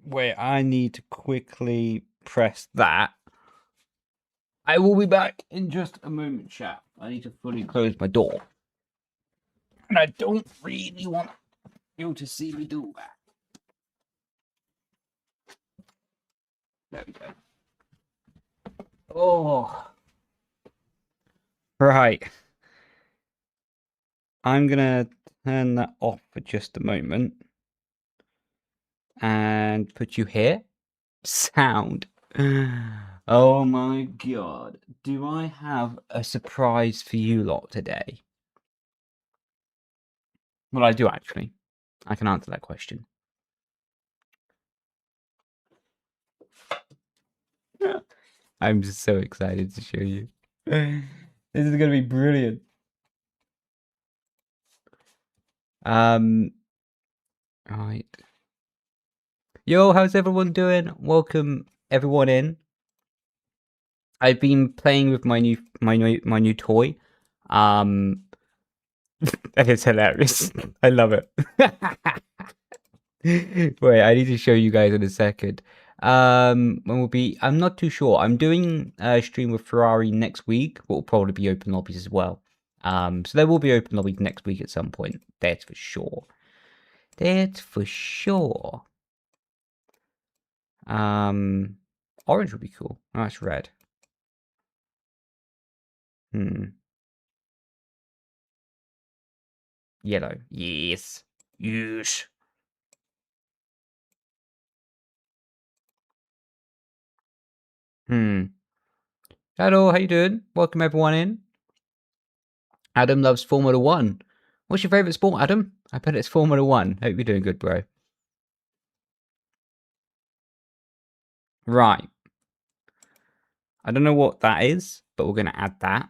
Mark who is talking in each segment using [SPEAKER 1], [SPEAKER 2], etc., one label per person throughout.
[SPEAKER 1] Wait, I need to quickly press that. I will be back in just a moment, chat. I need to fully close my door. And I don't really want you to see me do that. There we go. Oh. Right. I'm going to turn that off for just a moment. And put you here. Sound. Oh my god. Do I have a surprise for you lot today? Well, I do actually. I can answer that question. I'm just so excited to show you. This is going to be brilliant. Right. Yo, how's everyone doing? Welcome everyone in. I've been playing with my new toy. And it's hilarious. I love it. Wait, I need to show you guys in a second. When we'll be, I'm not too sure. I'm doing a stream with Ferrari next week, but will probably be open lobbies as well. So there will be open lobbies next week at some point. That's for sure. That's for sure. Orange would be cool. Oh, that's red. Yellow. Yes. Yes. Hello, how you doing? Welcome everyone in. Adam loves Formula 1. What's your favourite sport, Adam? I bet it's Formula 1. Hope you're doing good, bro. Right. I don't know what that is, but we're going to add that.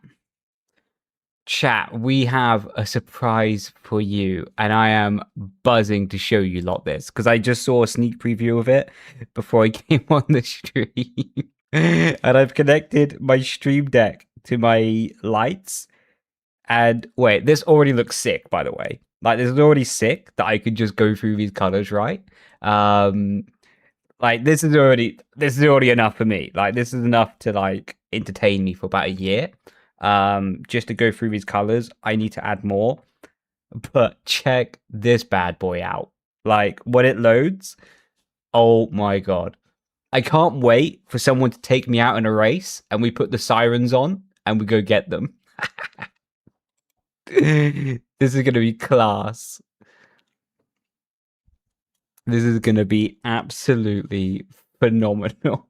[SPEAKER 1] Chat, we have a surprise for you, and I am buzzing to show you lot this, because I just saw a sneak preview of it before I came on the stream. And I've connected my Stream Deck to my lights. And wait, this already looks sick, by the way. Like, this is already sick that I could just go through these colors, right? Like, this is already enough for me. Like, this is enough to, like, entertain me for about a year. Just to go through these colors. I need to add more. But check this bad boy out. Like, when it loads, oh my god. I can't wait for someone to take me out in a race and we put the sirens on and we go get them. This is going to be class. This is going to be absolutely phenomenal.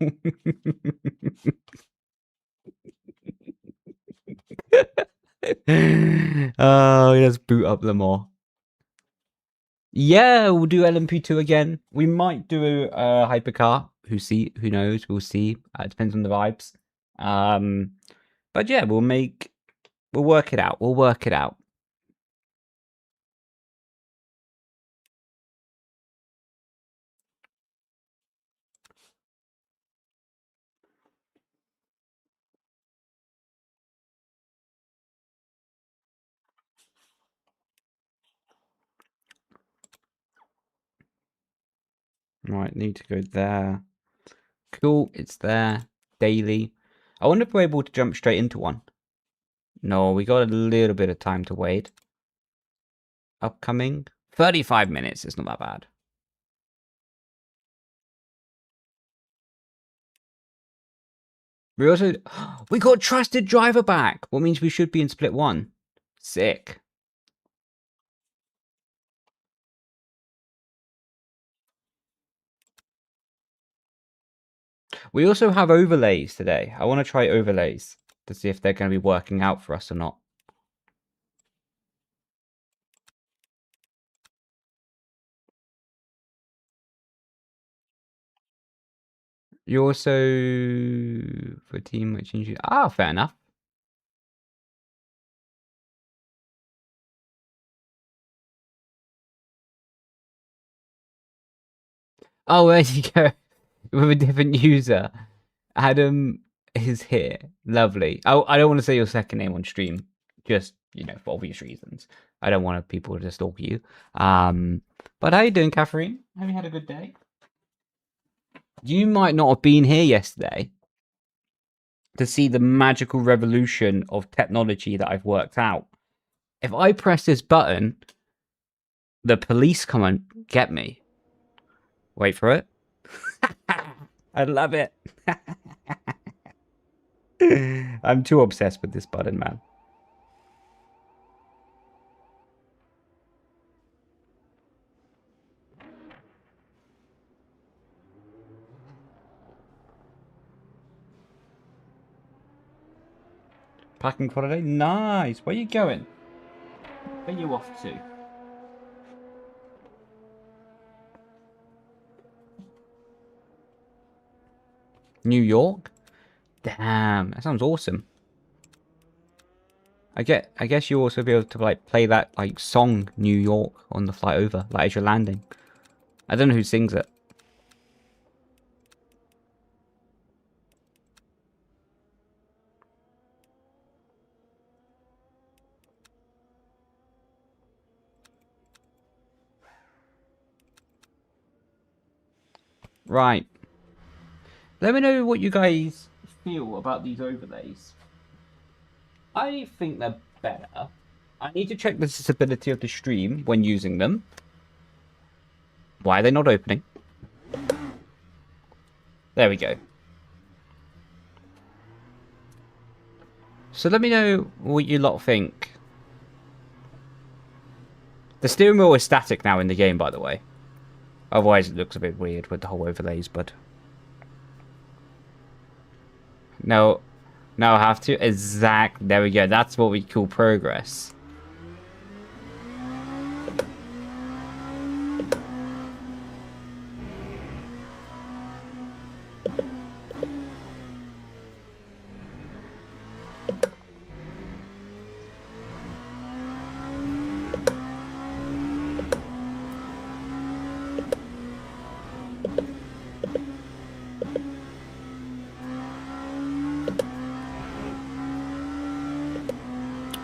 [SPEAKER 1] Oh, let's boot up them all. Yeah, we'll do LMP2 again. We might do a hypercar. Who knows? We'll see. It depends on the vibes. But yeah, we'll work it out. We'll work it out. Right, need to go there. Cool, it's there. Daily. I wonder if we're able to jump straight into one. No, we got a little bit of time to wait. Upcoming. 35 minutes, it's not that bad. We got trusted driver back. What means we should be in split 1. Sick. We also have overlays today. I want to try overlays to see if they're going to be working out for us or not. You also for team which changes. Ah, fair enough. Oh, there you go. With a different user. Adam is here. Lovely. Oh, I don't want to say your second name on stream. Just, for obvious reasons. I don't want people to stalk you. But how you doing, Catherine? Have you had a good day? You might not have been here yesterday to see the magical revolution of technology that I've worked out. If I press this button, the police come and get me. Wait for it. I love it. I'm too obsessed with this button, man. Packing holiday? Nice. Where you going? Where you off to? New York? Damn, that sounds awesome. I guess you also be able to like play that like song New York on the flight over, like as you're landing. I don't know who sings it. Right. Let me know what you guys feel about these overlays. I think they're better. I need to check the accessibility of the stream when using them. Why are they not opening? There we go. So let me know what you lot think. The steering wheel is static now in the game, by the way. Otherwise it looks a bit weird with the whole overlays, but... No, I have to. Exactly. There we go. That's what we call progress.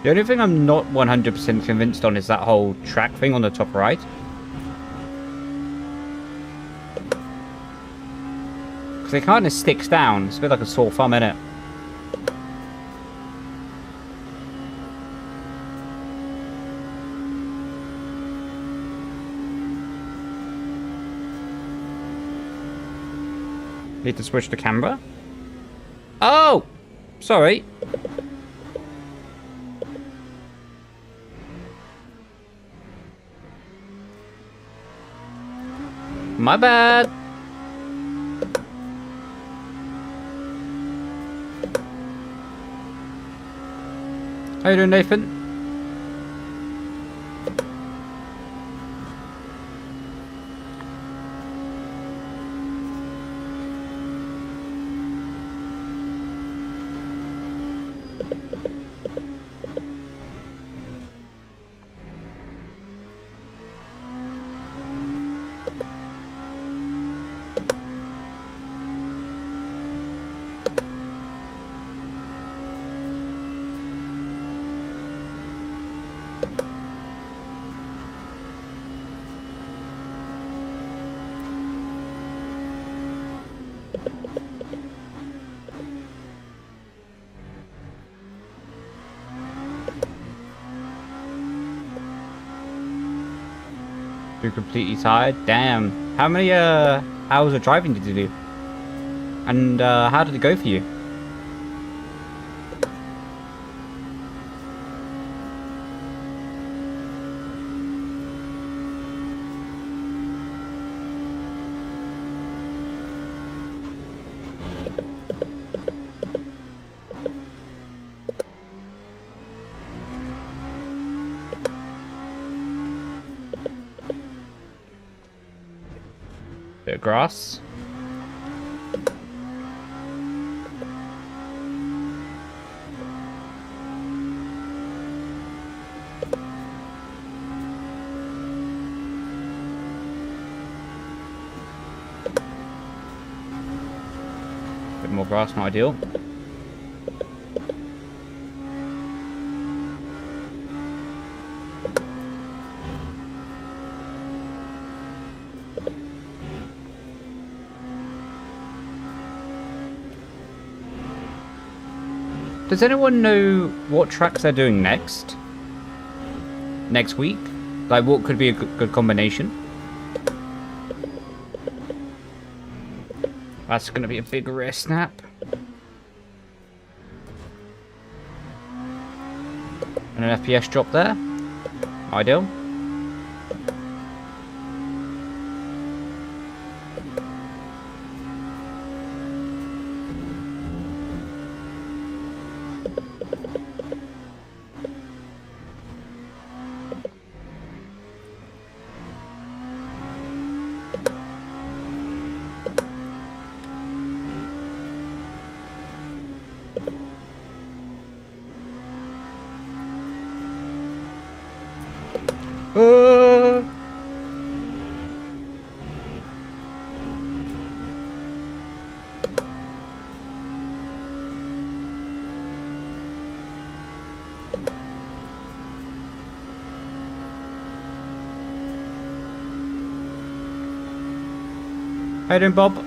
[SPEAKER 1] The only thing I'm not 100% convinced on is that whole track thing on the top right. Because it kind of sticks down. It's a bit like a sore thumb, innit? Need to switch the camera? Oh! Sorry. My bad. How you doing, Nathan? You're completely tired? Damn. How many hours of driving did you do? And how did it go for you? Bit of grass. Bit more grass, not ideal. Does anyone know what tracks they're doing next? Next week? Like, what could be a good combination? That's going to be a big rear snap. And an FPS drop there. Ideal. How you doing, Bob? Hope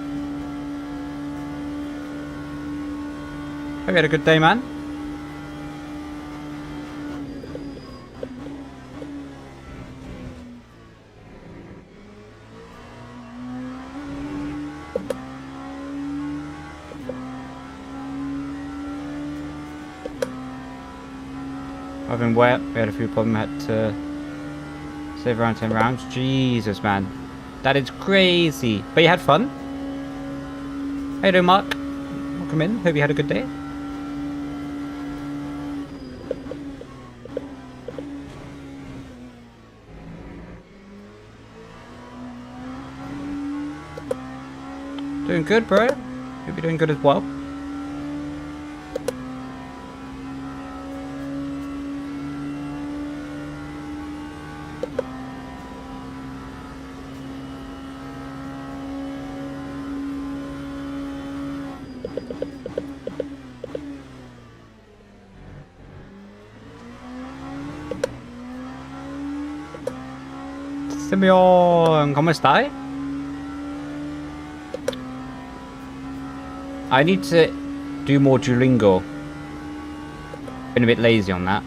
[SPEAKER 1] you had a good day, man. I've been wet. We had a few problems. Had to save around 10 rounds. Jesus, man. That is crazy. But you had fun? How you doing, Mark? Welcome in. Hope you had a good day. Doing good, bro. Hope you're doing good as well. Simeon, ¿cómo está? I need to do more Duolingo. Been a bit lazy on that.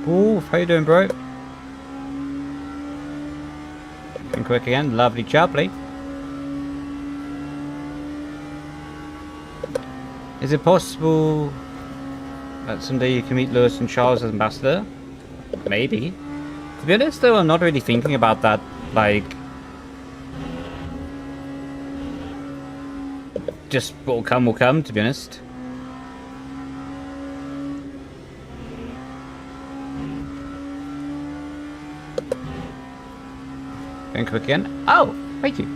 [SPEAKER 1] Ooh, how you doing, bro? Been quick again. Lovely job, Leigh. Is it possible that someday you can meet Lewis and Charles as ambassador? Maybe. To be honest, though, I'm not really thinking about that. Like, just what will come, to be honest. Going quick again. Oh, thank you.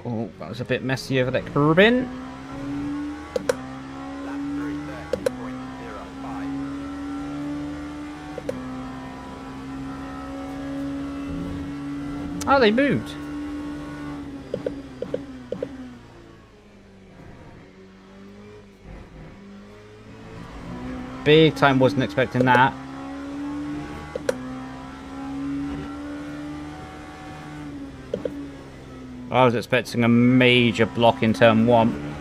[SPEAKER 1] Oh, that was a bit messy over that curb in. Oh, they moved. Big time, wasn't expecting that. I was expecting a major block in turn 1.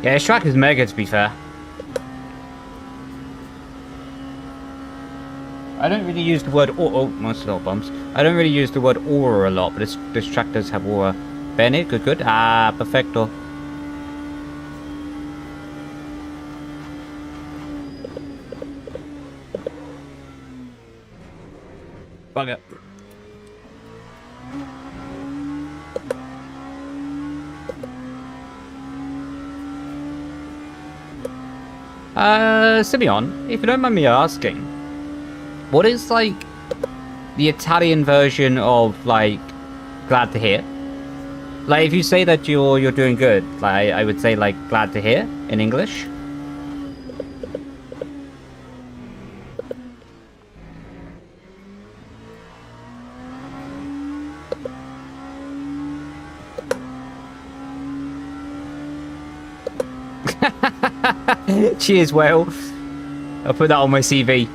[SPEAKER 1] Yeah, his track is mega, to be fair. I don't really use the word most little bumps. I don't really use the word aura a lot, but this track does have aura. Bennett, good. Ah, perfecto. Bugger. Simeon, if you don't mind me asking, what is, like, the Italian version of, like, glad to hear? Like, if you say that you're doing good, like, I would say, like, glad to hear in English. Cheers, Whale. I'll put that on my CV.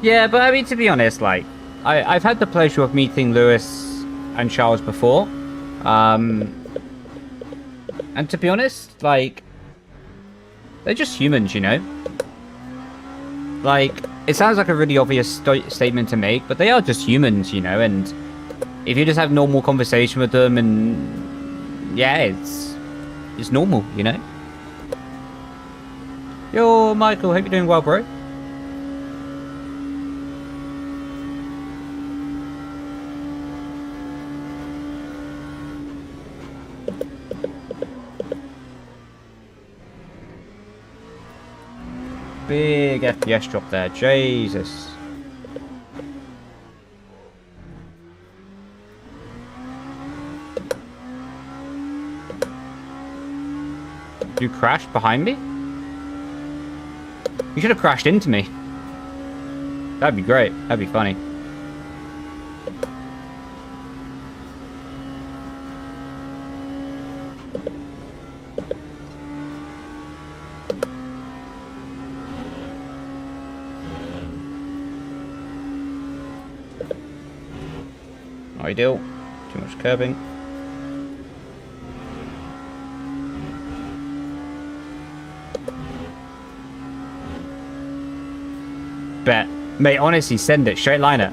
[SPEAKER 1] Yeah, but I mean, to be honest, like, I've had the pleasure of meeting Lewis and Charles before. And to be honest, like, they're just humans, you know? Like, it sounds like a really obvious statement to make, but they are just humans, you know? And if you just have normal conversation with them and, yeah, it's normal, you know? Yo, Michael, hope you're doing well, bro. Big FPS drop there, Jesus. You crashed behind me? You should have crashed into me. That'd be great. That'd be funny. Not ideal. Too much curbing. Bet. Mate, honestly, send it. Straight liner.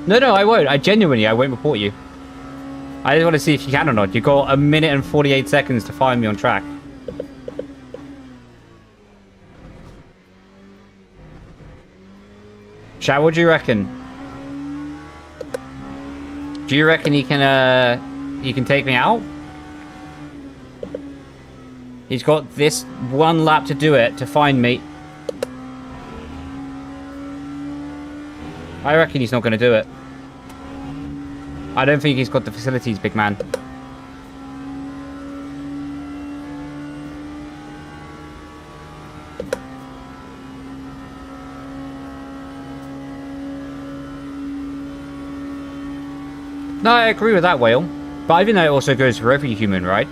[SPEAKER 1] No, I won't. I won't report you. I just want to see if you can or not. You've got 1 minute and 48 seconds to find me on track. Chat, what do you reckon? Do you reckon he can take me out? He's got this one lap to do it, to find me. I reckon he's not going to do it. I don't think he's got the facilities, big man. No, I agree with that, Whale. But I think that also goes for every human, right?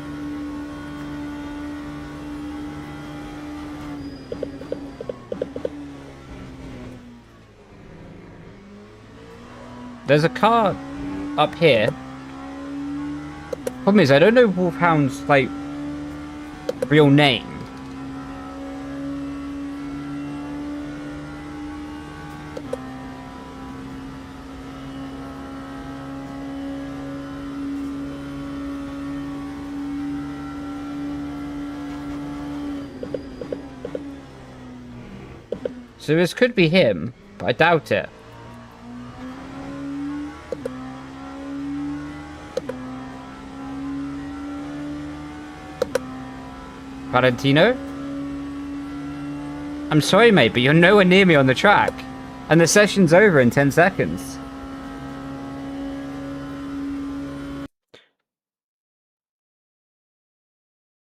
[SPEAKER 1] There's a car up here. Problem is, I don't know Wolfhound's, like, real name. So this could be him, but I doubt it. Valentino? I'm sorry, mate, but you're nowhere near me on the track. And the session's over in 10 seconds.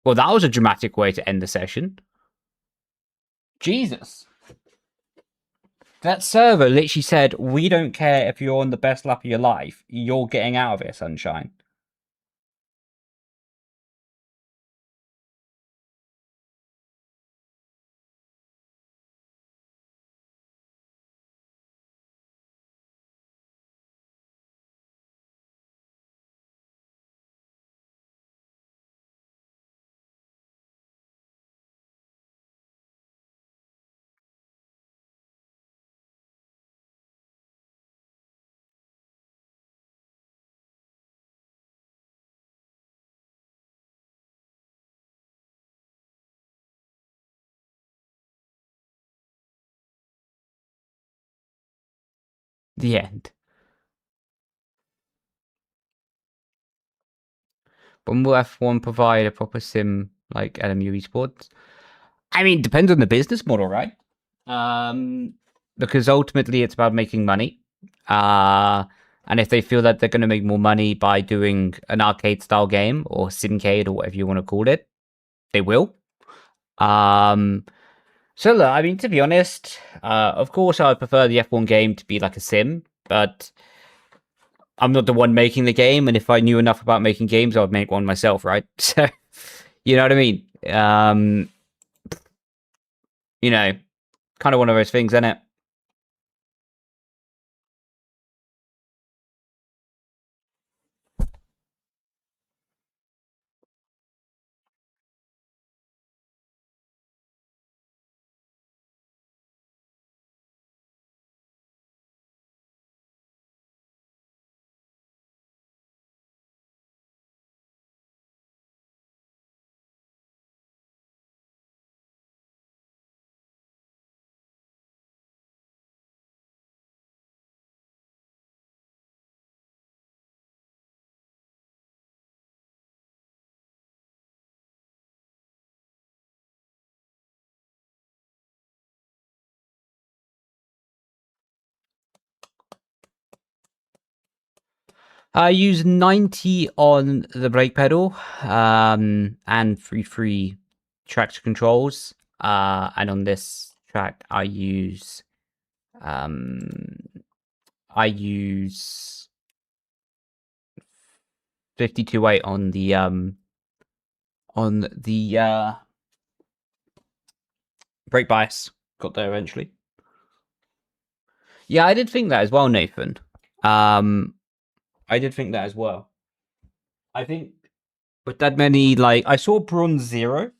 [SPEAKER 1] Well, that was a dramatic way to end the session. Jesus. That server literally said, we don't care if you're on the best lap of your life. You're getting out of here, sunshine. the end. When will F1 provide a proper sim like LMU Esports? I mean, depends on the business model, right? Because ultimately it's about making money. And if they feel that they're going to make more money by doing an arcade style game or simcade or whatever you want to call it, they will. So look, I mean, to be honest, of course I would prefer the F1 game to be like a sim, but I'm not the one making the game, and if I knew enough about making games, I would make one myself, right? So, you know what I mean? You know, kind of one of those things, isn't it? I use 90 on the brake pedal, and free traction controls. And on this track, I use um, 52.8 on the brake bias. Got there eventually. Yeah, I did think that as well, Nathan. I did think that as well. I think with that many, like, I saw Bronze 0.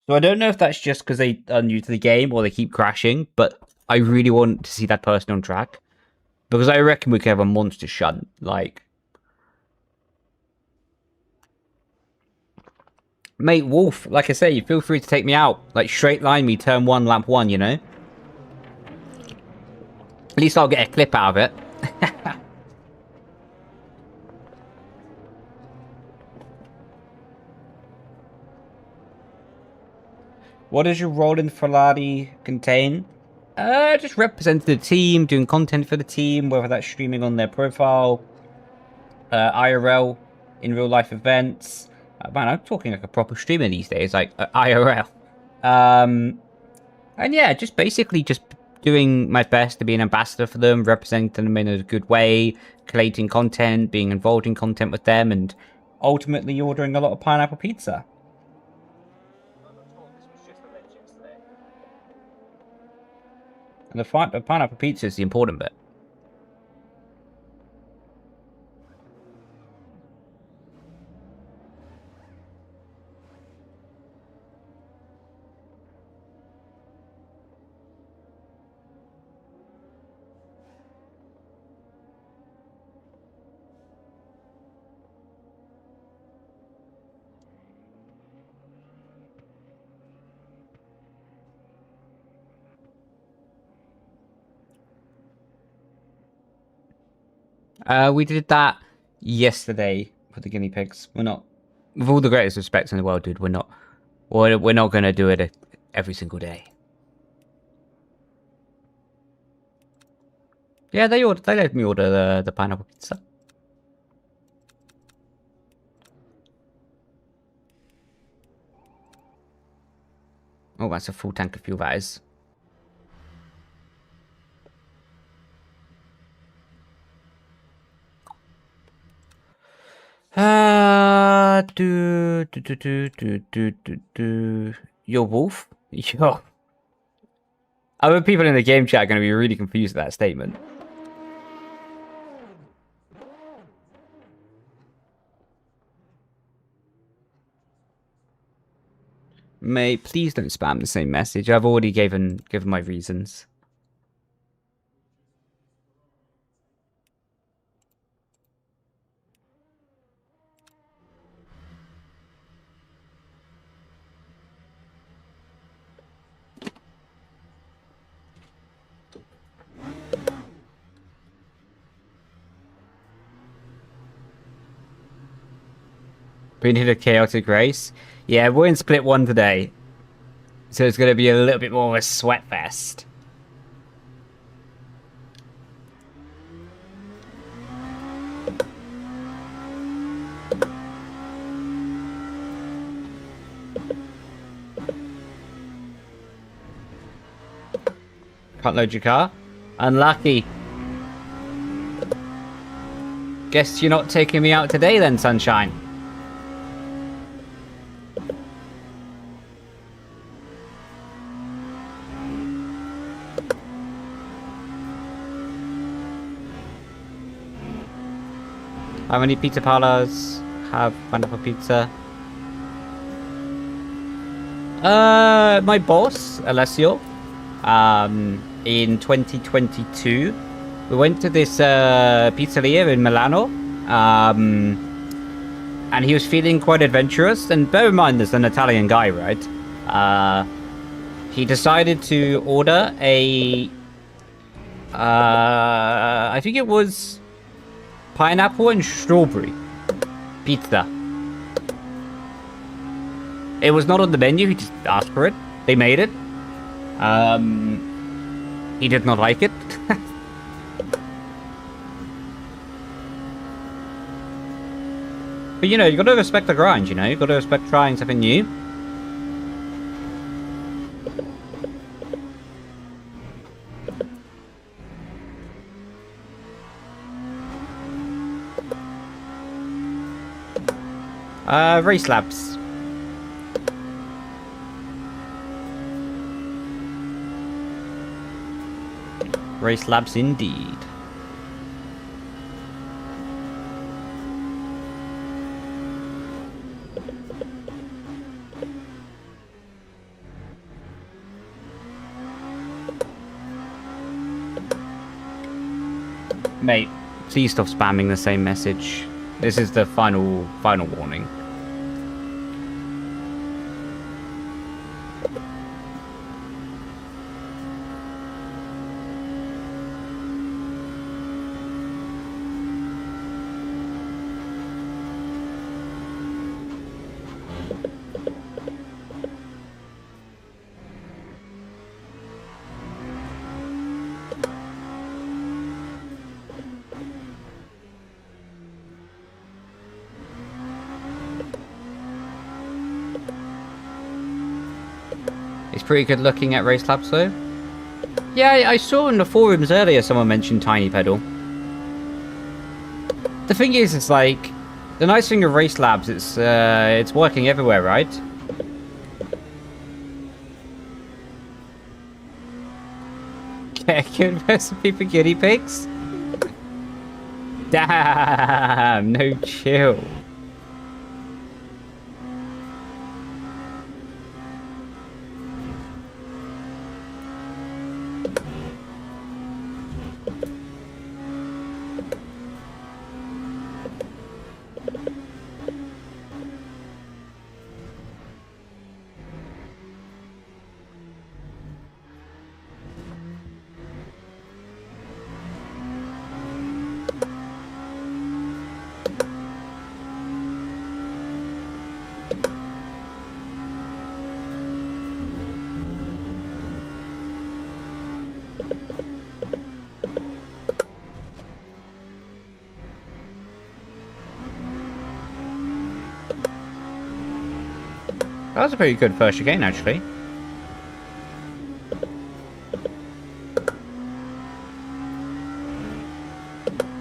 [SPEAKER 1] So I don't know if that's just because they are new to the game or they keep crashing, but I really want to see that person on track. Because I reckon we could have a monster shunt. Like, mate, Wolf, like I say, you feel free to take me out. Like, straight line me, turn 1, lap 1, you know? At least I'll get a clip out of it. What does your role in Ferrari contain? Just representing the team, doing content for the team, whether that's streaming on their profile, IRL, in real life events. Man, I'm talking like a proper streamer these days, like IRL. And yeah, just basically just doing my best to be an ambassador for them, representing them in a good way, collating content, being involved in content with them, and ultimately ordering a lot of pineapple pizza. And the pineapple pizza is the important bit. We did that yesterday for the guinea pigs. We're not, with all the greatest respect in the world, dude. We're not gonna do it every single day. Yeah, they let me order the pineapple pizza. Oh, that's a full tank of fuel, that is. Your wolf? Yo. Other people in the game chat are going to be really confused at that statement. Mate, please don't spam the same message. I've already given my reasons. We need a chaotic race. Yeah, we're in split 1 today. So it's going to be a little bit more of a sweat fest. Can't load your car? Unlucky. Guess you're not taking me out today then, sunshine. How many pizza parlors have wonderful pizza? My boss, Alessio, in 2022, we went to this pizzeria in Milano, and he was feeling quite adventurous. And bear in mind, there's an Italian guy, right? He decided to order a, I think it was pineapple and strawberry pizza. It was not on the menu, he just asked for it. They made it. He did not like it. But you know, you gotta respect the grind, you know? You gotta respect trying something new. Race laps. Race laps indeed. Mate, please stop spamming the same message. This is the final warning. It's pretty good looking at race laps though. Yeah, I saw in the forums earlier someone mentioned Tiny Pedal. The thing is, it's like, the nice thing of race labs, it's working everywhere, right? Good recipe for guinea pigs? Damn, no chill. That was a pretty good first chicane, actually.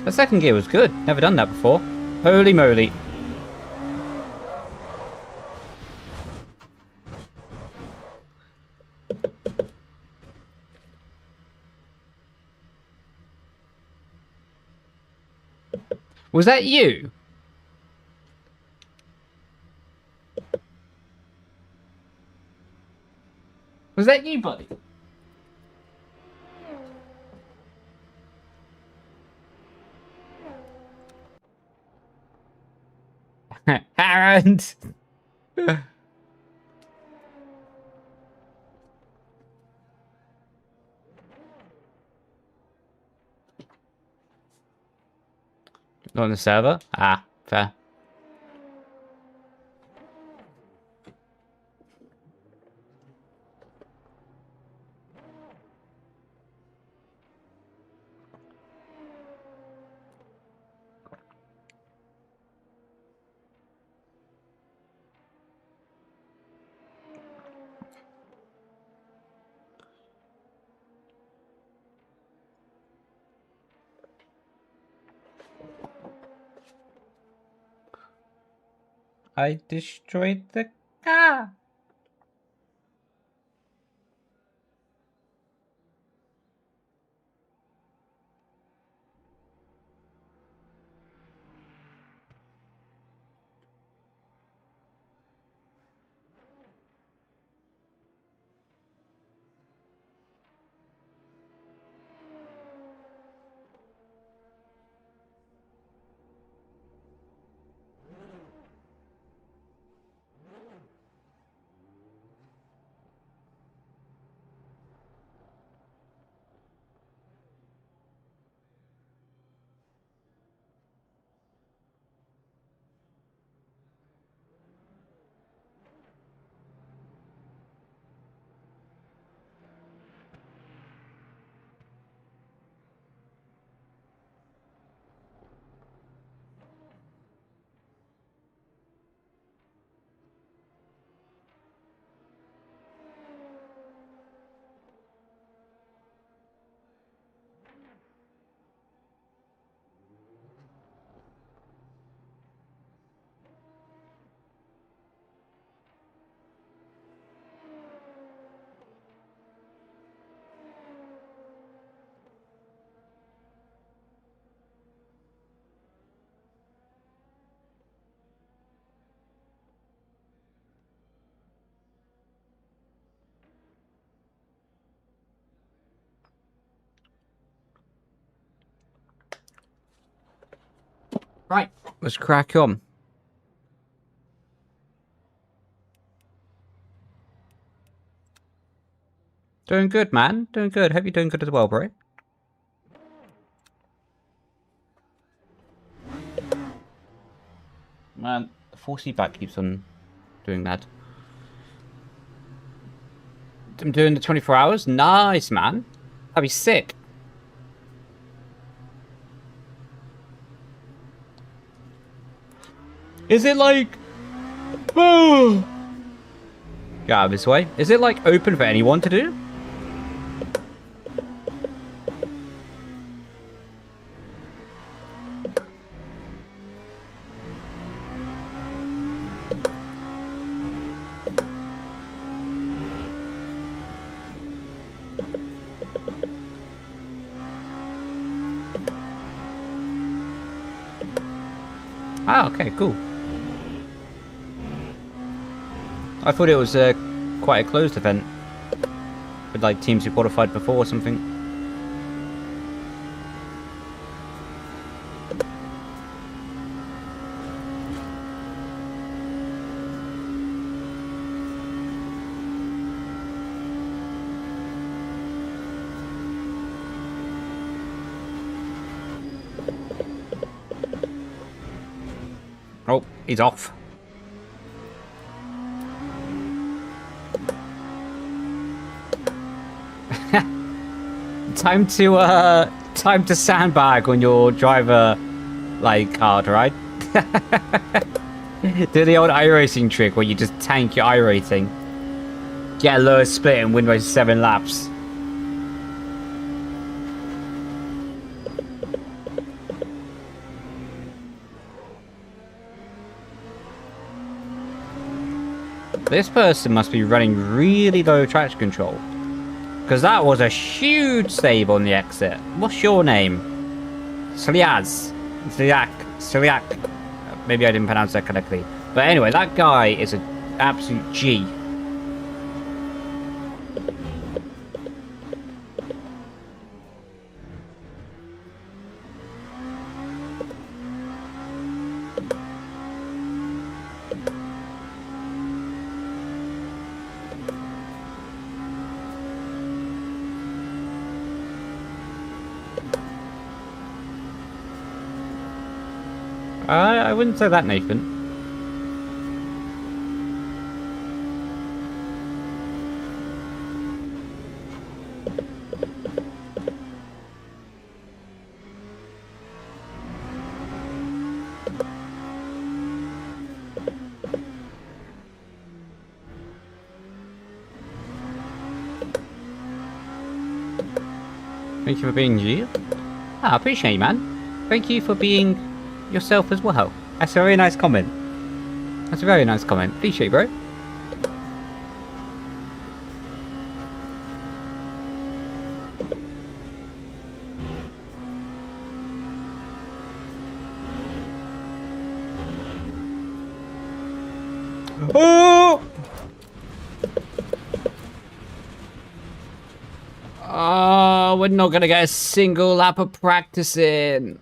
[SPEAKER 1] The second gear was good. Never done that before. Holy moly. Was that you? Was that you, buddy? Harold! Not on the server? Ah, fair. I destroyed the car. Right, let's crack on. Doing good, man. Doing good. Hope you're doing good as well, bro. Man, the 4C back keeps on doing that. I'm doing the 24 hours? Nice, man. That'd be sick. Is it like... Oh! Get out of this way. Is it like open for anyone to do? Ah, okay, cool. I thought it was quite a closed event. With like teams who qualified before or something. Oh, he's off. Time to sandbag on your driver like card, right? Do the old iRacing trick where you just tank your iRating. Get a lower split and win by 7 laps. This person must be running really low traction control. Because that was a huge save on the exit. What's your name? Sliaz. Sliak. Maybe I didn't pronounce that correctly. But anyway, that guy is an absolute G. I wouldn't say that, Nathan. Thank you for being you. I appreciate you, man. Thank you for being yourself as well. That's a very nice comment. That's a very nice comment. Appreciate it, bro. Oh! Oh, we're not gonna get a single lap of practice in.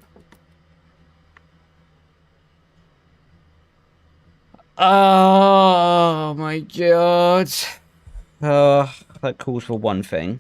[SPEAKER 1] Oh my god. That calls for one thing.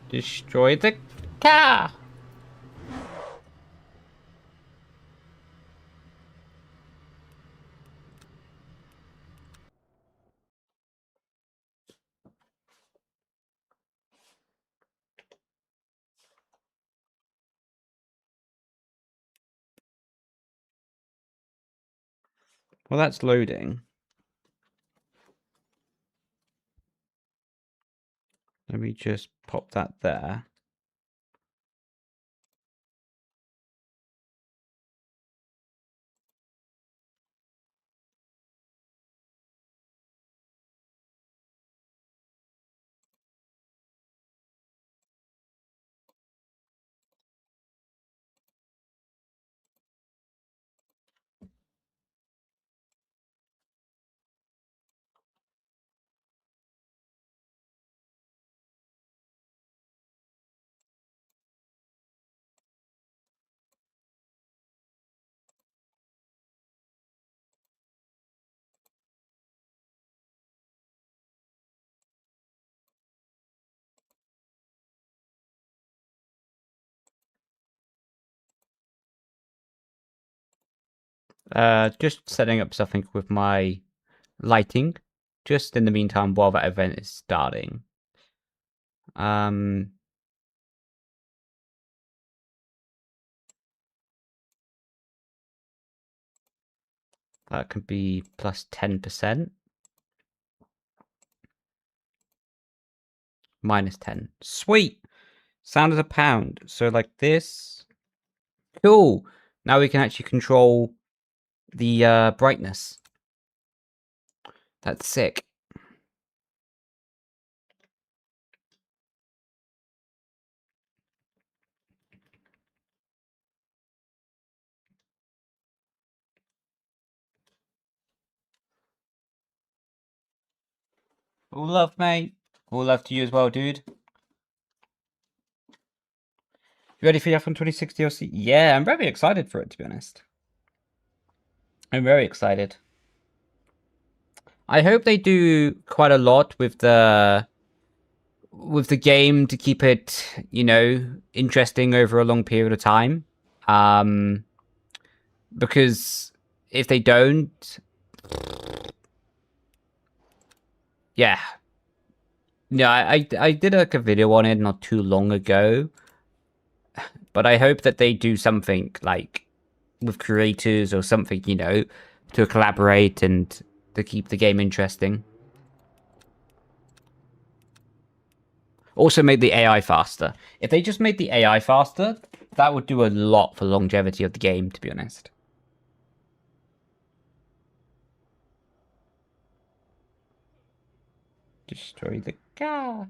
[SPEAKER 1] Destroy the car. Well, that's loading. Let me just pop that there. Just setting up something with my lighting, just in the meantime while that event is starting. That can be plus 10%. Minus 10. Sweet! Sound as a pound. So like this. Cool. Now we can actually control the brightness. That's sick. All love, mate. All love to you as well, dude. You ready for the F1 26 DLC? Yeah, I'm very excited for it, to be honest. I'm very excited. I hope they do quite a lot with the game to keep it, you know, interesting over a long period of time. Because if they don't, yeah. Yeah, I did like a video on it not too long ago, but I hope that they do something like with creators or something, you know, to collaborate and to keep the game interesting. Also make the AI faster. If they just made the AI faster, that would do a lot for longevity of the game, to be honest. Destroy the car.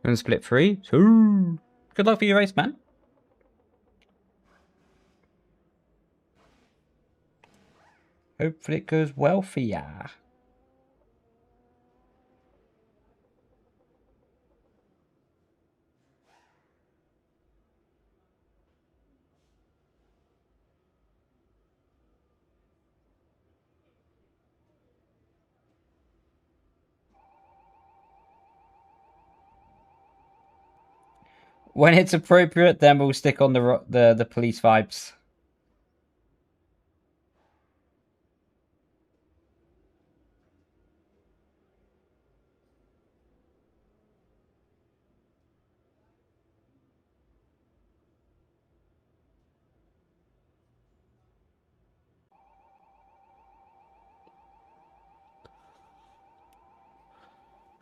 [SPEAKER 1] Gonna split 3. Ooh. Good luck for your race, man. Hopefully it goes well for ya. When it's appropriate, then we'll stick on the police vibes.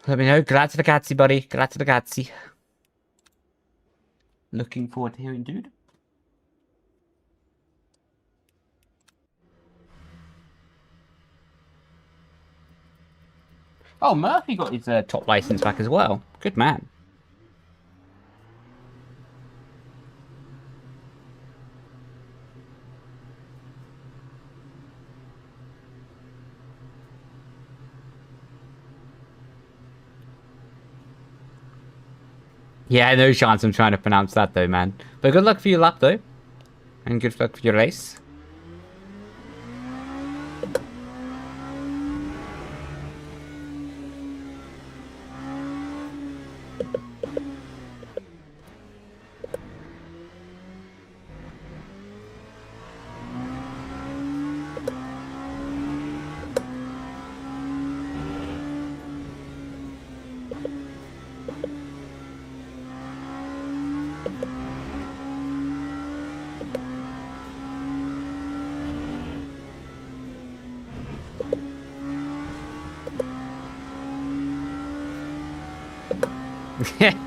[SPEAKER 1] Let me know. Grazie ragazzi, buddy. Grazie ragazzi. Looking forward to hearing, dude. Oh, Murphy got his top license back as well. Good man. Yeah, no chance I'm trying to pronounce that though, man. But good luck for your lap though. And good luck for your race.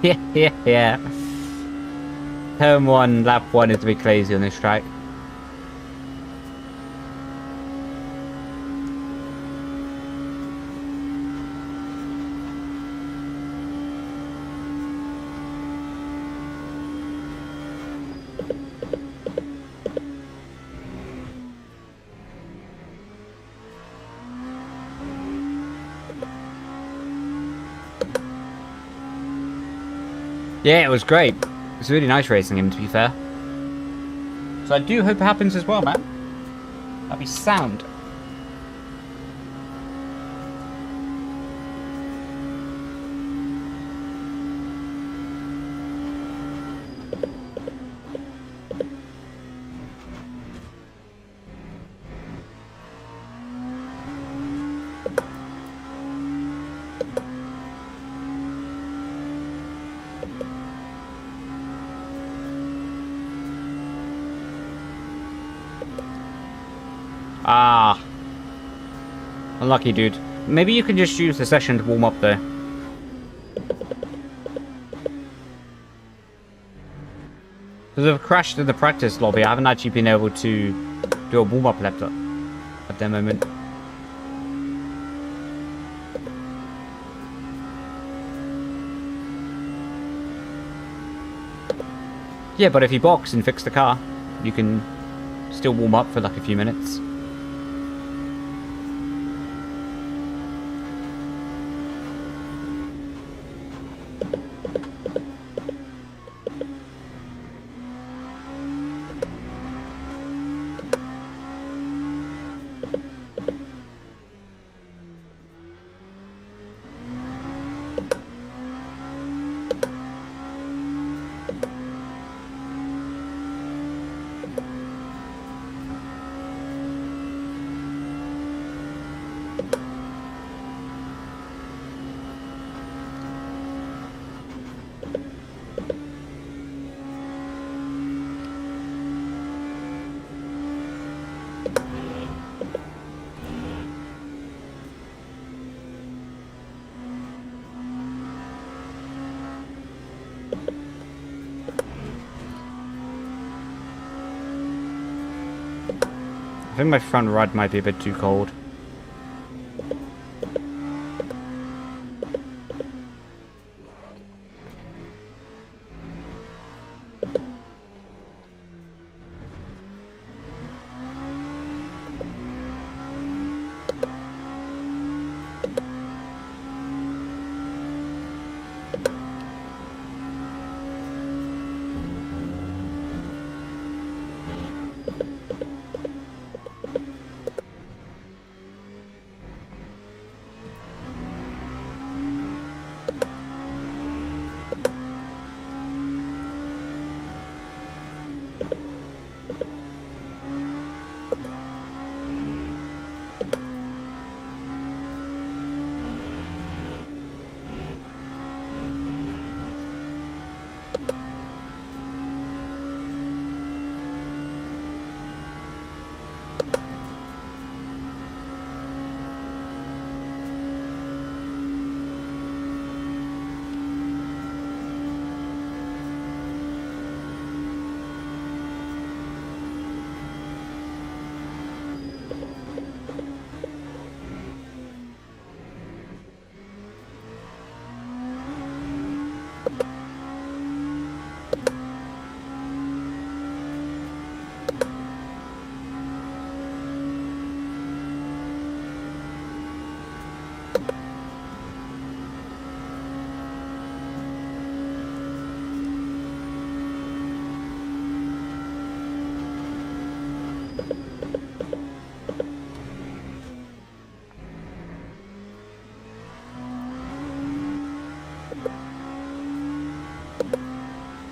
[SPEAKER 1] yeah. Turn 1, lap 1 is a bit crazy on this track. Yeah, it was great. It was really nice racing him, to be fair. So I do hope it happens as well, man. That'd be sound. Ah. Unlucky, dude. Maybe you can just use the session to warm up there. Because I've crashed in the practice lobby, I haven't actually been able to do a warm-up lap at the moment. Yeah, but if you box and fix the car, you can still warm up for like a few minutes. I think my front rod might be a bit too cold.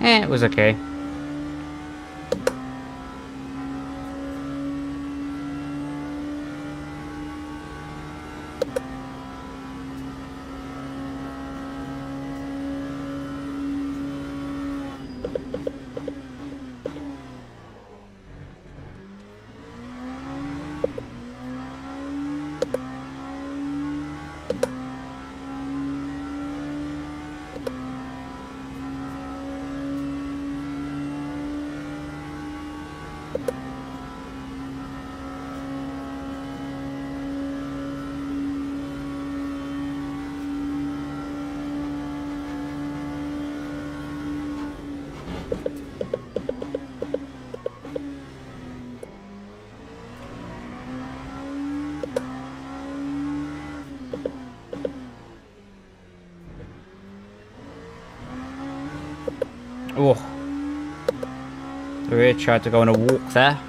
[SPEAKER 1] It was okay. Oh. So we tried to go on a walk there.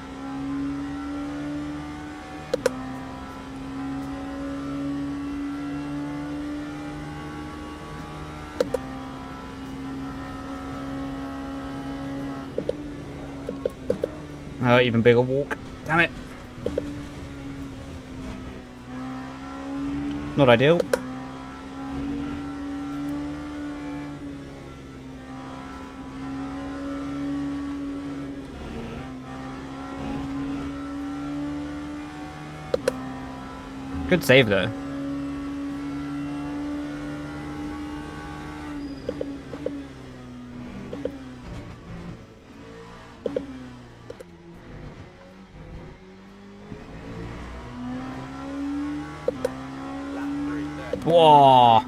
[SPEAKER 1] Oh, even bigger walk. Damn it. Not ideal. Good save though. Whoa.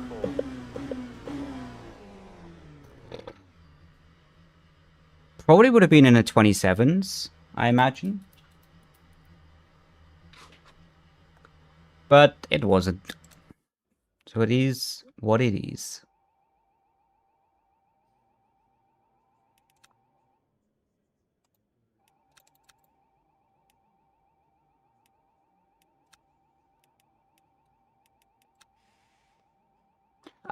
[SPEAKER 1] Probably would have been in the 27s, I imagine. But it wasn't. So it is what it is.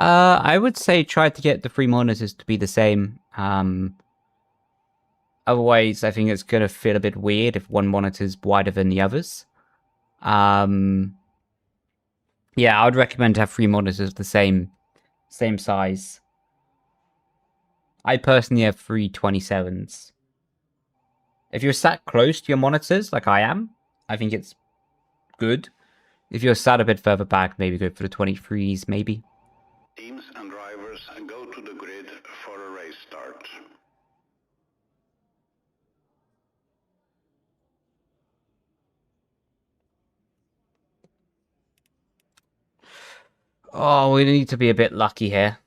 [SPEAKER 1] I would say try to get the 3 monitors to be the same. Otherwise, I think it's going to feel a bit weird if one monitor is wider than the others. Yeah, I would recommend to have 3 monitors the same size. I personally have 3 27s. If you're sat close to your monitors, like I am, I think it's good. If you're sat a bit further back, maybe go for the 23s, maybe.
[SPEAKER 2] Teams and drivers go to the grid for a race start.
[SPEAKER 1] Oh, we need to be a bit lucky here.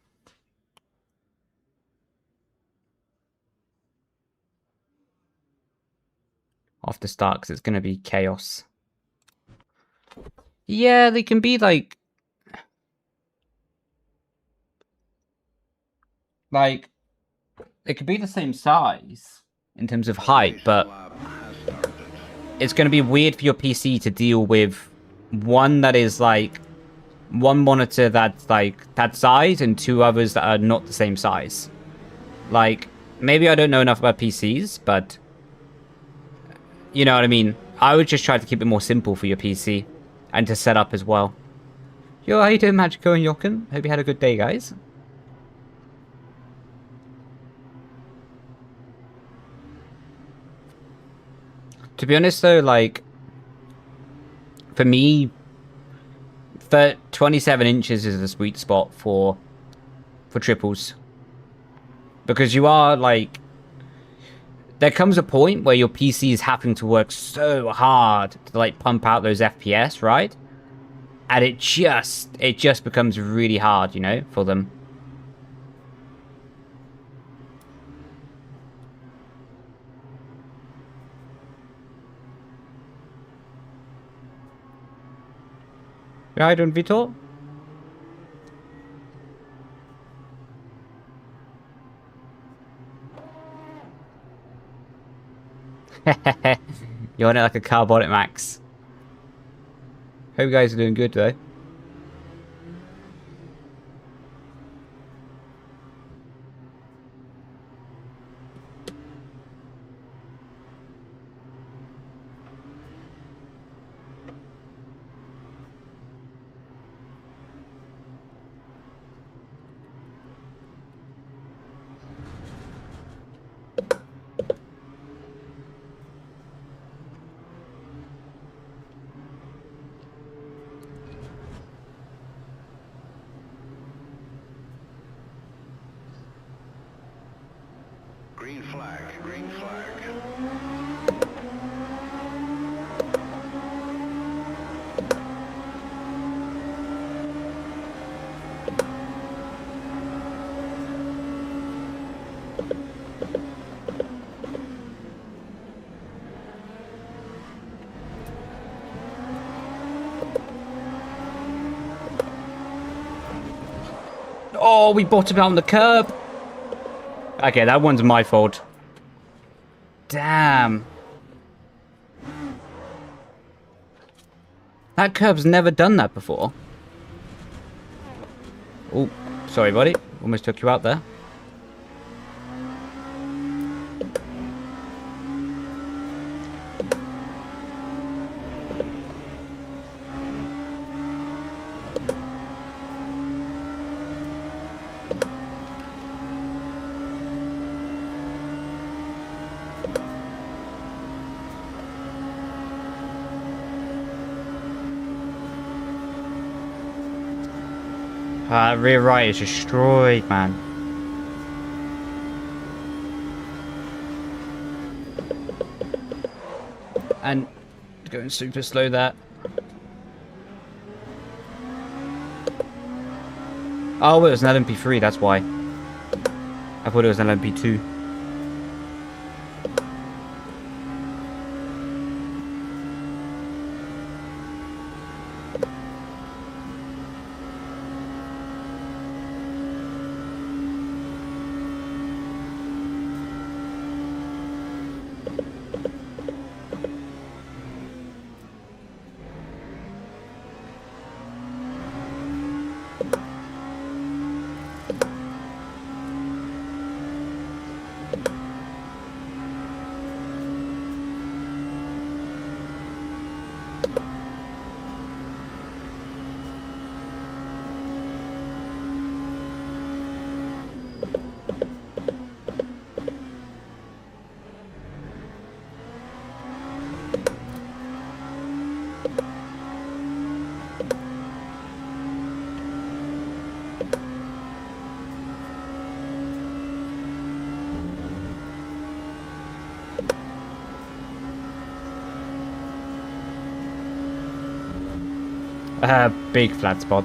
[SPEAKER 1] Off the start, because it's going to be chaos. Yeah, they can be like... They could be the same size in terms of height, but it's going to be weird for your PC to deal with one that is like... one monitor that's like that size and 2 others that are not the same size. Like, maybe I don't know enough about PCs, but you know what I mean. I would just try to keep it more simple for your PC and to set up as well. Yo, how you doing, Magico and Jochen? Hope you had a good day, guys. To be honest though, like, for me, 27 inches is the sweet spot for triples. Because you are, like... there comes a point where your PC is having to work so hard to, like, pump out those FPS, right? And it just becomes really hard, you know, for them. Right, and Vitor? You want it like a carbonic max. Hope you guys are doing good though.
[SPEAKER 2] green flag.
[SPEAKER 1] Oh, we bottomed out on the curb. Okay, that one's my fault. Damn. That curb's never done that before. Oh, sorry, buddy. Almost took you out there. Rear right is destroyed, man. And going super slow there. Oh, it was an LMP3, that's why. I thought it was an LMP2. Big flat spot.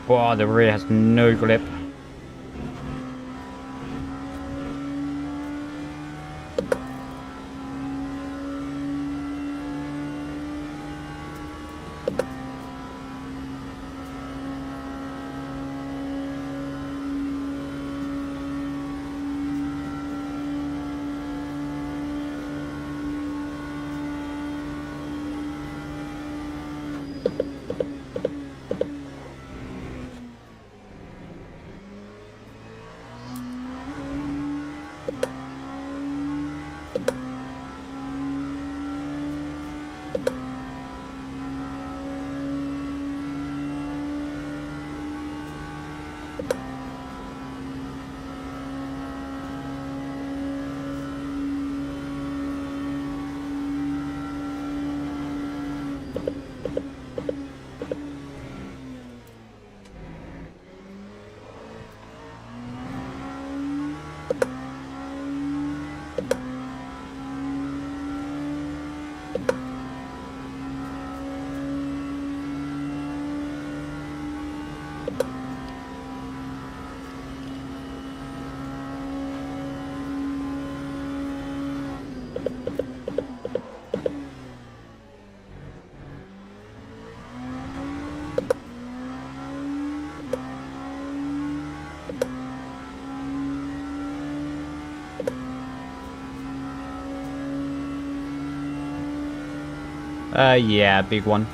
[SPEAKER 1] Wow, the rear has no grip. Yeah, big one.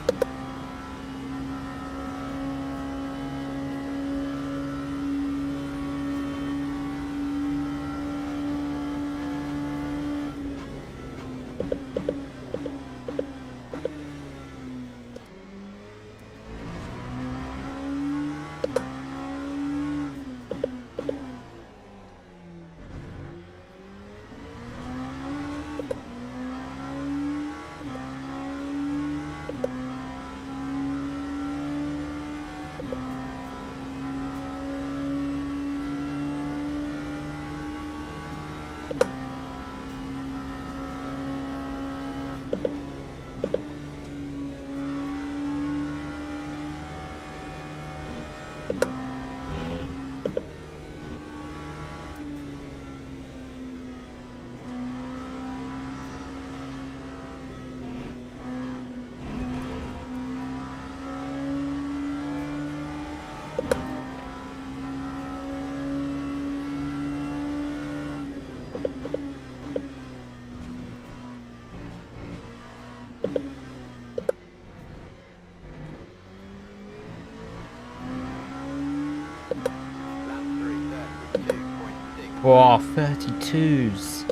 [SPEAKER 1] Wow, 32s.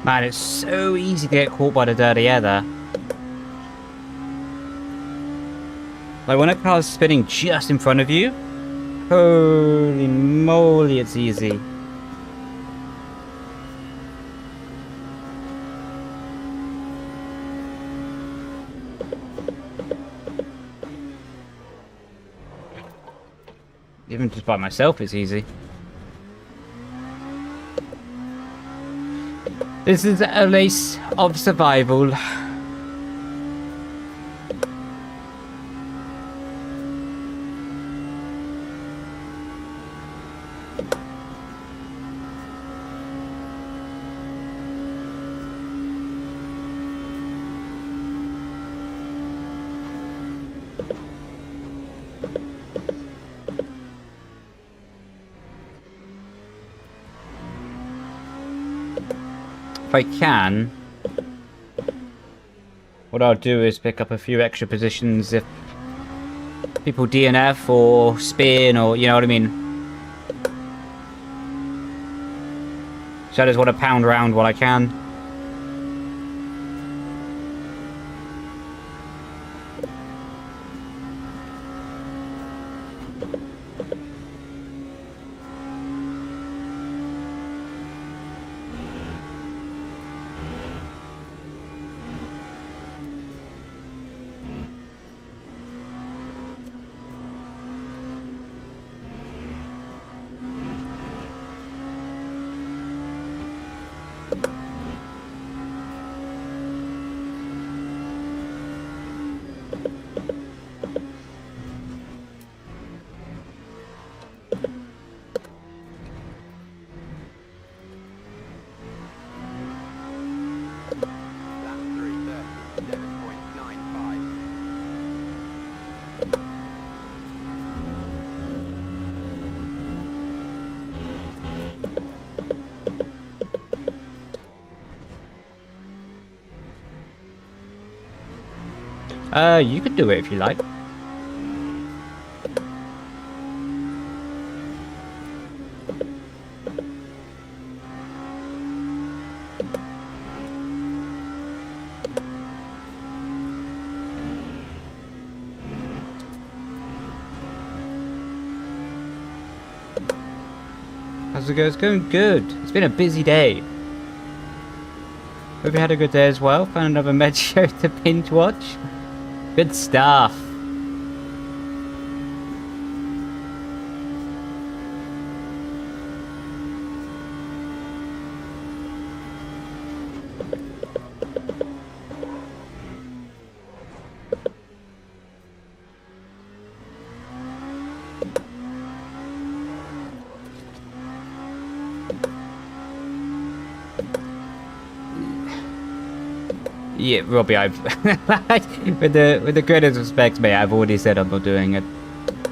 [SPEAKER 1] Man, it's so easy to get caught by the dirty air there. Like when a car's spinning just in front of you, holy moly, it's easy. Even just by myself, it's easy. This is a race of survival. If I can, what I'll do is pick up a few extra positions if people DNF or spin, or you know what I mean. So I just want to pound around while I can. You could do it if you like. How's it going? It's going good. It's been a busy day. Hope you had a good day as well. Found another med show to binge watch. Good stuff. Yeah, Robbie, I've with the greatest respect, mate, I've already said I'm not doing it.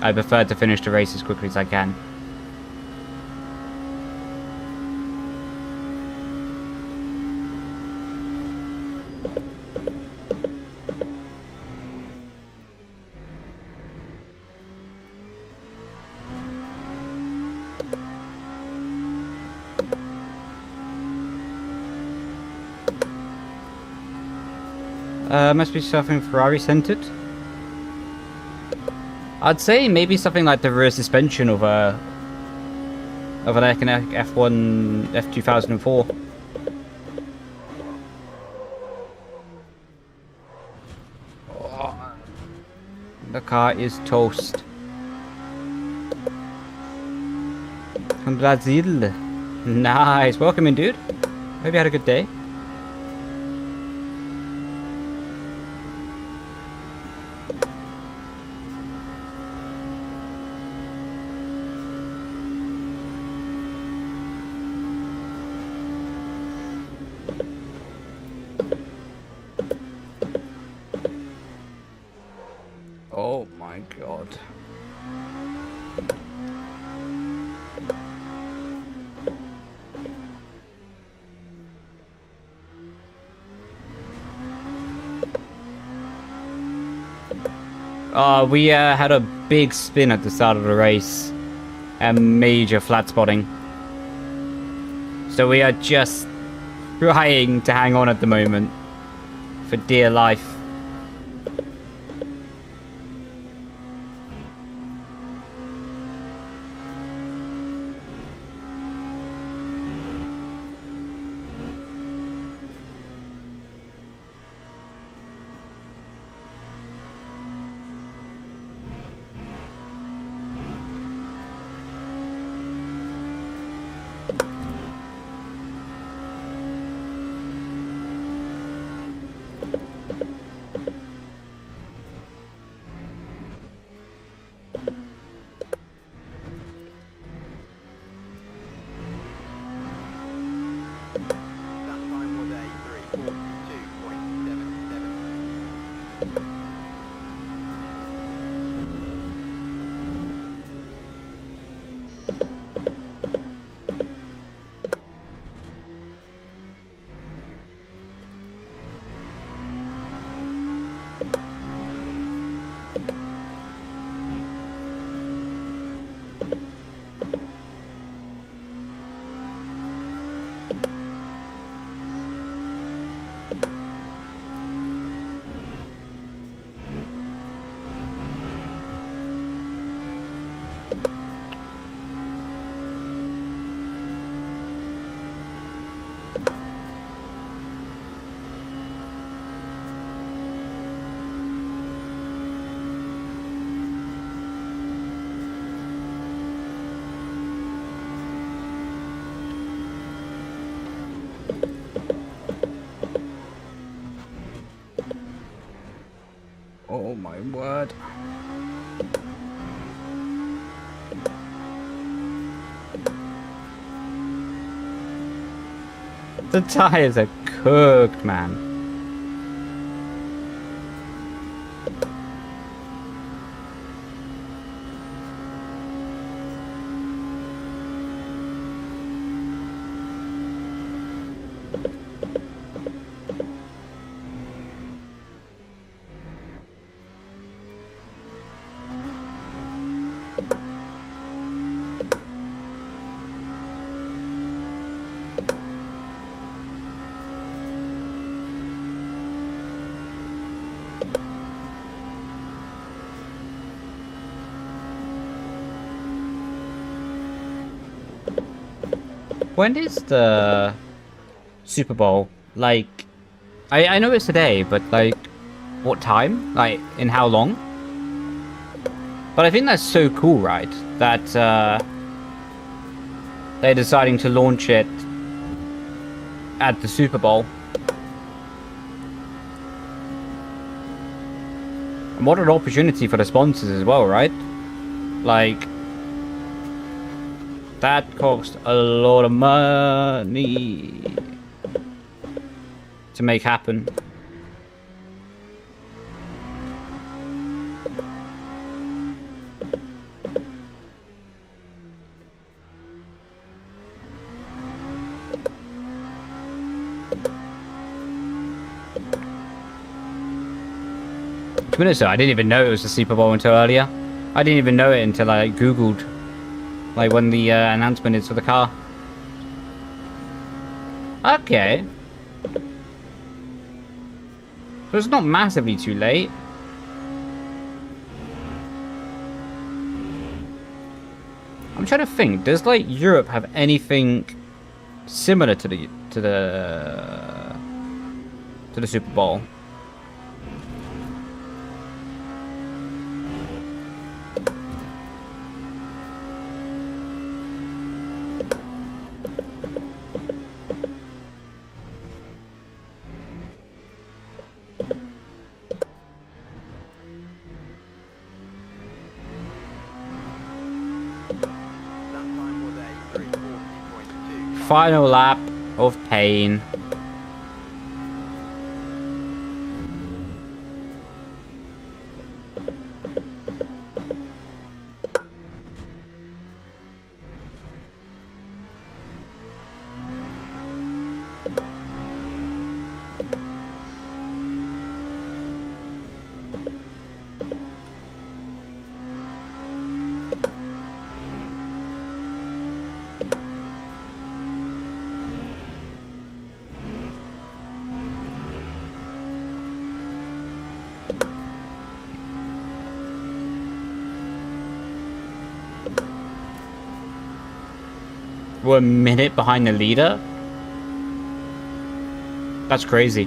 [SPEAKER 1] I prefer to finish the race as quickly as I can. Must be something Ferrari centered. I'd say maybe something like the rear suspension of an F1 F2004. Oh, the car is toast. From Brazil. Nice. Welcome in, dude. Hope you had a good day. Oh my god. We had a big spin at the start of the race and major flat spotting. So we are just trying to hang on at the moment for dear life. Oh my word. The tires are cooked, man. When is the Super Bowl? Like, I know it's today, but like, what time? Like, in how long? But I think that's so cool, right? That they're deciding to launch it at the Super Bowl. And what an opportunity for the sponsors as well, right? Like, that cost a lot of money to make happen. To be honest, I didn't even know it was the Super Bowl until earlier. I didn't even know it until I googled like when the announcement is for the car. Okay. So it's not massively too late. I'm trying to think. Does like Europe have anything similar to the Super Bowl? Final lap of pain. We're a minute behind the leader? That's crazy.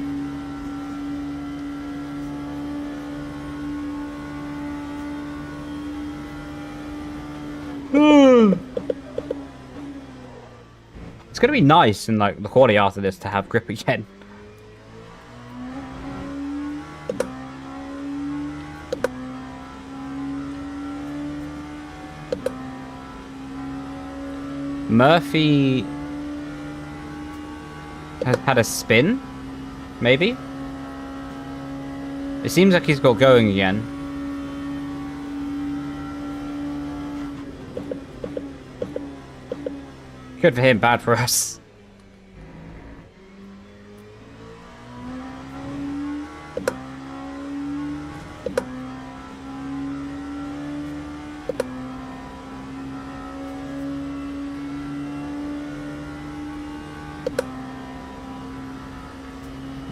[SPEAKER 1] It's gonna be nice in like the quality after this to have grip again. Murphy has had a spin, maybe? It seems like he's got going again. Good for him, bad for us.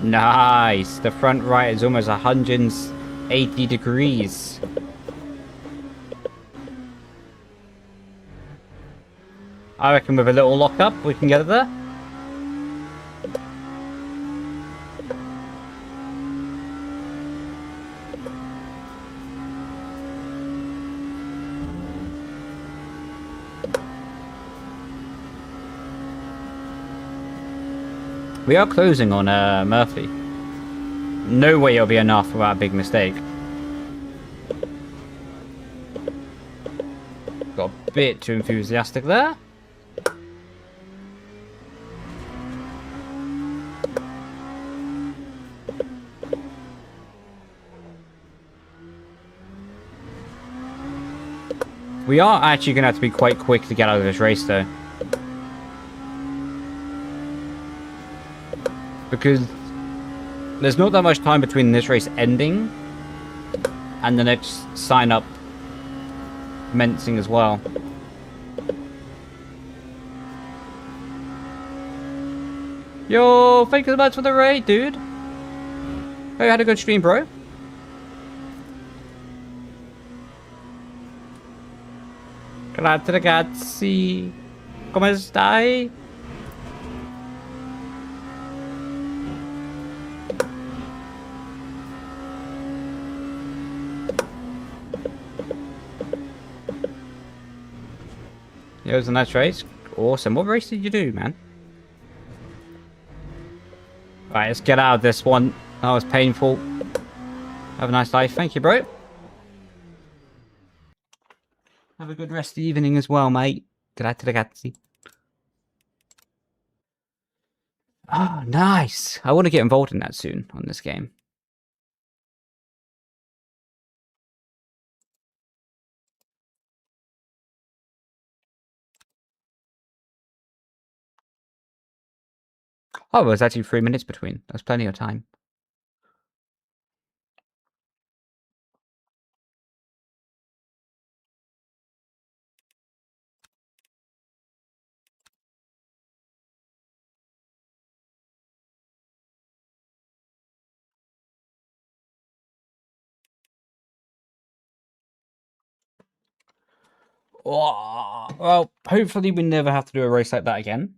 [SPEAKER 1] Nice. The front right is almost 180 degrees. I reckon with a little lock-up, we can get it there. We are closing on Murphy. No way it'll be enough without a big mistake. Got a bit too enthusiastic there. We are actually going to have to be quite quick to get out of this race though. Because there's not that much time between this race ending and the next sign-up commencing as well. Yo, thank you so much for the raid, dude. Hey, you had a good stream, bro. Grazie ragazzi. Come stai? It was a nice race. Awesome. What race did you do, man? Right, let's get out of this one. That was painful. Have a nice life. Thank you, bro. Have a good rest of the evening as well, mate. Grazie, ragazzi. Oh, nice. I want to get involved in that soon on this game. Oh, there's actually 3 minutes between. That's plenty of time. Oh, well, hopefully we never have to do a race like that again.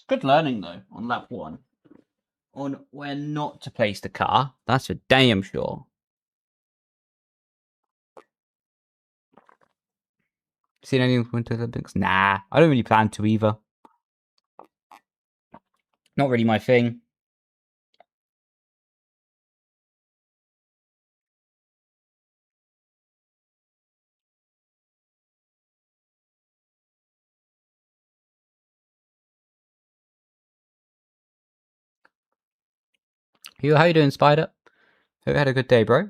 [SPEAKER 1] Good learning, though, on lap 1. On where not to place the car. That's for damn sure. Seen any Winter Olympics? Nah, I don't really plan to either. Not really my thing. How you doing, Spider? Hope you had a good day, bro.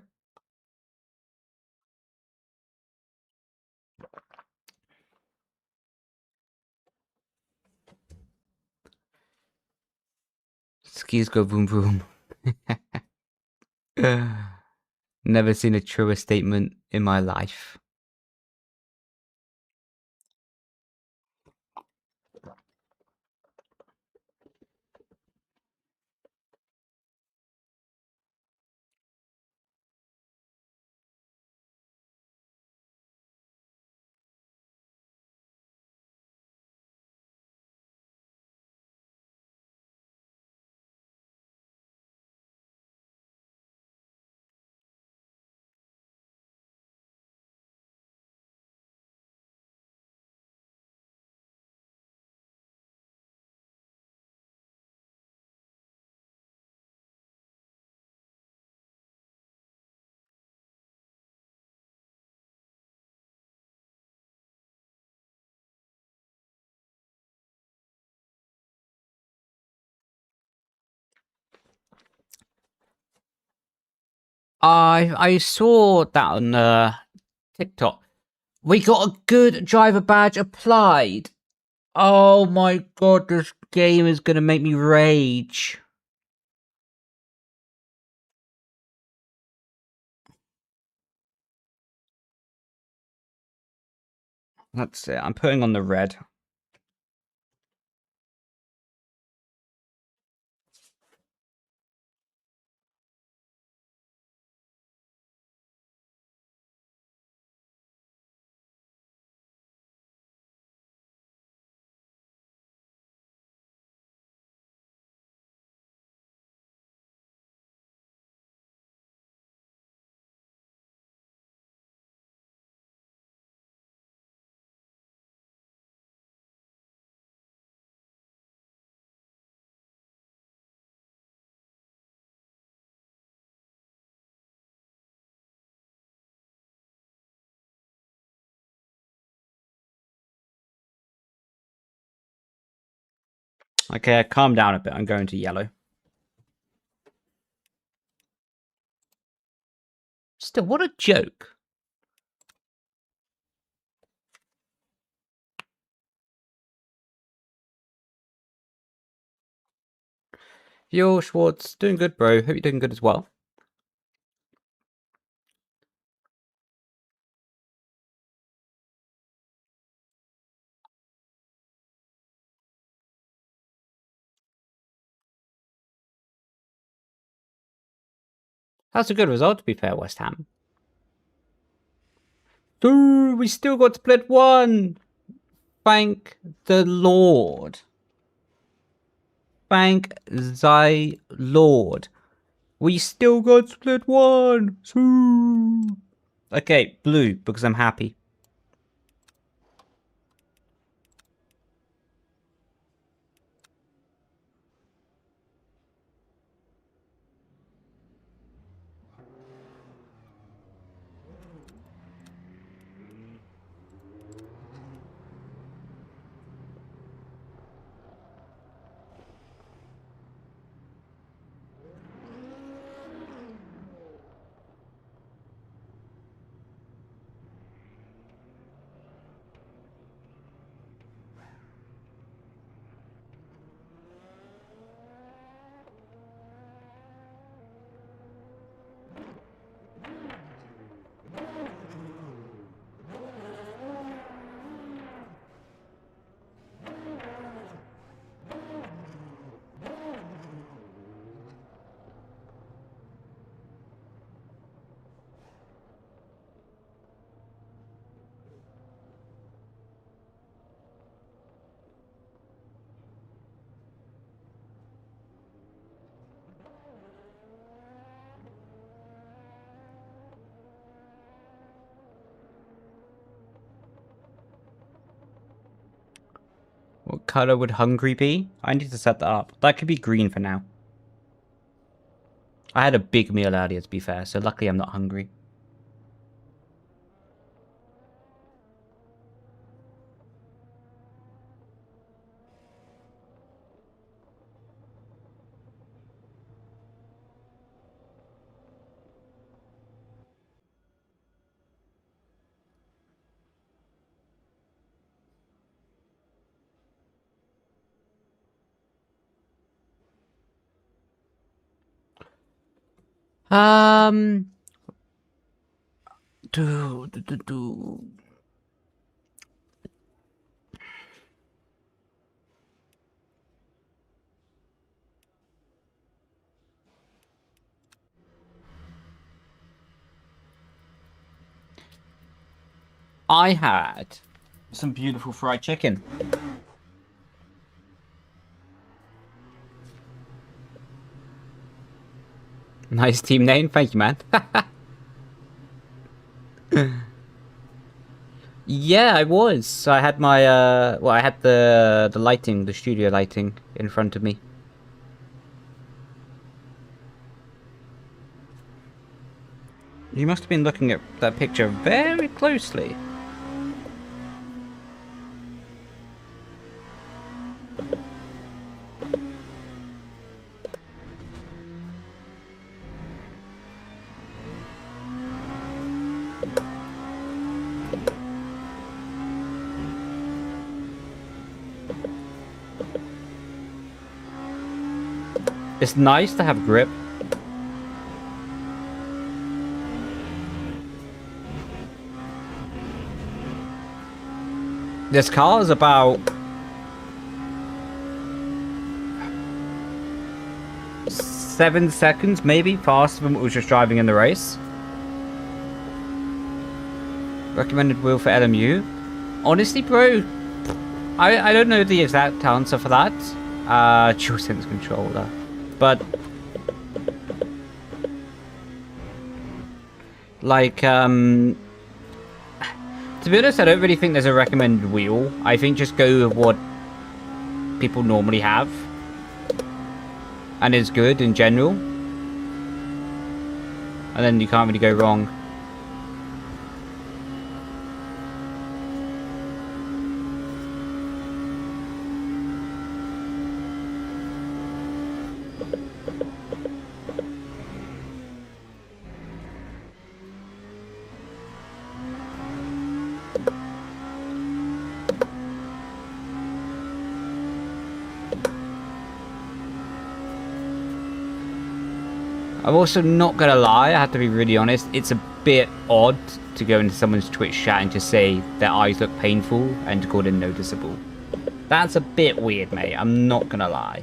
[SPEAKER 1] Skis go boom boom. Never seen a truer statement in my life. I saw that on TikTok. We got a good driver badge applied. Oh my god, this game is gonna make me rage. That's it. I'm putting on the red. Okay, calm down a bit. I'm going to yellow. Still, what a joke. Yo, Schwartz, doing good, bro. Hope you're doing good as well. That's a good result, to be fair, West Ham. Dude, we still got split 1. Thank the Lord. Thank thy Lord. We still got split 1. Okay, blue, because I'm happy. color would hungry be? I need to set that up. That could be green for now. I had a big meal earlier, to be fair, so luckily I'm not hungry. Do. I had some beautiful fried chicken. Nice team name, thank you, man. Yeah, I was. So I had my well, I had the lighting, the studio lighting in front of me. You must have been looking at that picture very closely. It's nice to have grip. This car is about 7 seconds, maybe, faster than what was just driving in the race. Recommended wheel for LMU. Honestly, bro, I don't know the exact answer for that. Dual sense controller. But like, to be honest, I don't really think there's a recommended wheel. I think just go with what people normally have and is good in general, and then you can't really go wrong. I'm also not gonna lie, I have to be really honest, it's a bit odd to go into someone's Twitch chat and just say their eyes look painful and to call them noticeable. That's a bit weird, mate, I'm not gonna lie.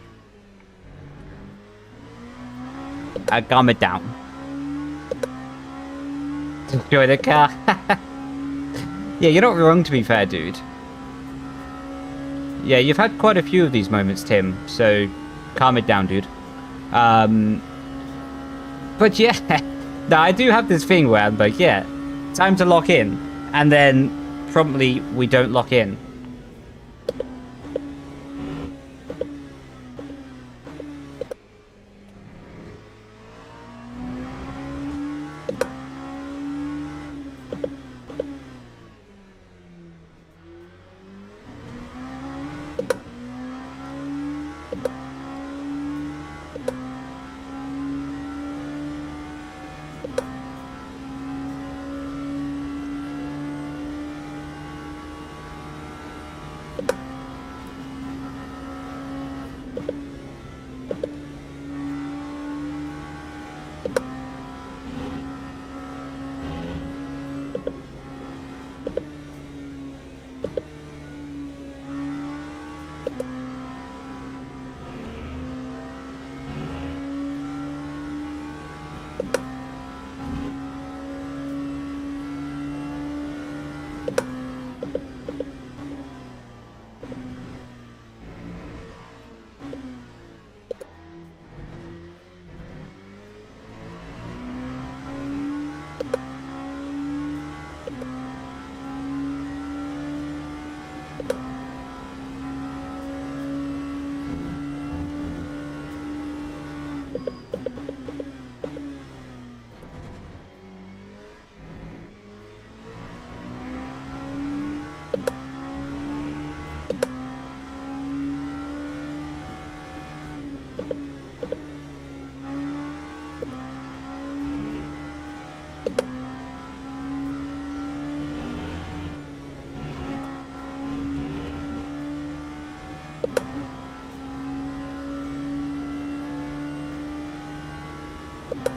[SPEAKER 1] Calm it down. Enjoy the car. Yeah, you're not wrong, to be fair, dude. Yeah, you've had quite a few of these moments, Tim, so calm it down, dude. But yeah, no, I do have this thing where I'm like, yeah, time to lock in. And then promptly we don't lock in.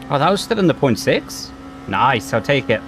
[SPEAKER 1] Oh, that was still in the 0.6? Nice, I'll take it.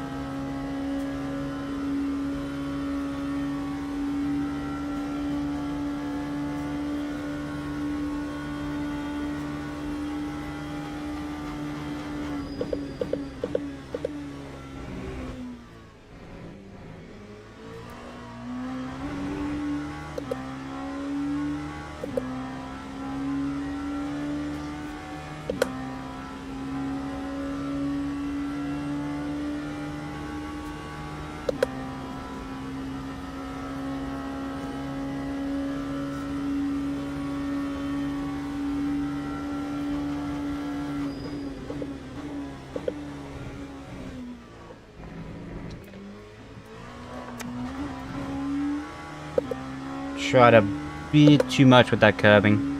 [SPEAKER 1] Tried a bit too much with that curbing.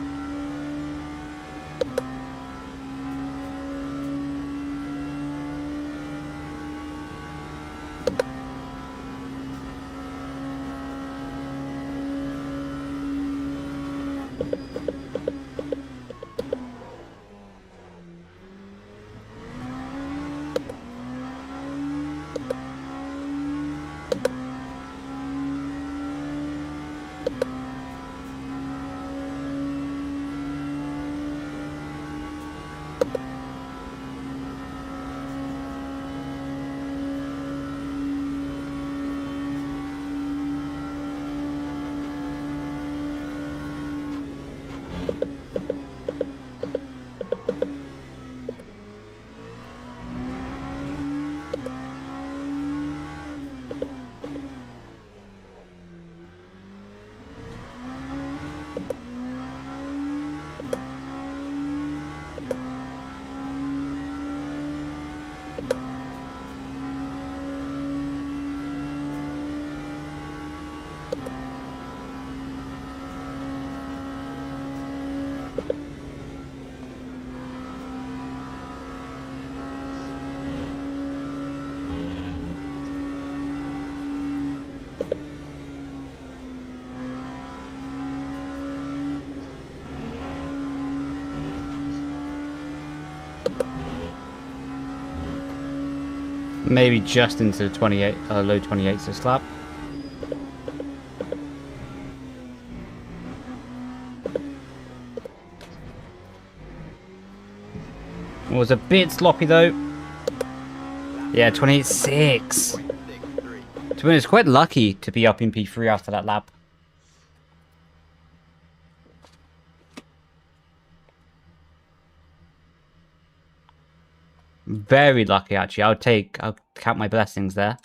[SPEAKER 1] Maybe just into the 28, low 28s this lap. It was a bit sloppy though. Yeah, 28.6. To be honest, quite lucky to be up in P3 after that lap. Very lucky, actually. I'll count my blessings there.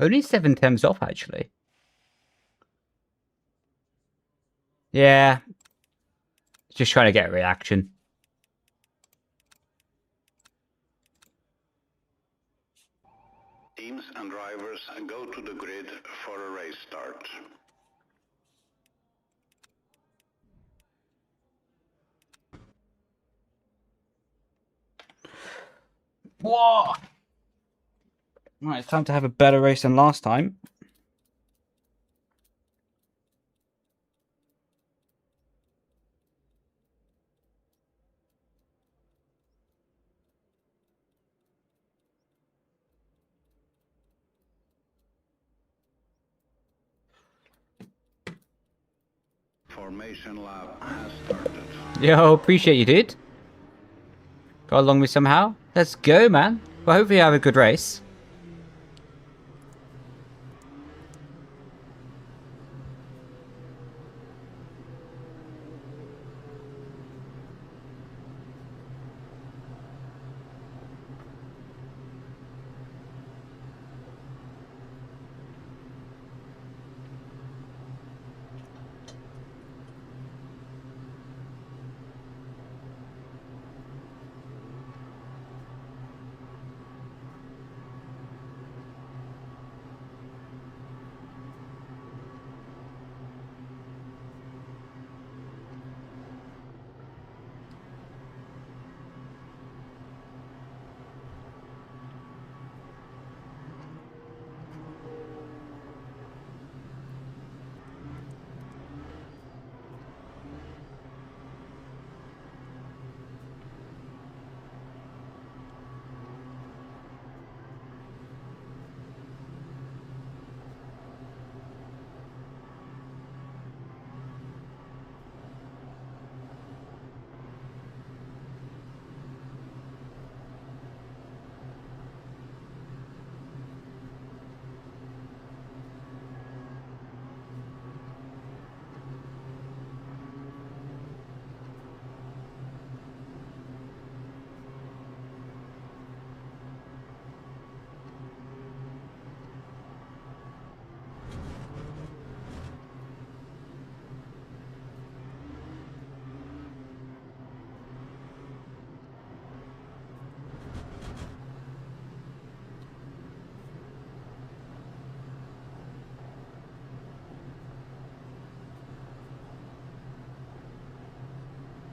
[SPEAKER 1] Only 7 temps off, actually. Yeah. Just trying to get a reaction.
[SPEAKER 2] Teams and drivers go to the grid for a race start.
[SPEAKER 1] Whoa! Right, it's time to have a better race than last time.
[SPEAKER 2] formation lap has started.
[SPEAKER 1] Yo, appreciate you, dude. Got along with somehow. Let's go, man. Well, hopefully you have a good race.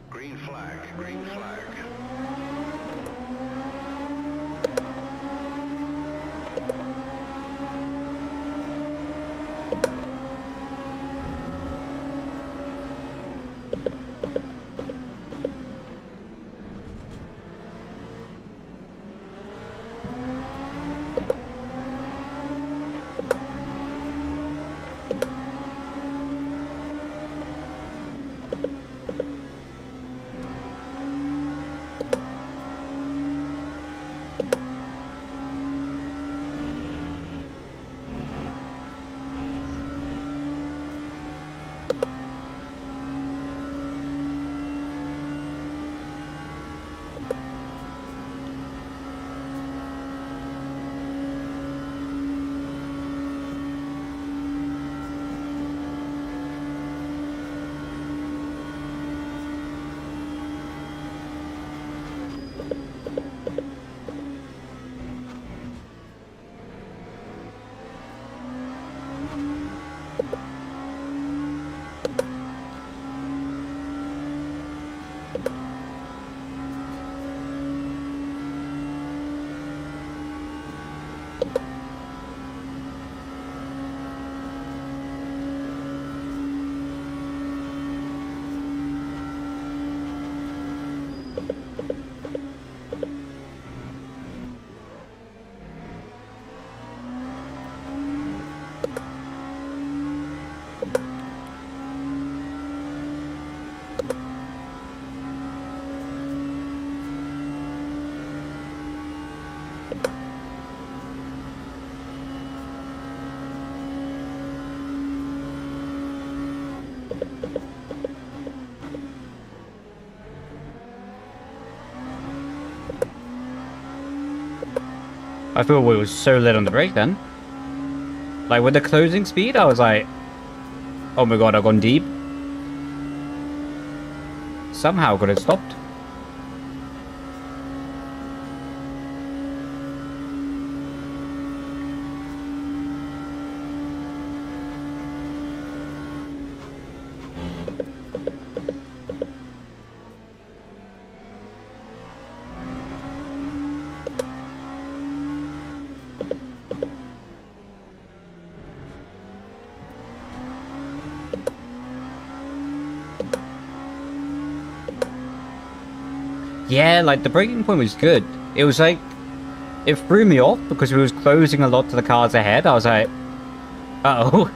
[SPEAKER 2] Green flag, green flag.
[SPEAKER 1] I thought we were so lit on the brake then. Like with the closing speed, I was like, oh my god, I've gone deep. Somehow got it stopped. Yeah, like the braking point was good. It was like, it threw me off because we was closing a lot to the cars ahead. I was like, uh-oh.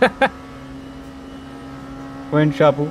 [SPEAKER 1] We're in trouble.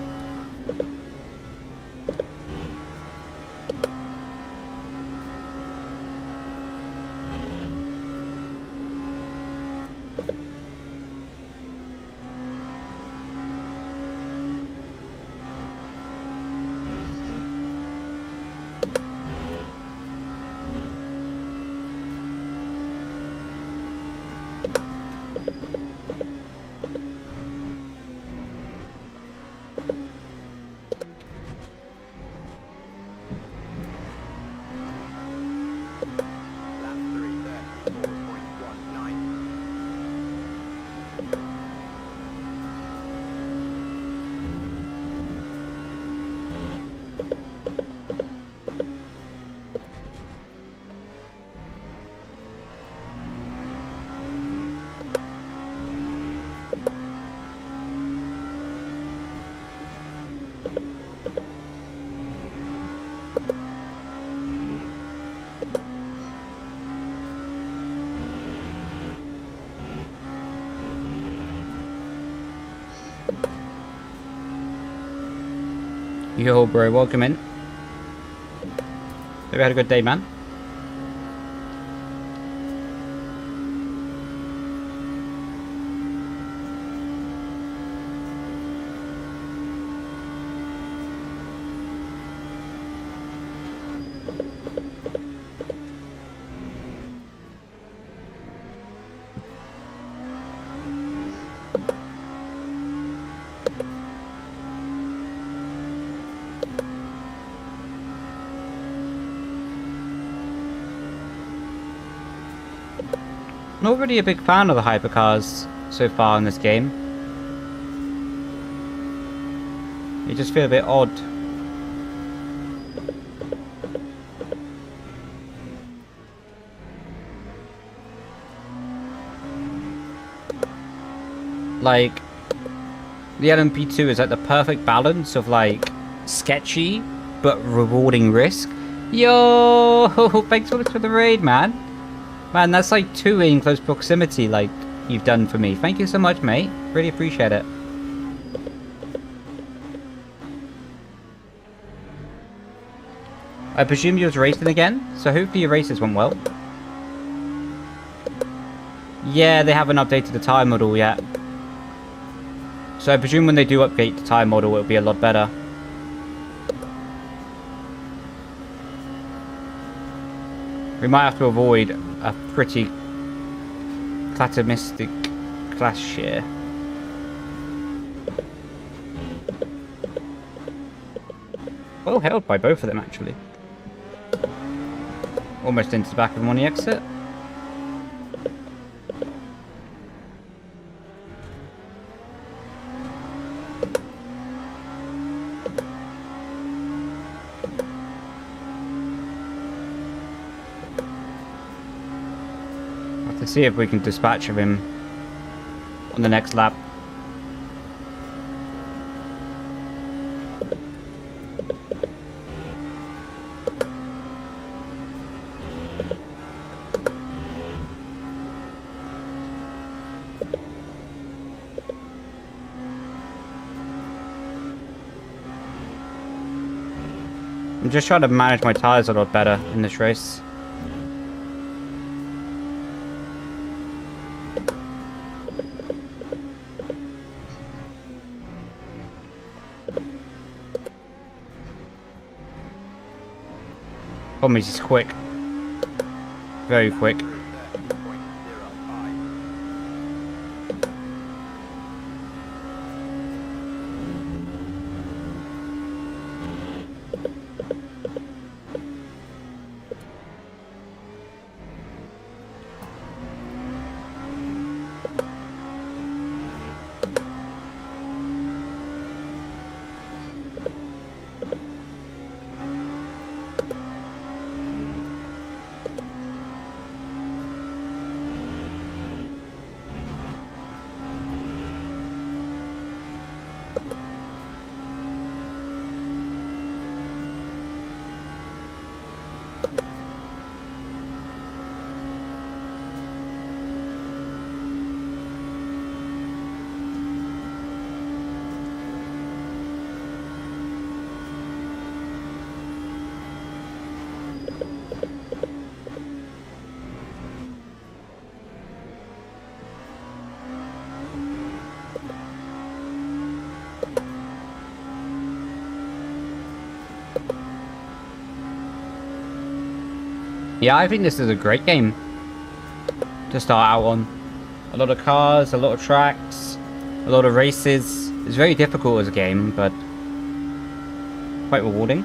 [SPEAKER 1] Yo, bro, welcome in. Hope you had a good day, man. Not really a big fan of the hypercars so far in this game. They just feel a bit odd. Like, the LMP2 is like the perfect balance of like sketchy but rewarding risk. Yo, thanks for the raid, man. Man, that's like 2 in close proximity, like, you've done for me. Thank you so much, mate. Really appreciate it. I presume you was racing again, so hopefully your races went well. Yeah, they haven't updated the tire model yet. So I presume when they do update the tire model, it'll be a lot better. We might have to avoid a pretty platomistic clash here. Well held by both of them, actually. Almost into the back of them on the exit. See if we can dispatch of him on the next lap. I'm just trying to manage my tires a lot better in this race. Problem is he's quick. Very quick. Yeah, I think this is a great game to start out on. A lot of cars, a lot of tracks, a lot of races. It's very difficult as a game, but quite rewarding.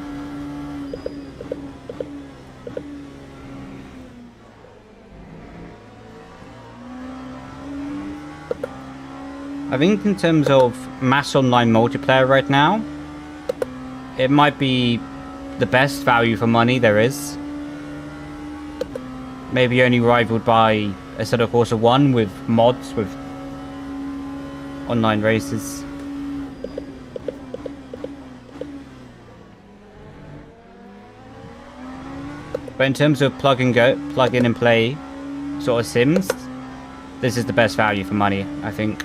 [SPEAKER 1] I think in terms of mass online multiplayer right now, it might be the best value for money there is. Maybe only rivaled by Assetto Corsa 1 with mods, with online races. But in terms of plug in and play sort of sims, this is the best value for money, I think.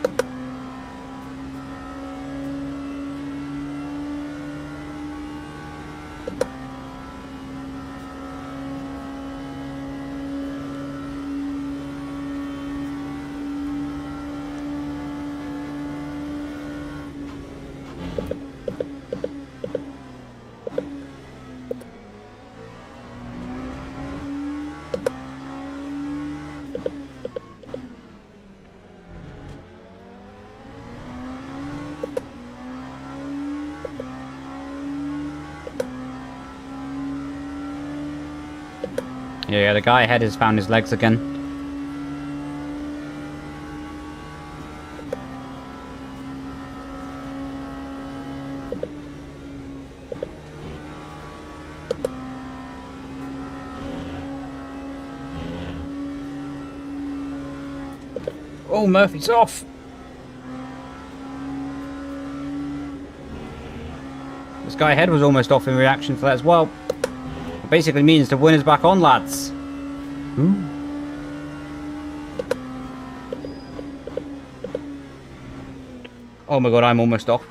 [SPEAKER 1] Yeah, the guy ahead has found his legs again. Oh, Murphy's off! This guy ahead was almost off in reaction to that as well. It basically means the winner's back on, lads. Ooh. Oh my god, I'm almost off.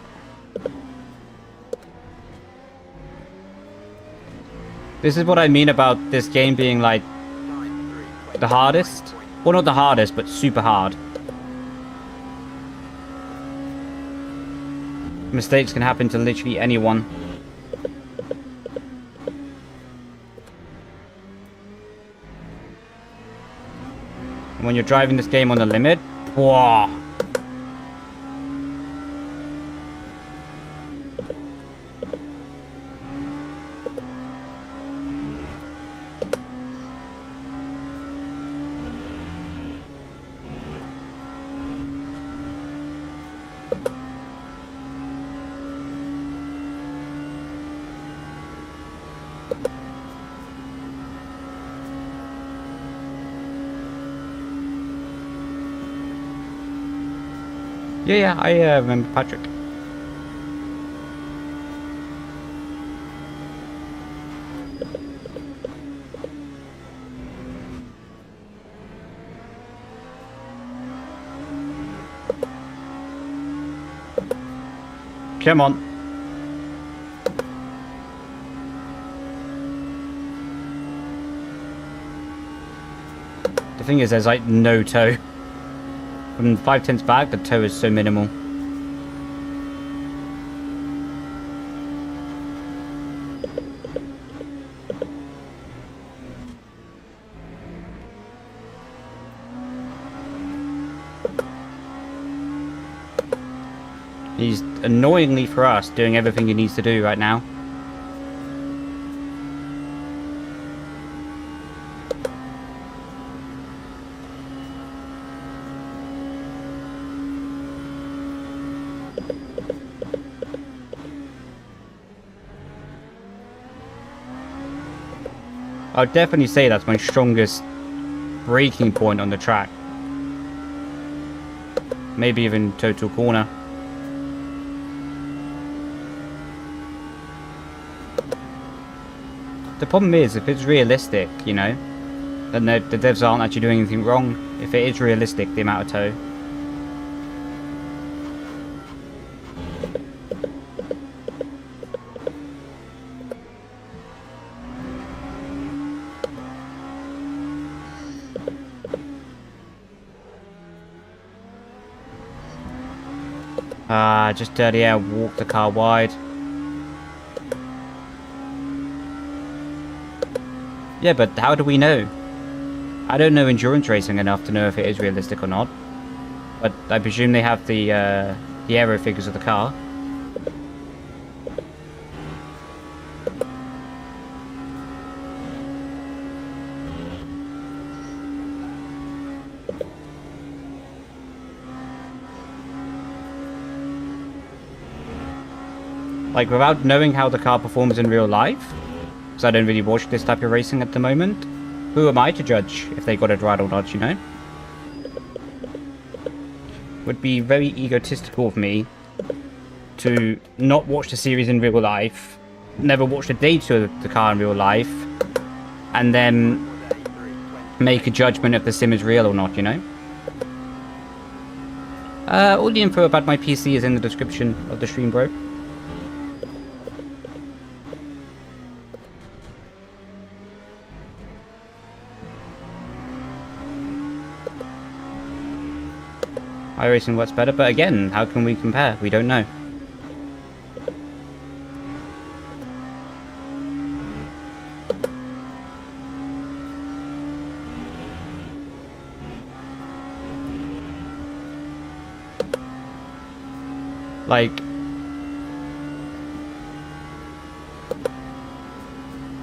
[SPEAKER 1] This is what I mean about this game being like the hardest. Well, not the hardest, but super hard. Mistakes can happen to literally anyone. And when you're driving this game on the limit, whoa. Yeah, I remember Patrick. Come on. The thing is, there's like no toe. From 5/10 back, the toe is so minimal. He's annoyingly for us doing everything he needs to do right now. I would definitely say that's my strongest braking point on the track. Maybe even total corner. The problem is, if it's realistic, you know, then the devs aren't actually doing anything wrong. If it is realistic, the amount of toe. Just dirty air, walk the car wide. Yeah, but how do we know? I don't know endurance racing enough to know if it is realistic or not. But I presume they have the aero figures of the car. Like, without knowing how the car performs in real life, because I don't really watch this type of racing at the moment, who am I to judge if they got it right or not, you know? Would be very egotistical of me to not watch the series in real life, never watch the data of the car in real life, and then make a judgment if the sim is real or not, you know? All the info about my PC is in the description of the stream, bro. iRacing works better, but again, how can we compare? We don't know. Like,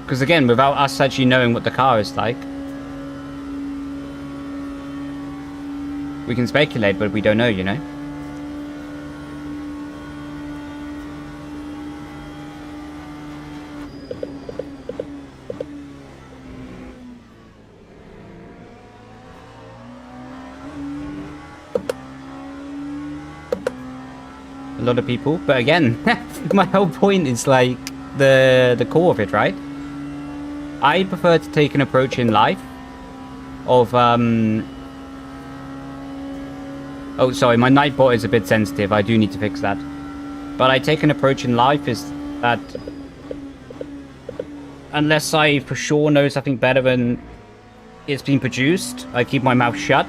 [SPEAKER 1] Because again, without us actually knowing what the car is like, we can speculate, but we don't know, you know? A lot of people, but again, my whole point is like the core of it, right? I prefer to take an approach in life of oh, sorry, my Nightbot is a bit sensitive. I do need to fix that. But I take an approach in life is that unless I for sure know something better than it's been produced, I keep my mouth shut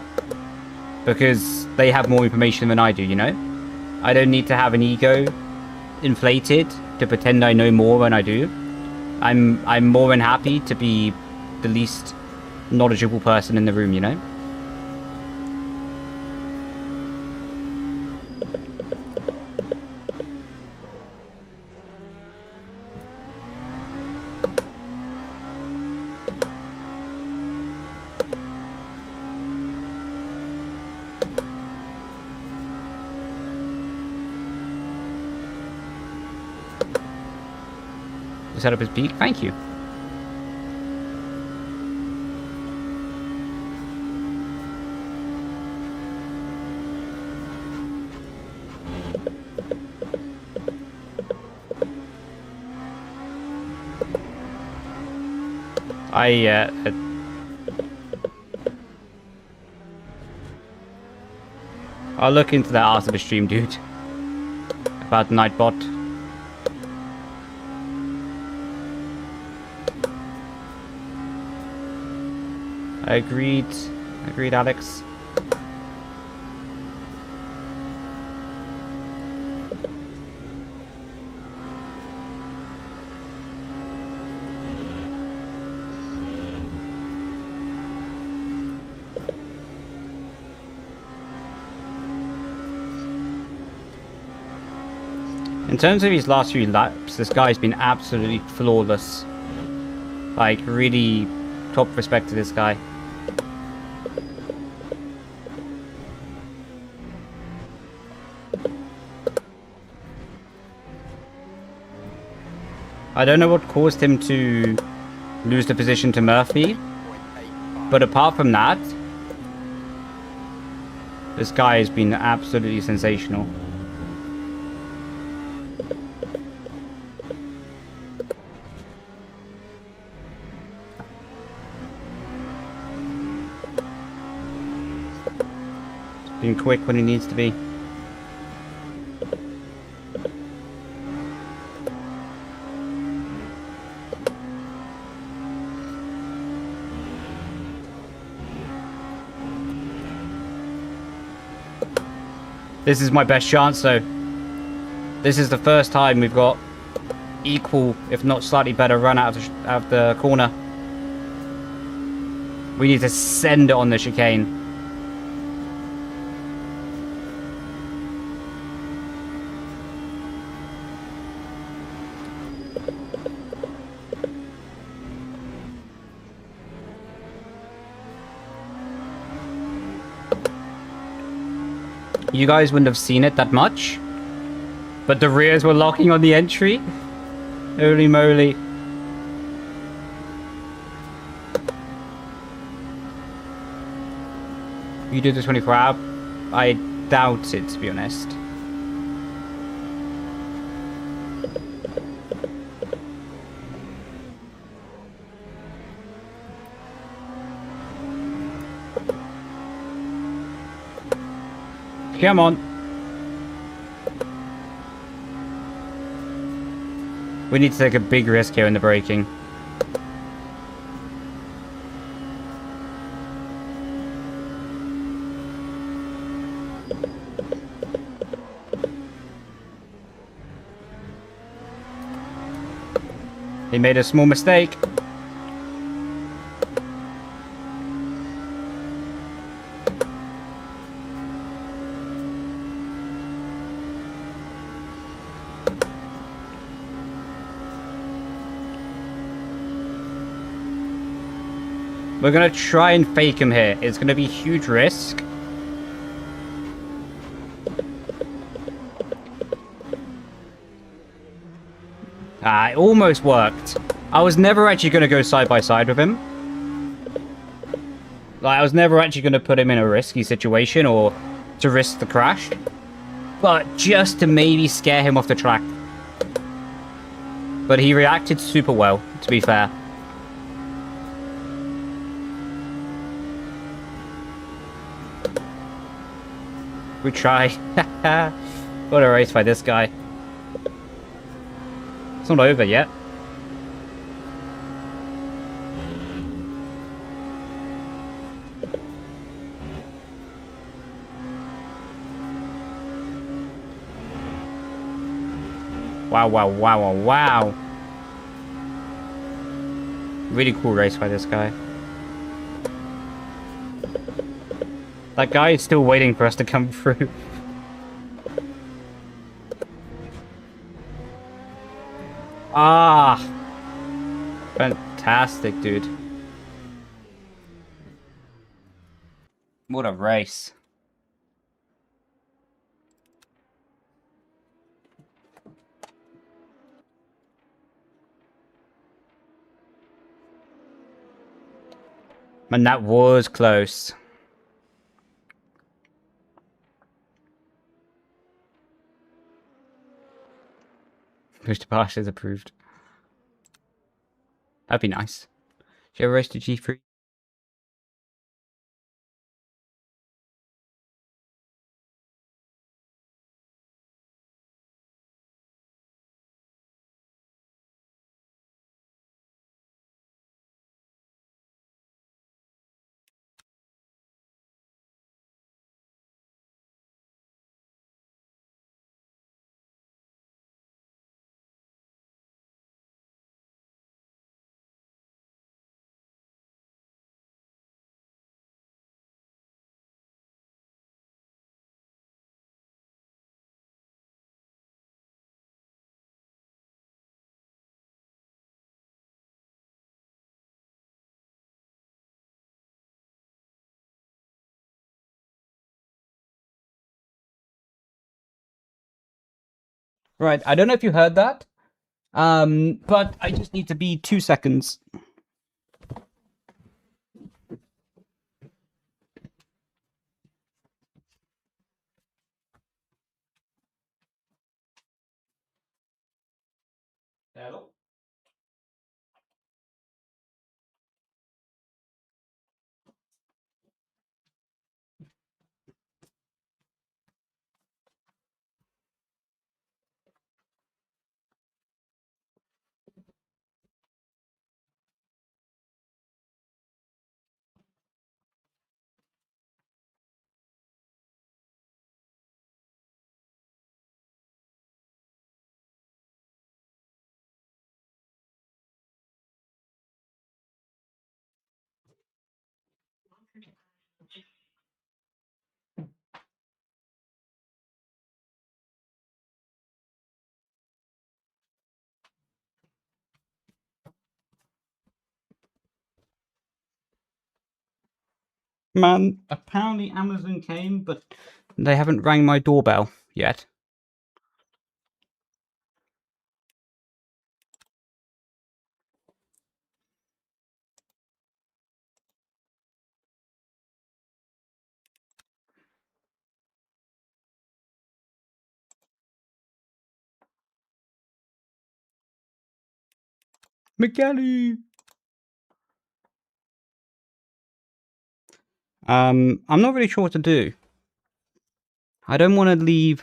[SPEAKER 1] because they have more information than I do, you know? I don't need to have an ego inflated to pretend I know more than I do. I'm more than happy to be the least knowledgeable person in the room, you know? Set up his peak. Thank you. I'll look into that after the stream, dude. About Nightbot. Agreed, Alex. In terms of his last few laps, this guy's been absolutely flawless. Like, really top respect to this guy. I don't know what caused him to lose the position to Murphy, but apart from that, this guy has been absolutely sensational. Being quick when he needs to be. This is my best chance, though. This is the first time we've got equal, if not slightly better, run out of the corner. We need to send it on the chicane. You guys wouldn't have seen it that much, but the rears were locking on the entry. Holy moly. You do the 24-hour? I doubt it, to be honest. Come on. We need to take a big risk here in the braking. He made a small mistake. We're going to try and fake him here. It's going to be a huge risk. Ah, it almost worked. I was never actually going to go side by side with him. Like, I was never actually going to put him in a risky situation or to risk the crash. But just to maybe scare him off the track. But he reacted super well, to be fair. We try. What a race by this guy. It's not over yet. Wow, wow, wow, wow, wow. Really cool race by this guy. That guy is still waiting for us to come through. Ah! Fantastic, dude. What a race. Man, that was close. Mr. Pash is approved. That'd be nice. Should I race to G3? Right, I don't know if you heard that. But I just need to be 2 seconds. Hello? Man, apparently Amazon came, but they haven't rang my doorbell yet. McGalley! I'm not really sure what to do. I don't want to leave.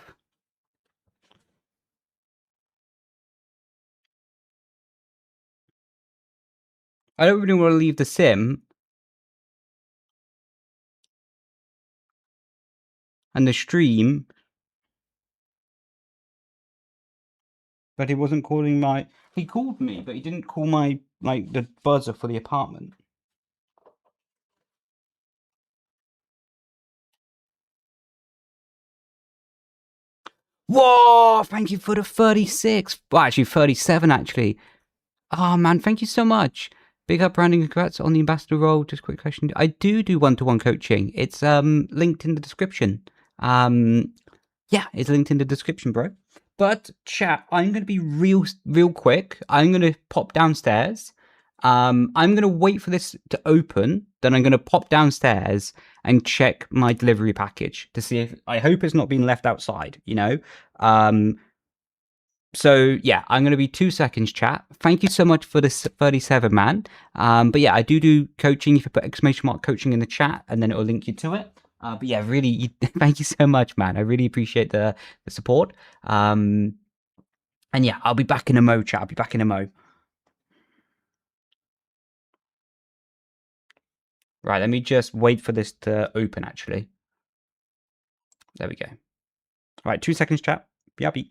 [SPEAKER 1] I don't really want to leave the sim and the stream. But he wasn't calling my... He called me, but he didn't call my, like, the buzzer for the apartment. Whoa! Thank you for the 36. Well, actually, 37, actually. Oh, man, thank you so much. Big up, Brandon. Congrats on the ambassador role. Just a quick question. I do one-to-one coaching. It's linked in the description. Yeah, it's linked in the description, bro. But chat, I'm going to be real quick. I'm going to pop downstairs. I'm going to wait for this to open. Then I'm going to pop downstairs and check my delivery package to see if, I hope it's not been left outside, you know? So yeah, I'm going to be 2 seconds, chat. Thank you so much for this 37, man. But yeah, I do coaching. If you put ! coaching in the chat, and then it will link you to it. But yeah, really, thank you so much, man. I really appreciate the support. And yeah, I'll be back in a mo, chat. I'll be back in a mo. Right, let me just wait for this to open, actually. There we go. Right, 2 seconds, chat. Yappy.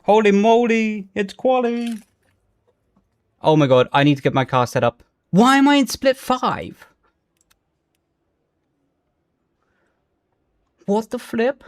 [SPEAKER 1] Holy moly, it's quality. Oh my god, I need to get my car set up. Why am I in split 5? What the flip?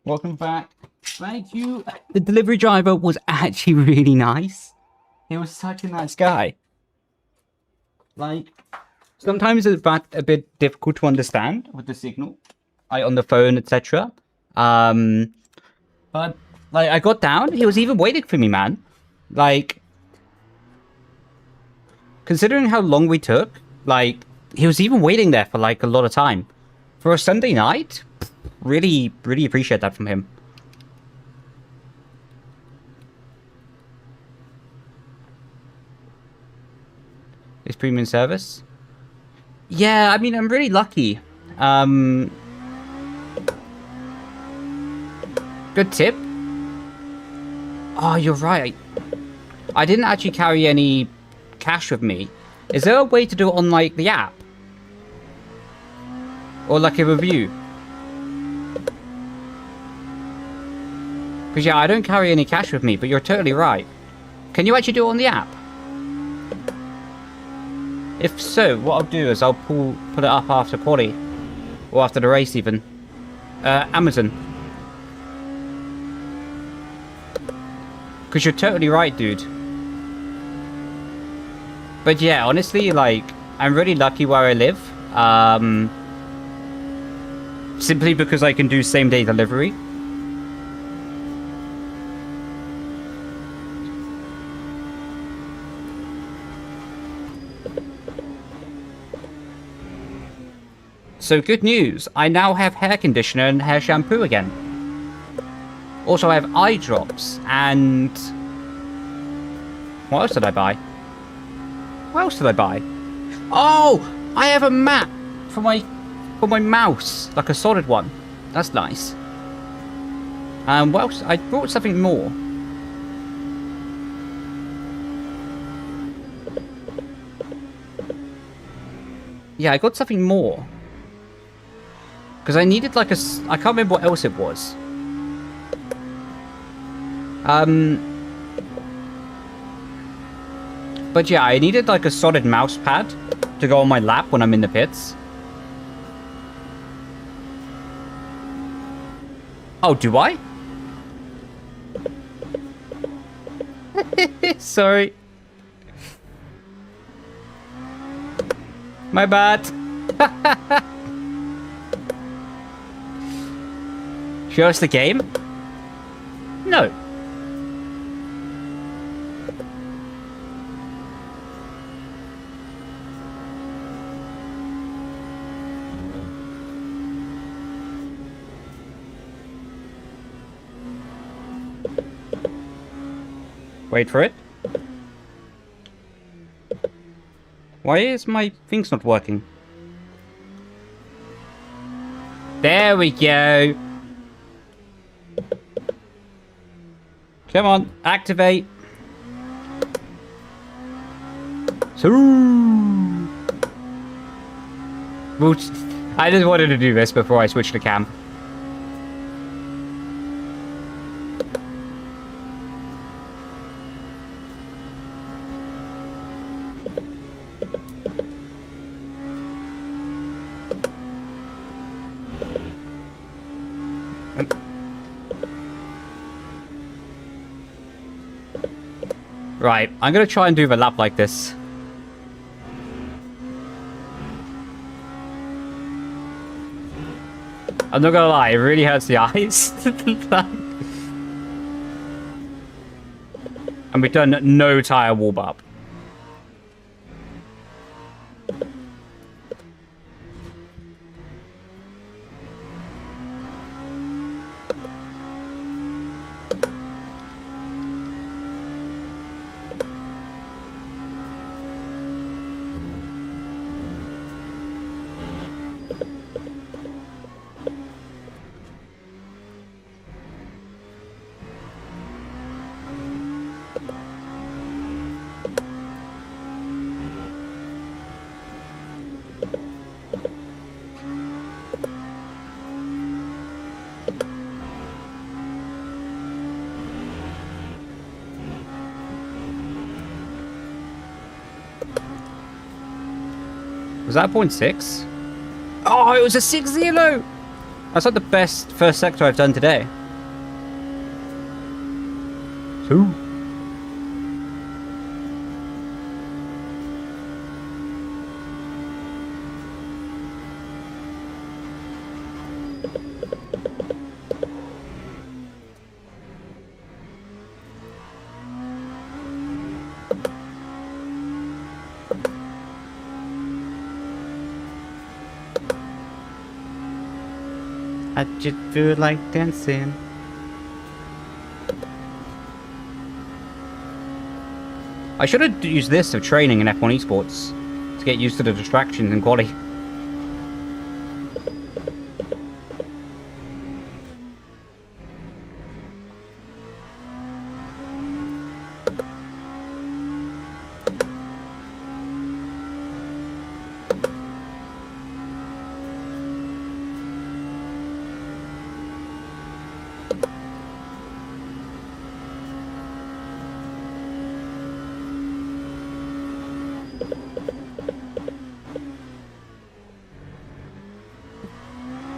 [SPEAKER 1] Welcome back. Thank you. The delivery driver was actually really nice. He was such a nice guy. Like, sometimes it's a bit difficult to understand with the signal, on the phone, etc. But like, I got down. He was even waiting for me, man. Like, considering how long we took, like, he was even waiting there for like a lot of time for a Sunday night. Really appreciate that from him. This premium service? Yeah, I mean, I'm really lucky. Good tip. Oh, you're right. I didn't actually carry any cash with me. Is there a way to do it on, like, the app? Or, like, a review? Because, yeah, I don't carry any cash with me, but you're totally right. Can you actually do it on the app? If so, what I'll do is I'll put it up after quali. Or after the race, even. Amazon. Because you're totally right, dude. But yeah, honestly, like, I'm really lucky where I live. Simply because I can do same-day delivery. So good news, I now have hair conditioner and hair shampoo again. Also, I have eye drops and... What else did I buy? What else did I buy? Oh! I have a mat for my mouse. Like a solid one. That's nice. What else? I brought something more. Yeah, I got something more. Because I needed like a... I can't remember what else it was. But yeah, I needed like a solid mouse pad to go on my lap when I'm in the pits. Oh, do I? Sorry. My bad. Show us the game? No. Wait for it. Why is my things not working? There we go. Come on, activate. So, I just wanted to do this before I switch to cam. Right, I'm gonna try and do the lap like this. I'm not gonna lie, it really hurts the eyes. And we've done no tire warm up. Was that a 0.6? Oh, it was a 6-0! That's like the best first sector I've done today. 2. I just feel like dancing. I should have used this for training in F1 Esports to get used to the distractions in quali.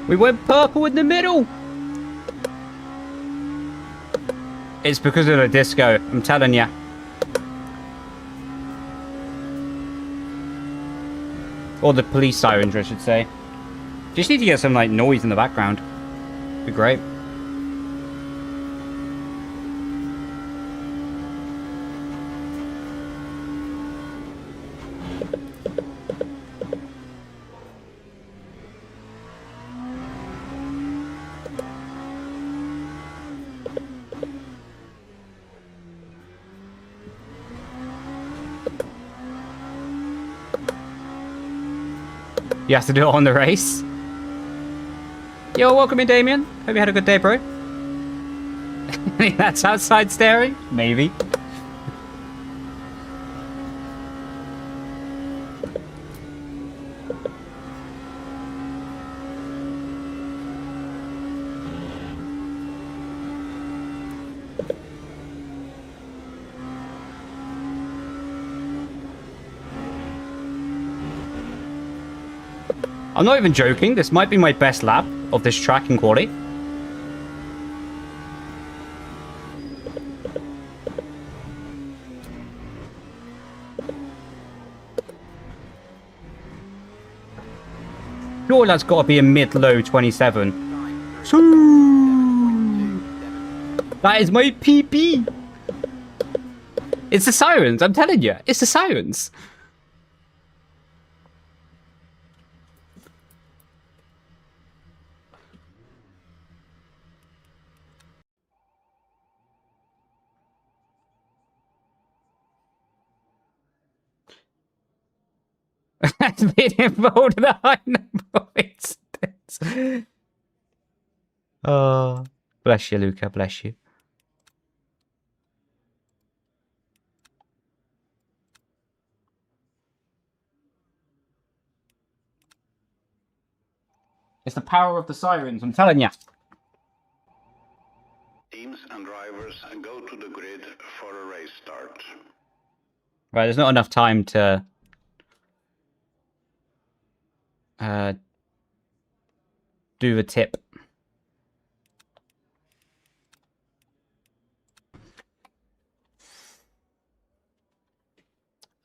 [SPEAKER 1] We went purple in the middle. It's because of the disco, I'm telling you. Or the police sirens, I should say. Just need to get some, like, noise in the background. Be great. You have to do it on the race. Yo, welcome in, Damien. Hope you had a good day, bro. That's outside staring? Maybe. I'm not even joking. This might be my best lap of this track in quali. Sure, that's got to be a mid-low 27. That is my PB. It's the sirens, I'm telling you. It's the sirens. Has been involved in a high number of incidents. Oh, bless you, Luca. Bless you. It's the power of the sirens, I'm telling you.
[SPEAKER 2] Teams and drivers go to the grid for a race start.
[SPEAKER 1] Right, there's not enough time to do the tip.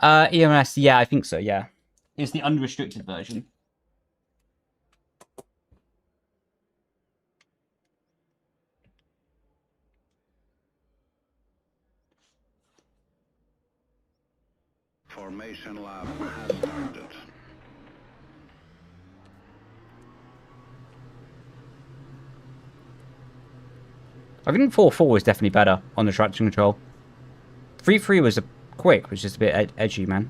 [SPEAKER 1] EMS, yeah, I think so, yeah. It's the unrestricted version.
[SPEAKER 2] Formation lap has started.
[SPEAKER 1] I think 4.4 is definitely better on the traction control. 3.3 was a quick, was just a bit edgy, man.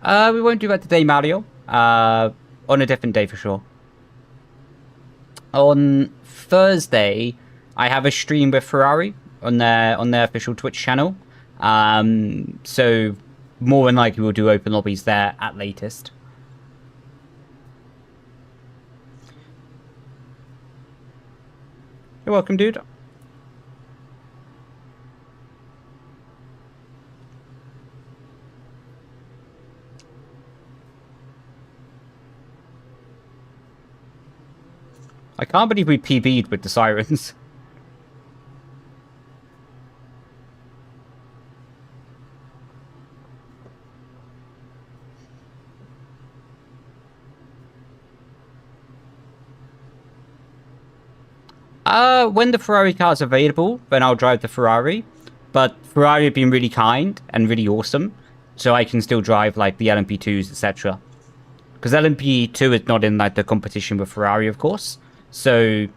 [SPEAKER 1] We won't do that today, Mario. On a different day for sure. On Thursday, I have a stream with Ferrari on their official Twitch channel. So more than likely we'll do open lobbies there at latest. You're welcome, dude. I can't believe we PB'd with the sirens. When the Ferrari car's available, then I'll drive the Ferrari. But Ferrari have been really kind and really awesome, so I can still drive like the LMP2s, etc. Because LMP2 is not in like the competition with Ferrari, of course. So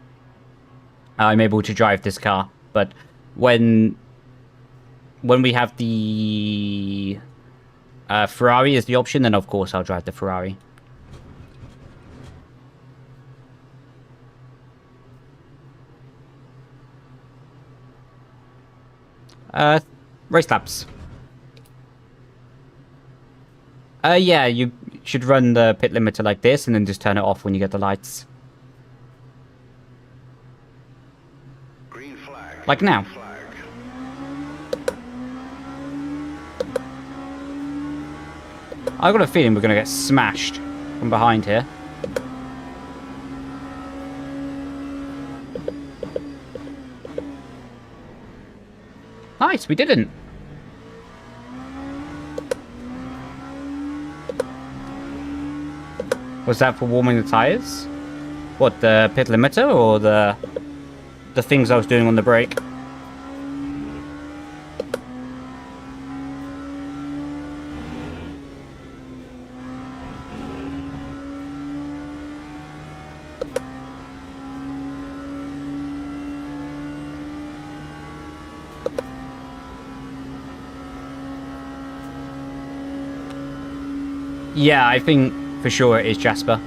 [SPEAKER 1] I'm able to drive this car. But when we have the Ferrari as the option, then of course I'll drive the Ferrari. Race laps. Yeah, you should run the pit limiter like this and then just turn it off when you get the lights.
[SPEAKER 2] Green flag.
[SPEAKER 1] Like now.
[SPEAKER 2] Flag.
[SPEAKER 1] I've got a feeling we're going to get smashed from behind here. Nice, we didn't. Was that for warming the tires? What, the pit limiter or the things I was doing on the brake? Yeah, I think for sure it is Jasper.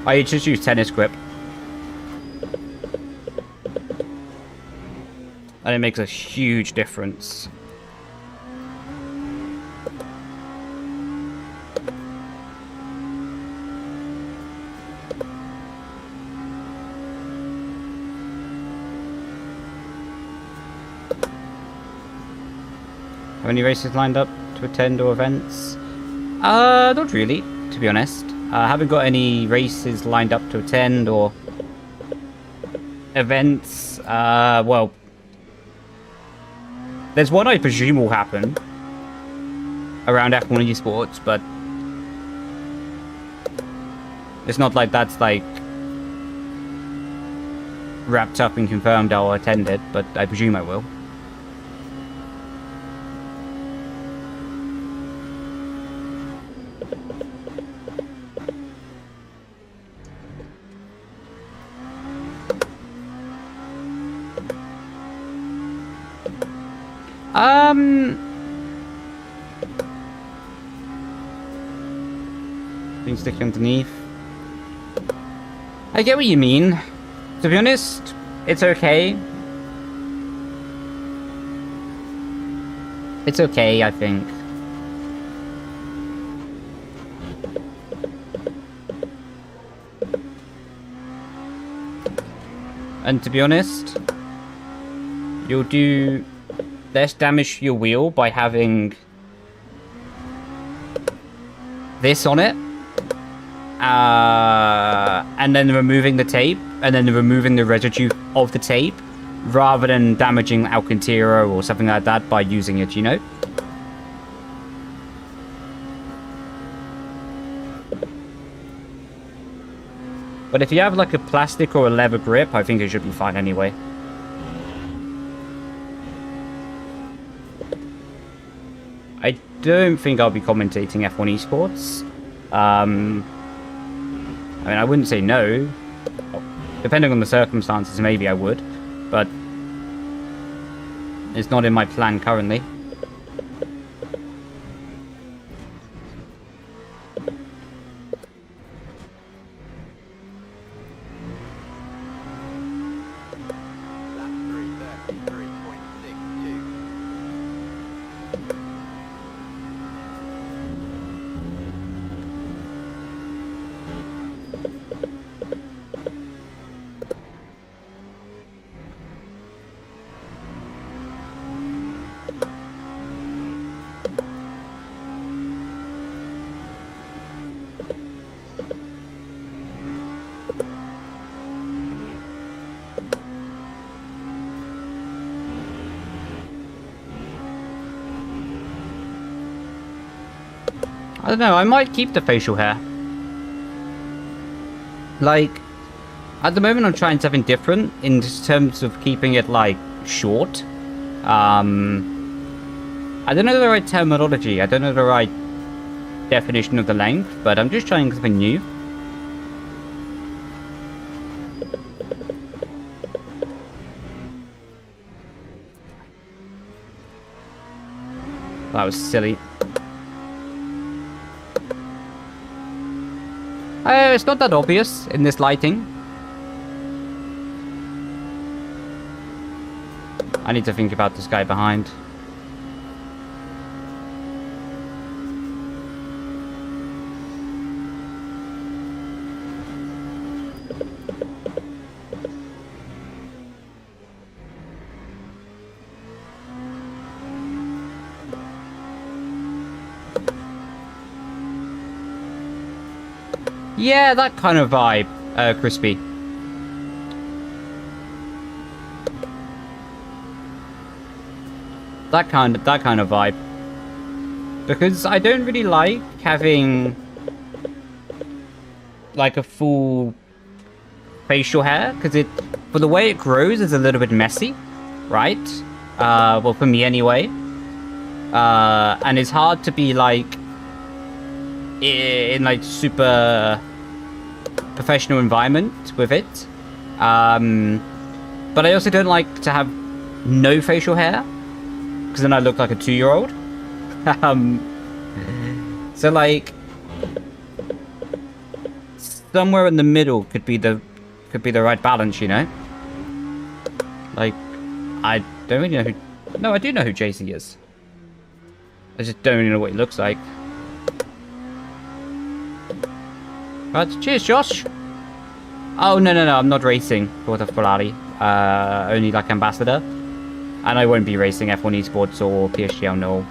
[SPEAKER 1] I just use tennis grip. And it makes a huge difference. Have any races lined up to attend or events? Not really, to be honest. I haven't got any races lined up to attend or events. Well, there's one I presume will happen around F1 Esports, but it's not like that's like wrapped up and confirmed I'll attend it, but I presume I will. Things sticking underneath. I get what you mean. To be honest, it's okay. It's okay, I think. And to be honest, you'll do less damage to your wheel by having this on it. And then removing the tape, and then removing the residue of the tape, rather than damaging Alcantara or something like that by using it, you know? But if you have like a plastic or a leather grip, I think it should be fine anyway. I don't think I'll be commentating F1 Esports. I mean, I wouldn't say no. Depending on the circumstances, maybe I would. But it's not in my plan currently. I don't know, I might keep the facial hair. Like, at the moment I'm trying something different in terms of keeping it, like, short. I don't know the right terminology, I don't know the right definition of the length, but I'm just trying something new. That was silly. It's not that obvious in this lighting. I need to think about this guy behind. Yeah, that kind of vibe, Crispy. That kind of vibe. Because I don't really like having like a full facial hair, because for the way it grows, it's a little bit messy, right? Well, for me anyway. And it's hard to be like in like super professional environment with it. But I also don't like to have no facial hair, because then I look like a 2-year-old. So like somewhere in the middle could be the right balance, you know? Like, I don't really know who... No, I do know who JC is. I just don't really know what he looks like. Right, cheers, Josh! Oh, no, I'm not racing for the Ferrari. Only like ambassador. And I won't be racing F1 Esports or PSG, no.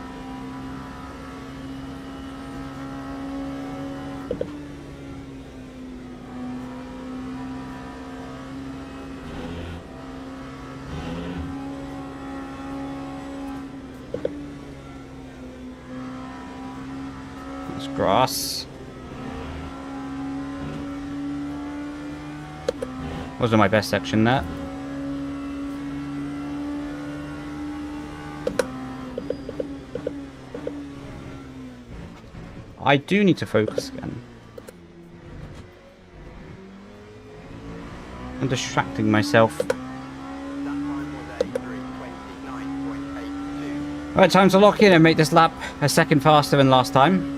[SPEAKER 1] That's grass. Wasn't my best section there. I do need to focus again. I'm distracting myself. Alright, time to lock in and make this lap a second faster than last time.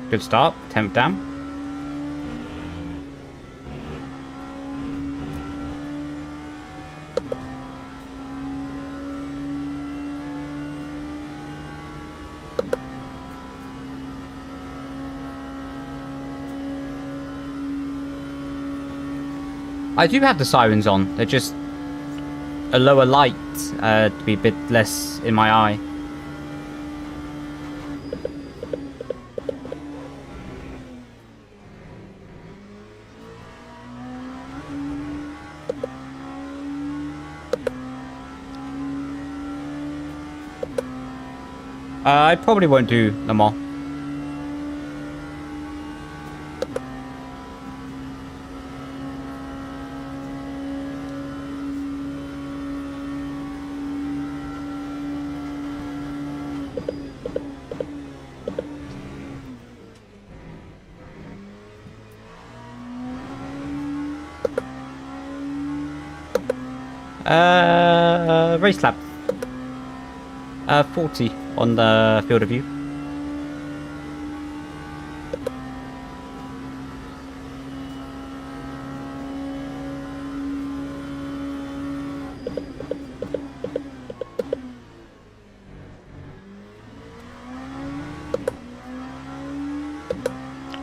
[SPEAKER 1] Good start, 10th down. I do have the sirens on, they're just a lower light to be a bit less in my eye. I probably won't do Le Mans. Race lap. 40 on the field of view.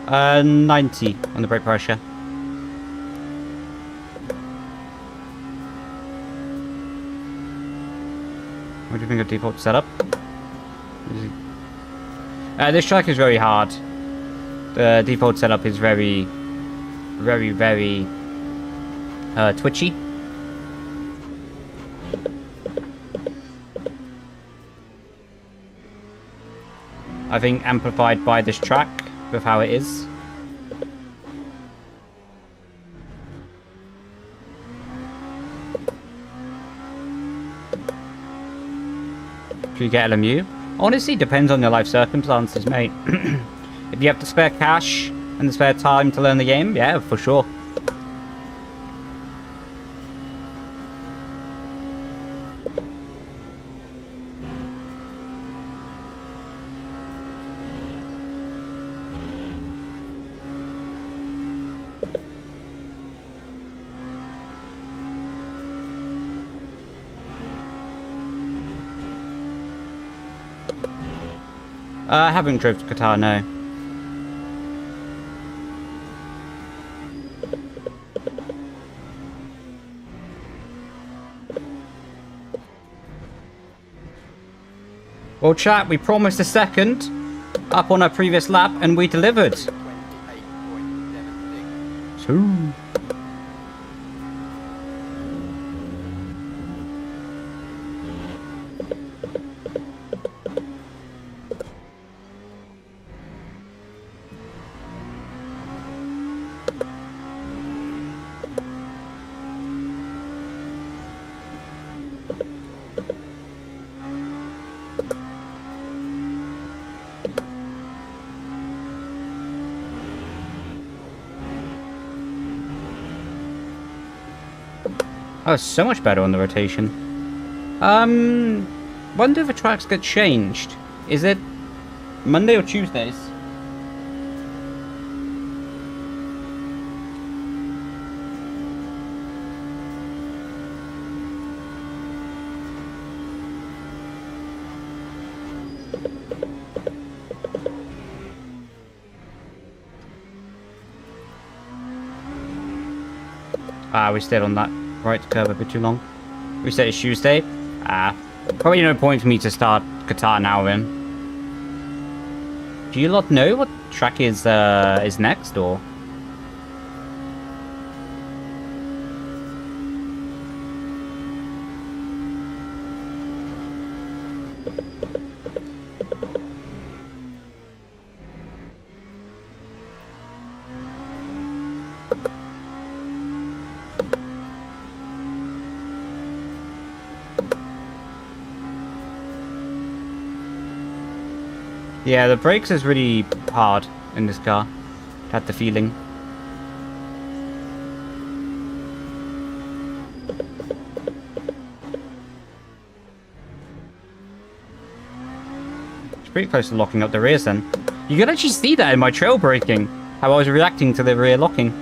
[SPEAKER 1] Uh, 90 on the brake pressure. What do you think of default setup? This track is very hard. The default setup is very twitchy. I think amplified by this track with how it is. Should you get LMU? Honestly, depends on your life circumstances, mate. If you have the spare cash and the spare time to learn the game, yeah, for sure. I haven't drove to Qatar, no. Well, chat, we promised a second up on our previous lap, and we delivered. 2. Oh, so much better on the rotation. Wonder if the tracks get changed. Is it Monday or Tuesdays? Ah, we stayed on that right curve a bit too long. We said it's Tuesday. Probably no point for me to start Qatar now then. Do you lot know what track is next, or? Yeah, the brakes is really hard in this car. Had the feeling. It's pretty close to locking up the rears then. You can actually see that in my trail braking, how I was reacting to the rear locking.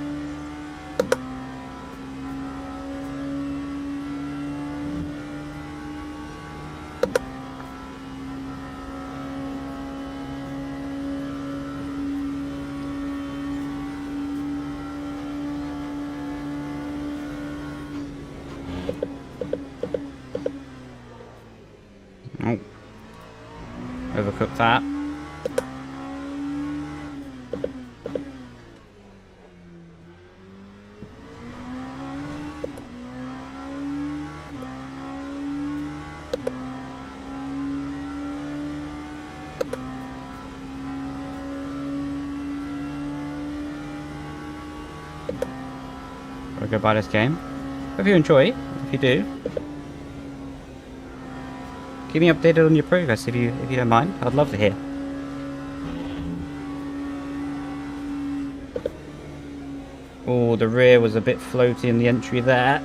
[SPEAKER 1] Oh. Overcooked that. I'll go buy this game. Hope you enjoy. If you do, keep me updated on your progress if you don't mind. I'd love to hear. Oh, the rear was a bit floaty in the entry there.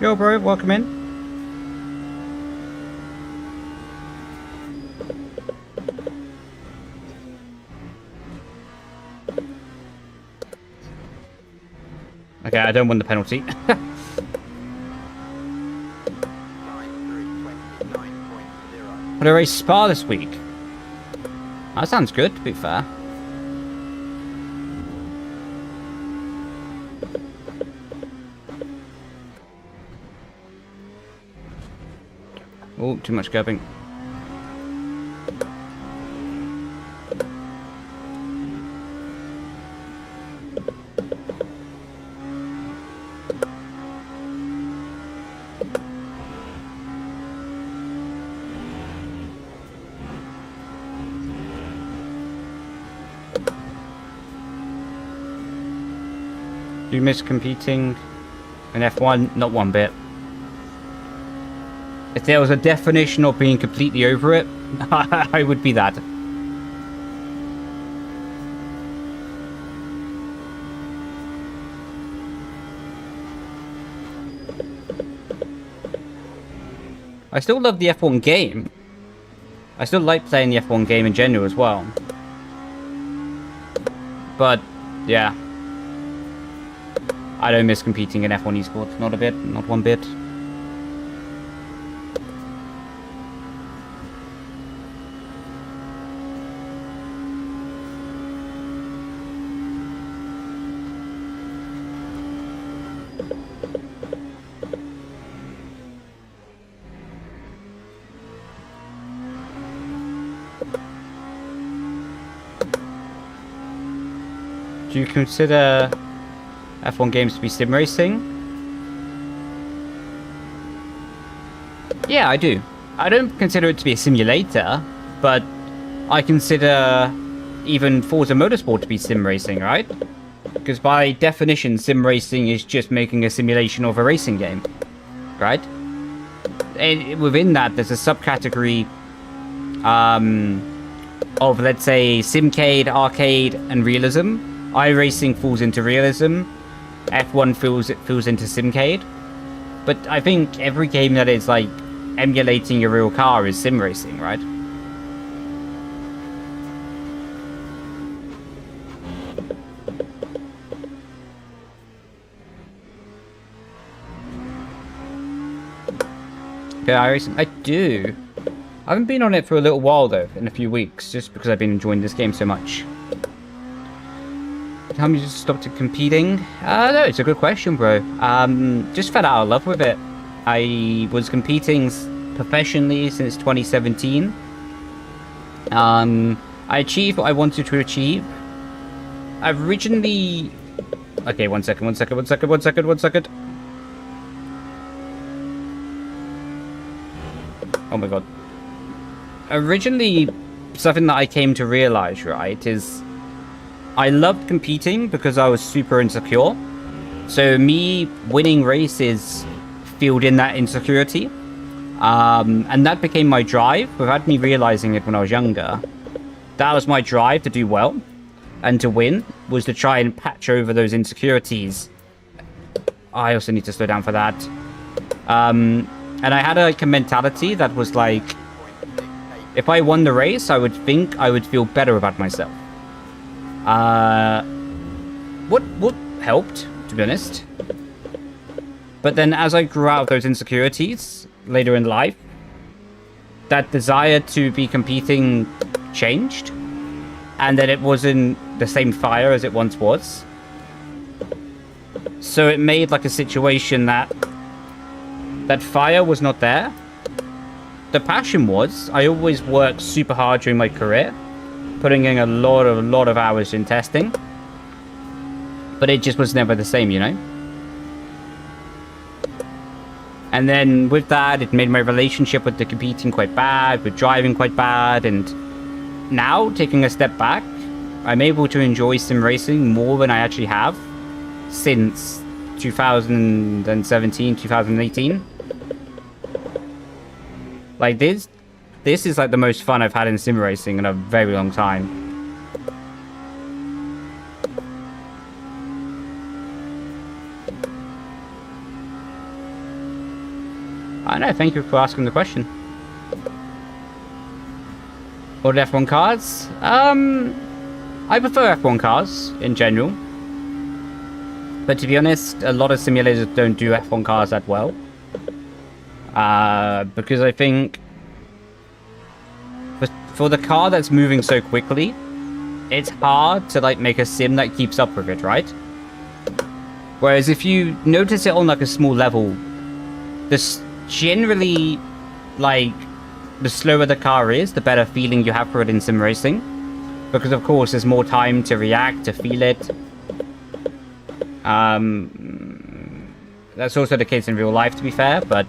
[SPEAKER 1] Yo, bro, welcome in. Okay, I don't want the penalty. But I race Spa this week. That sounds good, to be fair. Oh, too much curbing. Do you miss competing in F1? Not one bit. If there was a definition of being completely over it, I would be that. I still love the F1 game. I still like playing the F1 game in general as well. But, yeah. I don't miss competing in F1 Esports. Not a bit. Not one bit. Do you consider F1 games to be sim racing? Yeah, I do. I don't consider it to be a simulator, but I consider even Forza Motorsport to be sim racing, right? Because by definition, sim racing is just making a simulation of a racing game, right? And within that, there's a subcategory of, let's say, simcade, arcade, and realism. iRacing falls into realism. F1 falls into simcade. But I think every game that is like emulating a real car is sim racing, right? Yeah, I do. I haven't been on it for a little while though, in a few weeks, just because I've been enjoying this game so much. How many just stopped competing? No, it's a good question, bro. Just fell out of love with it. I was competing professionally since 2017. I achieved what I wanted to achieve. Originally... Okay, one second. Oh my god. Originally, something that I came to realize, right, is I loved competing because I was super insecure. So me winning races filled in that insecurity. And that became my drive without me realizing it when I was younger. That was my drive to do well and to win, was to try and patch over those insecurities. I also need to slow down for that. And I had a mentality that was like, if I won the race, I would think I would feel better about myself. What helped, to be honest. But then as I grew out of those insecurities later in life, that desire to be competing changed. And then it wasn't the same fire as it once was. So it made like a situation that fire was not there. The passion was. I always worked super hard during my career, putting in a lot of hours in testing. But it just was never the same, you know? And then with that, it made my relationship with the competing quite bad, with driving quite bad, and now, taking a step back, I'm able to enjoy sim racing more than I actually have since 2017, 2018. Like, this is like the most fun I've had in sim racing in a very long time. I know, thank you for asking the question. Ordered F1 cars? I prefer F1 cars in general. But to be honest, a lot of simulators don't do F1 cars that well. Because I think for the car that's moving so quickly, it's hard to like make a sim that keeps up with it, right? Whereas if you notice it on like a small level, this generally, like, the slower the car is, the better feeling you have for it in sim racing. Because of course there's more time to react, to feel it. That's also the case in real life, to be fair, but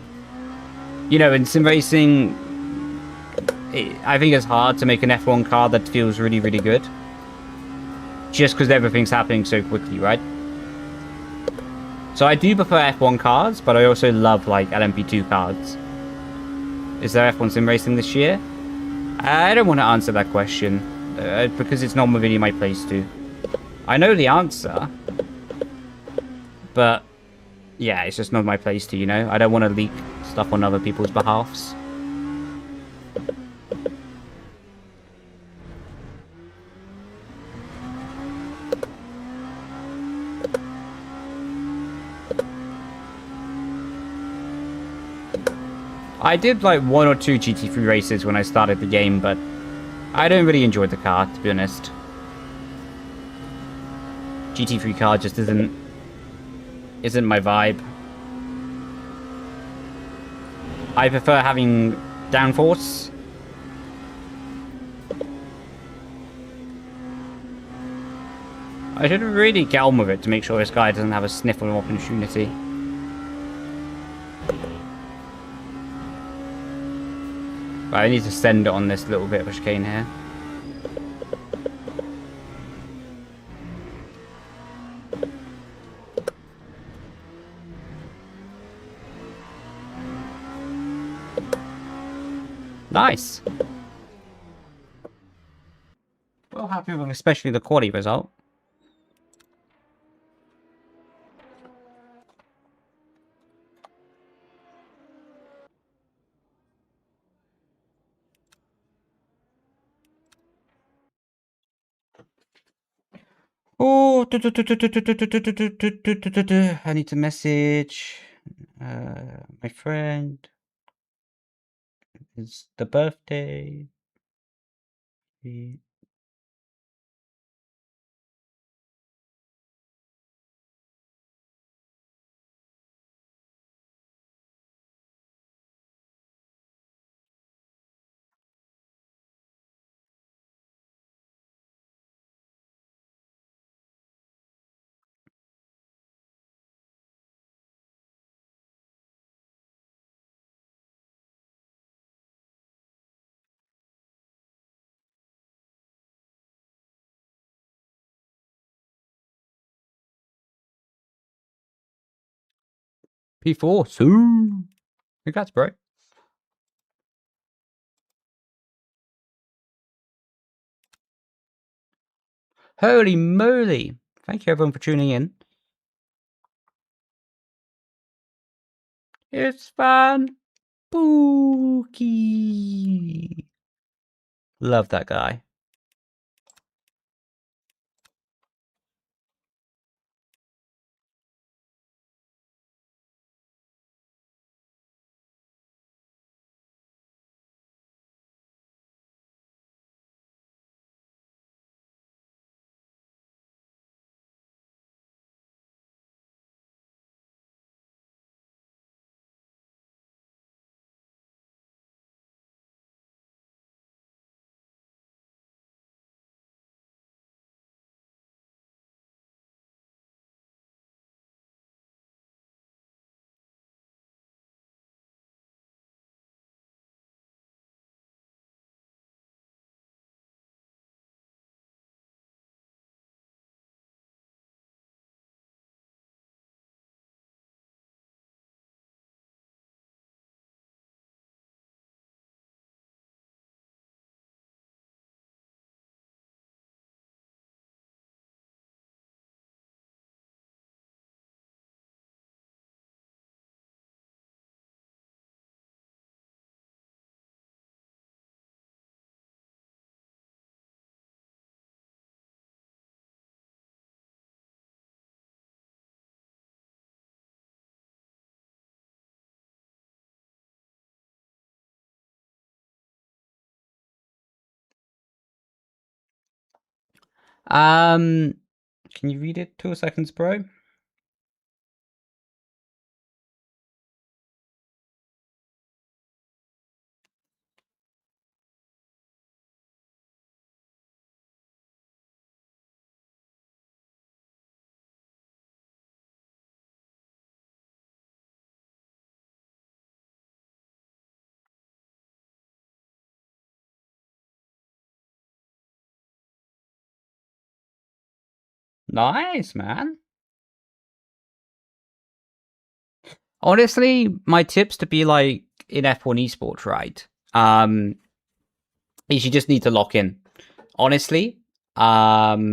[SPEAKER 1] you know, in sim racing, I think it's hard to make an F1 car that feels really, really good. Just because everything's happening so quickly, right? So I do prefer F1 cars, but I also love, like, LMP2 cars. Is there F1 sim racing this year? I don't want to answer that question, because it's not really my place to. I know the answer, but yeah, it's just not my place to, you know? I don't want to leak stuff on other people's behalfs. I did like 1 or 2 GT3 races when I started the game, but I don't really enjoy the car, to be honest. GT3 car just isn't my vibe. I prefer having downforce. I should really get on with it to make sure this guy doesn't have a sniff of an opportunity. But I need to send it on this little bit of a chicane here. Nice. Well happy with especially the quali result. Oh, I need to message my friend. It's the birthday. P4, soon. Congrats, bro. Holy moly. Thank you everyone for tuning in. It's fun. Spooky. Love that guy. Can you read it 2 seconds, bro? Nice, man. Honestly, my tips to be like in F1 Esports, right? Is you just need to lock in. Honestly, I'll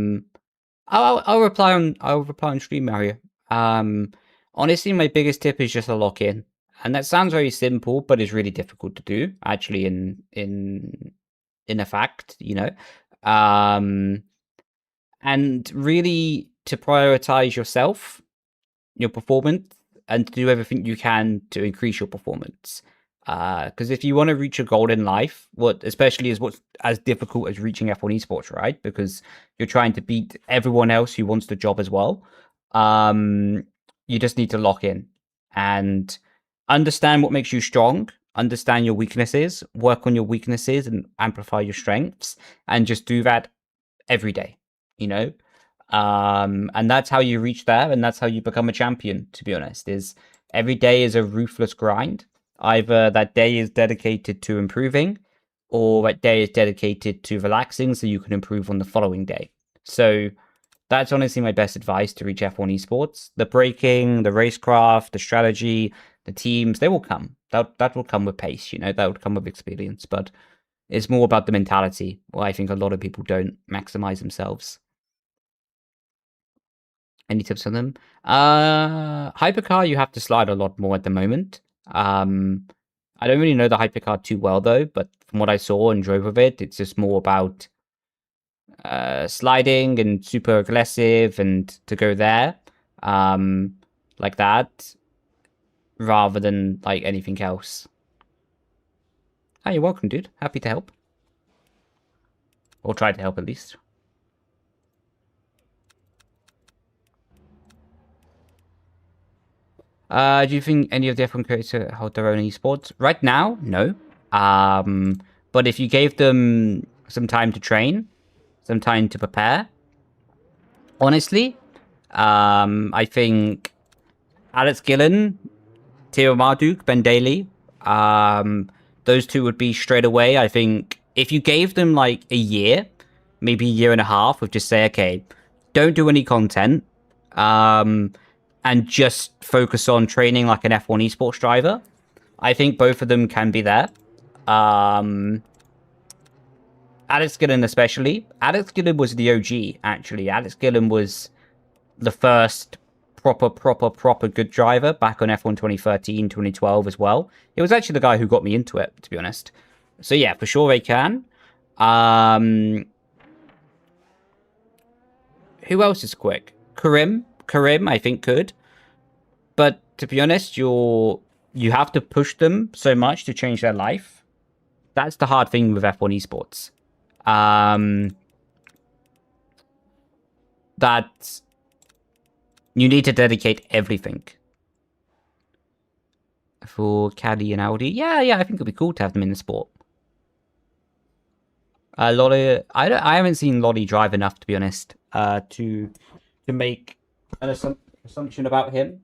[SPEAKER 1] reply on stream, Mario. Honestly, my biggest tip is just to lock in, and that sounds very simple, but it's really difficult to do actually. In a fact, you know, and really to prioritize yourself, your performance, and to do everything you can to increase your performance. Because if you want to reach a goal in life, especially is what's as difficult as reaching F1 Esports, right? Because you're trying to beat everyone else who wants the job as well. You just need to lock in and understand what makes you strong, understand your weaknesses, work on your weaknesses and amplify your strengths, and just do that every day, you know? And that's how you reach there, and that's how you become a champion, to be honest, is every day is a ruthless grind. Either that day is dedicated to improving, or that day is dedicated to relaxing so you can improve on the following day. So that's honestly my best advice to reach F1 Esports. The braking, the racecraft, the strategy, the teams, they will come. That will come with pace, you know, that would come with experience, but it's more about the mentality, where I think a lot of people don't maximize themselves. Any tips on them? Hypercar, you have to slide a lot more at the moment. I don't really know the hypercar too well though, but from what I saw and drove with it, it's just more about sliding and super aggressive and to go there, like that, rather than like anything else. Oh, you're welcome, dude. Happy to help. Or try to help at least. Do you think any of the F1 creators hold their own esports? Right now, no. But if you gave them some time to train, some time to prepare, honestly, I think Alex Gillen, Theo Marduk, Ben Daly, those two would be straight away. I think if you gave them like a year, maybe a year and a half, with just say, okay, don't do any content, and just focus on training like an F1 esports driver, I think both of them can be there. Alex Gillen especially. Alex Gillen was the OG, actually. Alex Gillen was the first proper good driver back on F1 2013, 2012 as well. It was actually the guy who got me into it, to be honest. So yeah, for sure they can. Who else is quick? Karim, I think, could. But to be honest, you have to push them so much to change their life. That's the hard thing with F1 esports. That you need to dedicate everything. For Caddy and Audi, yeah, I think it'd be cool to have them in the sport. Lolly, I haven't seen Lolly drive enough, to be honest, to make an assumption about him.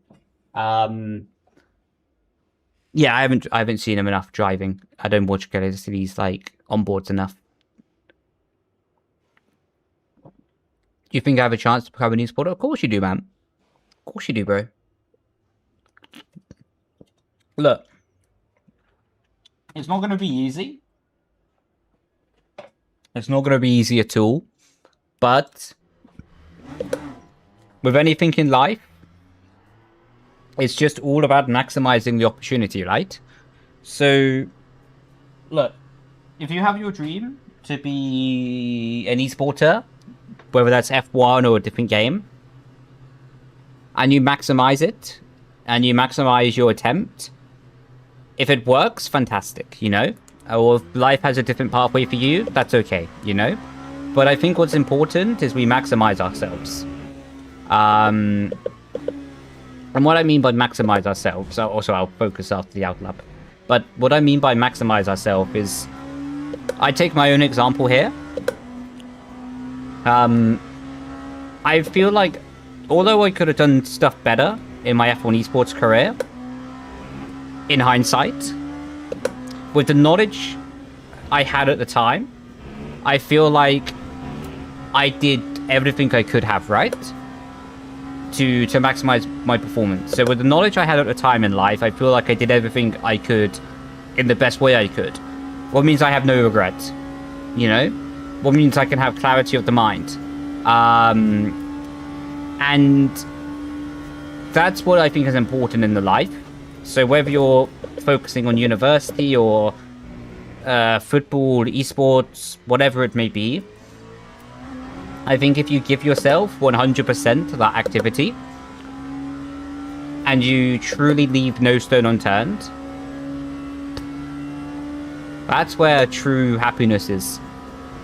[SPEAKER 1] Yeah, I haven't seen him enough driving. I don't watch Series like onboards enough. Do you think I have a chance to become a new supporter? Of course you do, man. Of course you do, bro. Look, it's not going to be easy. It's not going to be easy at all. But with anything in life, it's just all about maximizing the opportunity, right? So, look, if you have your dream to be an esporter, whether that's F1 or a different game, and you maximize it, and you maximize your attempt, if it works, fantastic, you know? Or if life has a different pathway for you, that's okay, you know? But I think what's important is we maximize ourselves. And what I mean by maximize ourselves, also I'll focus after the outlap, but what I mean by maximize ourselves is, I take my own example here. I feel like, although I could have done stuff better in my F1 esports career, in hindsight, with the knowledge I had at the time, I feel like I did everything I could have, right? To maximize my performance. So with the knowledge I had at the time in life, I feel like I did everything I could in the best way I could. What means I have no regrets, you know? What means I can have clarity of the mind. And that's what I think is important in the life. So whether you're focusing on university or football, esports, whatever it may be, I think if you give yourself 100% to that activity and you truly leave no stone unturned, that's where true happiness is,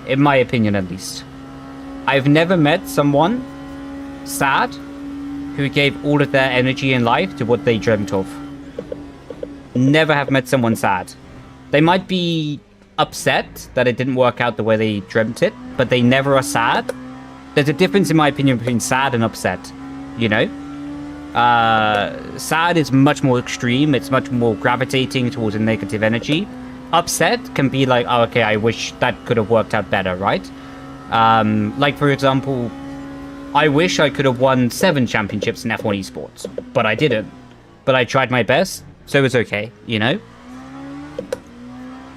[SPEAKER 1] in my opinion at least. I've never met someone sad who gave all of their energy in life to what they dreamt of. Never have met someone sad. They might be upset that it didn't work out the way they dreamt it, but they never are sad there's a difference in my opinion between sad and upset, you know? Sad is much more extreme. It's much more gravitating towards a negative energy. Upset can be like, oh, okay, I wish that could have worked out better, right? Like, for example, I wish I could have won 7 championships in F1 Esports, but I didn't. But I tried my best, so it was okay, you know?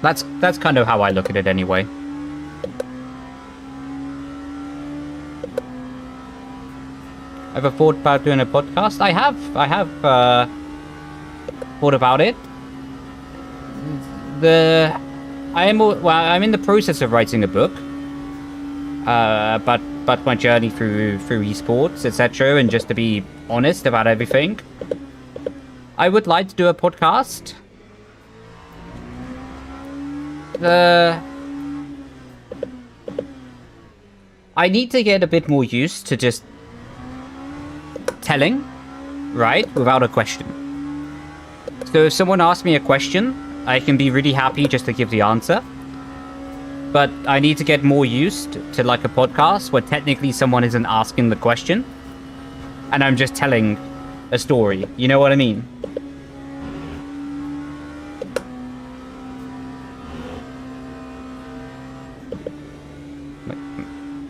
[SPEAKER 1] That's kind of how I look at it anyway. Ever thought about doing a podcast? I have thought about it. I'm in the process of writing a book. But my journey through esports, etc., and just to be honest about everything. I would like to do a podcast. I need to get a bit more used to just telling, right, without a question. So if someone asks me a question, I can be really happy just to give the answer. But I need to get more used to like a podcast where technically someone isn't asking the question and I'm just telling a story. You know what I mean?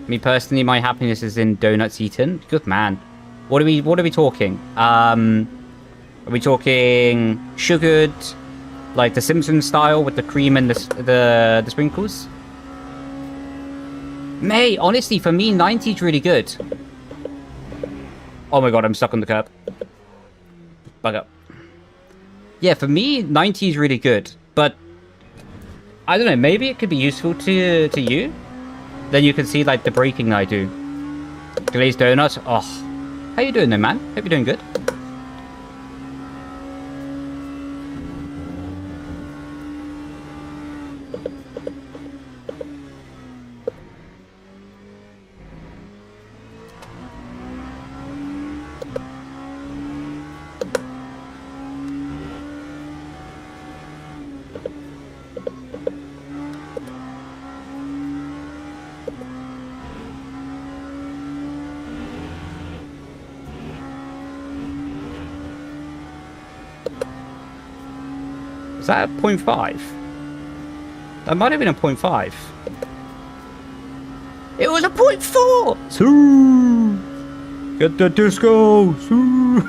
[SPEAKER 1] Me personally, my happiness is in donuts eaten. Good man. What are we talking? Are we talking sugared, like the Simpsons style with the cream and the sprinkles? Mate, honestly, for me, 90 is really good. Oh my god, I'm stuck on the curb. Bug up. Yeah, for me, 90 is really good. But, I don't know, maybe it could be useful to you. Then you can see, like, the braking I do. Glazed donuts. Oh. How you doing there, man? Hope you're doing good. Is that a 0.5? That might have been a 0.5. It was a 0.4! Soo! Get the disco! Soo!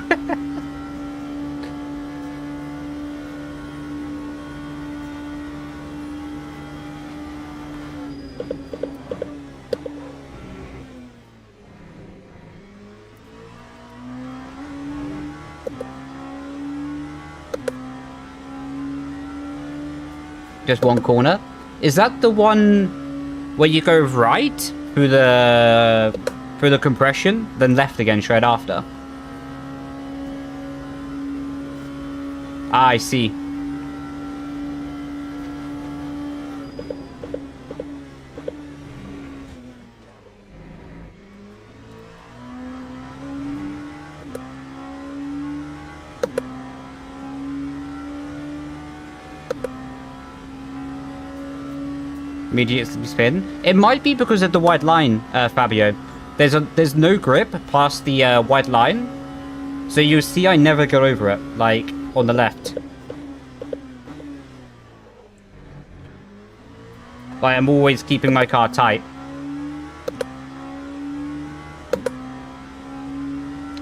[SPEAKER 1] Just one corner. Is that the one where you go right through the compression, then left again straight after? Ah, I see. Immediate spin. It might be because of the white line, Fabio. There's no grip past the white line, so you see I never go over it, like on the left. Like I'm always keeping my car tight.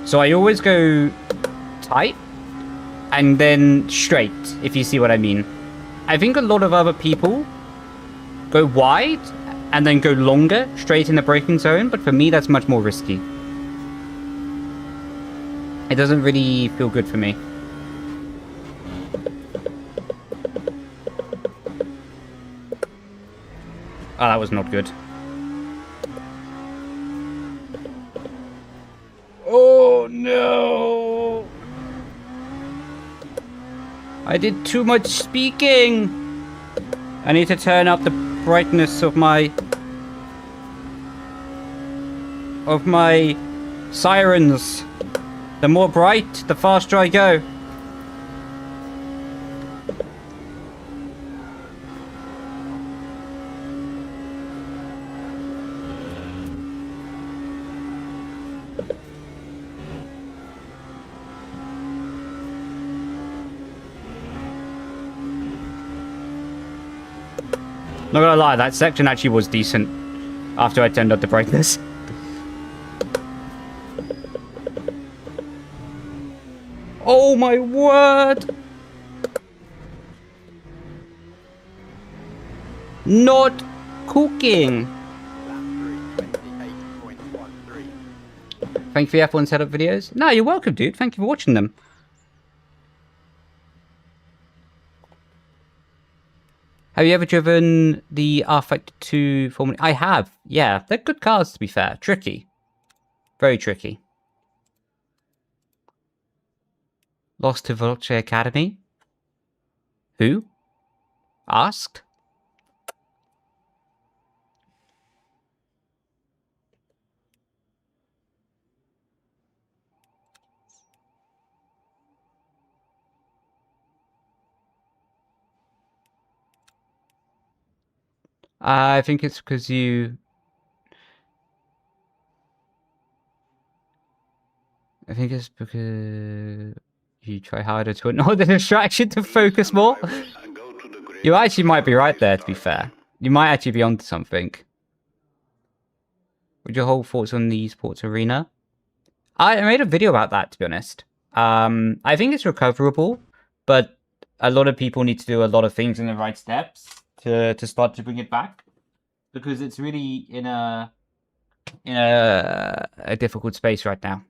[SPEAKER 1] So I always go tight and then straight, if you see what I mean. I think a lot of other people go wide and then go longer straight in the braking zone, but for me that's much more risky. It doesn't really feel good for me. Oh, that was not good. Oh no! I did too much speaking! I need to turn up the brightness of my sirens. The more bright, the faster I go. Not gonna lie, that section actually was decent after I turned up the brightness. Oh my word! Not cooking. Thank you for the F1 setup videos. No, you're welcome, dude. Thank you for watching them. Have you ever driven the R-Factor 2 Formula? I have. Yeah, they're good cars, to be fair. Tricky. Very tricky. Lost to Veloce Academy? Who? Asked? I think it's because you... I think it's because you try harder to ignore the distraction to focus more. You actually might be right there, to be fair. You might actually be onto something. What's your whole thoughts on the esports arena? I made a video about that, to be honest. I think it's recoverable, but a lot of people need to do a lot of things in the right steps to start to bring it back, because it's really in a difficult space right now.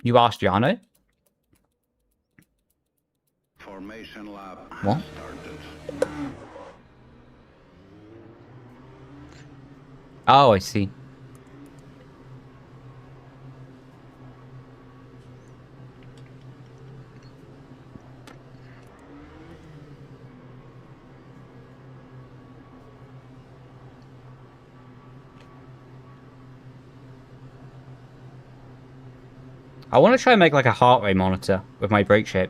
[SPEAKER 1] You asked Jano?
[SPEAKER 2] Formation lab
[SPEAKER 1] What?
[SPEAKER 2] started.
[SPEAKER 1] Oh, I see. I want to try and make like a heart rate monitor with my brake shape.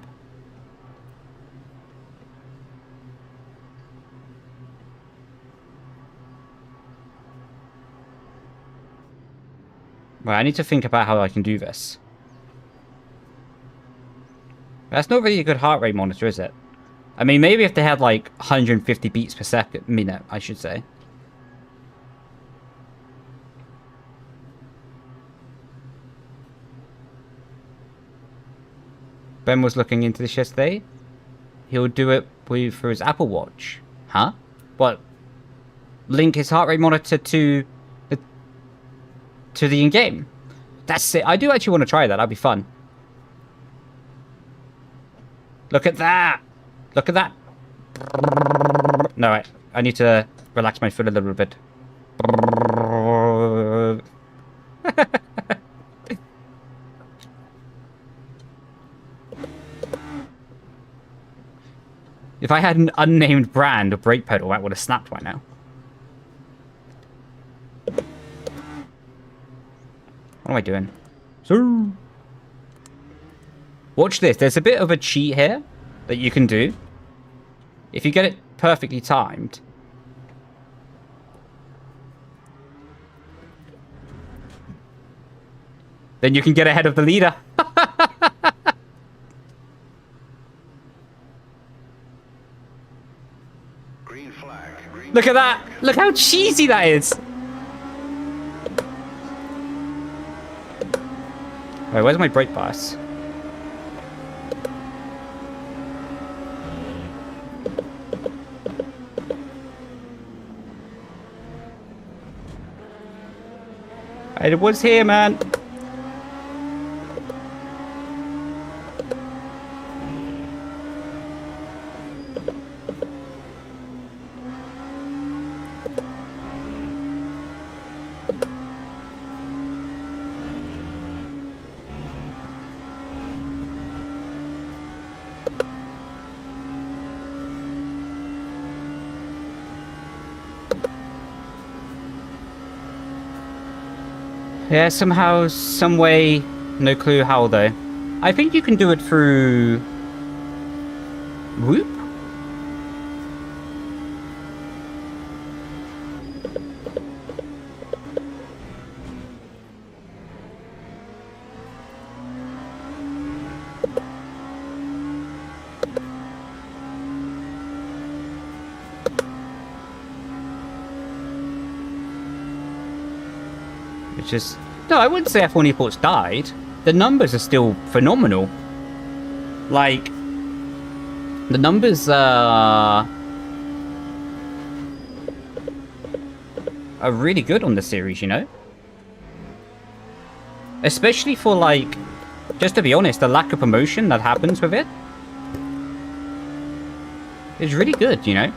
[SPEAKER 1] Right, I need to think about how I can do this. That's not really a good heart rate monitor, is it? I mean, maybe if they had like 150 beats per second, minute, I should say. Ben was looking into this yesterday. He'll do it for his Apple Watch. Huh? What? Link his heart rate monitor to the in-game? That's it. I do actually want to try that. That'd be fun. Look at that! Look at that! No, I need to relax my foot a little bit. If I had an unnamed brand of brake pedal, that would have snapped right now. What am I doing? So, watch this. There's a bit of a cheat here that you can do. If you get it perfectly timed. Then you can get ahead of the leader.
[SPEAKER 2] Green flag. Green
[SPEAKER 1] Look at that. Look how cheesy that is. Wait, where's my brake bias? It was here, man. Yeah, somehow, some way, no clue how though. I think you can do it through Whoop. It's just... No, I wouldn't say F1 Esports died. The numbers are still phenomenal. Like, the numbers are really good on the series, you know? Especially for, like, just to be honest, the lack of promotion that happens with it is really good, you know?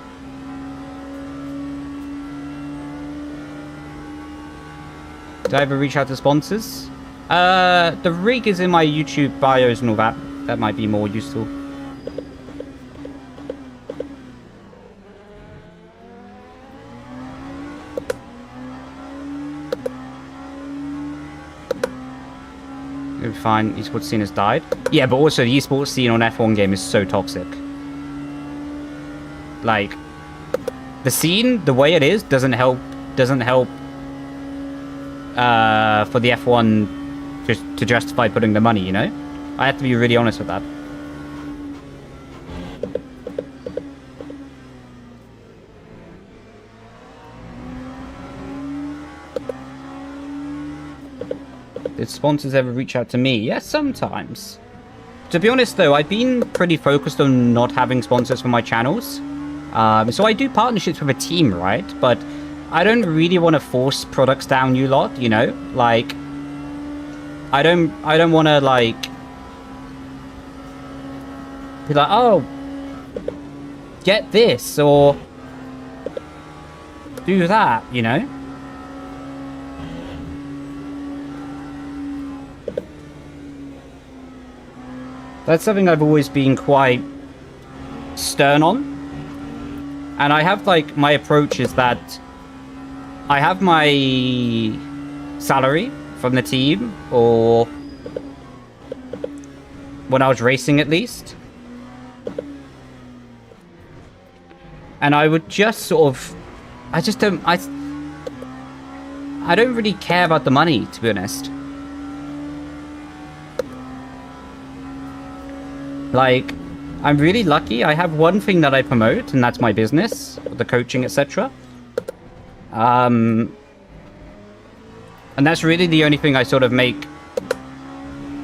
[SPEAKER 1] Did I ever reach out to sponsors? The rig is in my YouTube bios and all that. That might be more useful. It'll be fine. Esports scene has died. Yeah, but also the esports scene on F1 game is so toxic. Like, the scene, the way it is, doesn't help for the F1 just to justify putting the money, you know? I have to be really honest with that. Did sponsors ever reach out to me? Yes, sometimes. To be honest, though, I've been pretty focused on not having sponsors for my channels. So I do partnerships with a team, right? But I don't really want to force products down you lot, you know? Like, I don't want to, like, be like, oh, get this, or do that, you know? That's something I've always been quite stern on. And I have, like, my approach is that I have my salary from the team, or when I was racing at least. And I would just sort of, I don't really care about the money, to be honest. Like, I'm really lucky. I have one thing that I promote, and that's my business, the coaching, etc. And that's really the only thing I sort of make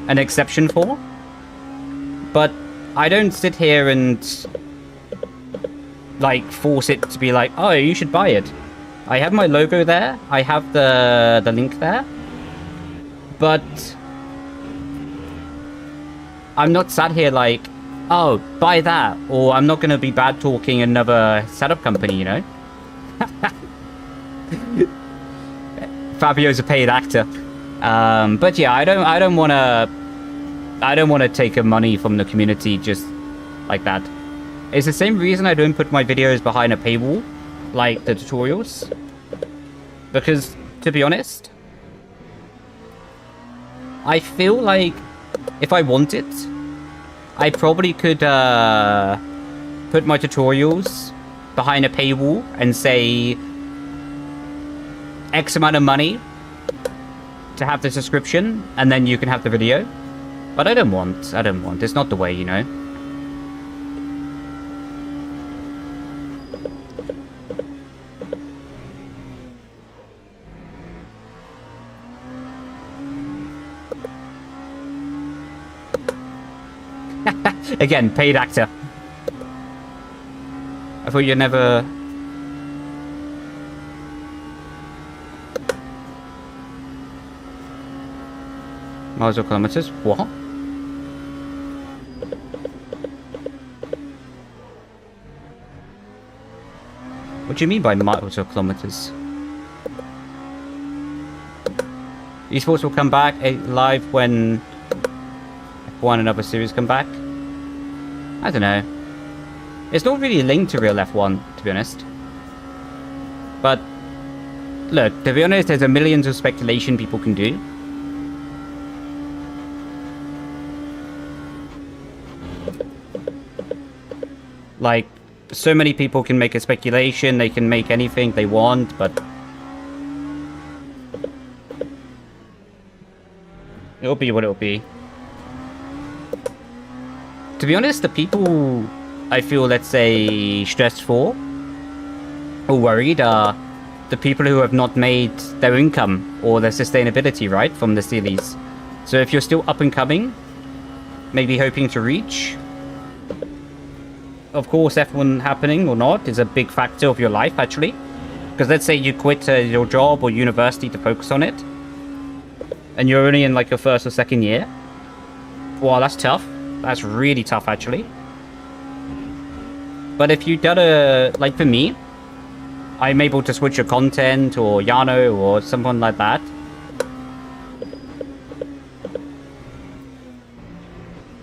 [SPEAKER 1] an exception for. But I don't sit here and, like, force it to be like, oh, you should buy it. I have my logo there. I have the link there. But I'm not sat here like, oh, buy that. Or I'm not going to be bad talking another setup company, you know? Fabio's a paid actor. But yeah, I don't want to take money from the community just like that. It's the same reason I don't put my videos behind a paywall, like the tutorials. Because, to be honest, I feel like if I wanted, I probably could put my tutorials behind a paywall and say X amount of money to have the subscription, and then you can have the video. But I don't want. It's not the way, you know. Again, paid actor. I thought you'd never... Miles or kilometers? What? What do you mean by miles or kilometers? Esports will come back live when F1 and other series come back. I don't know. It's not really linked to real F1, to be honest. But look, to be honest, there's a millions of speculation people can do. Like, so many people can make a speculation, they can make anything they want, but it'll be what it'll be. To be honest, the people I feel, let's say, stressed for or worried are the people who have not made their income or their sustainability, right, from the series. So if you're still up and coming, maybe hoping to reach, of course, F1 happening or not is a big factor of your life, actually. Because let's say you quit your job or university to focus on it, and you're only in like your first or second year. Wow, that's tough. That's really tough, actually. But if you done like for me, I'm able to switch your content or Yano or someone like that.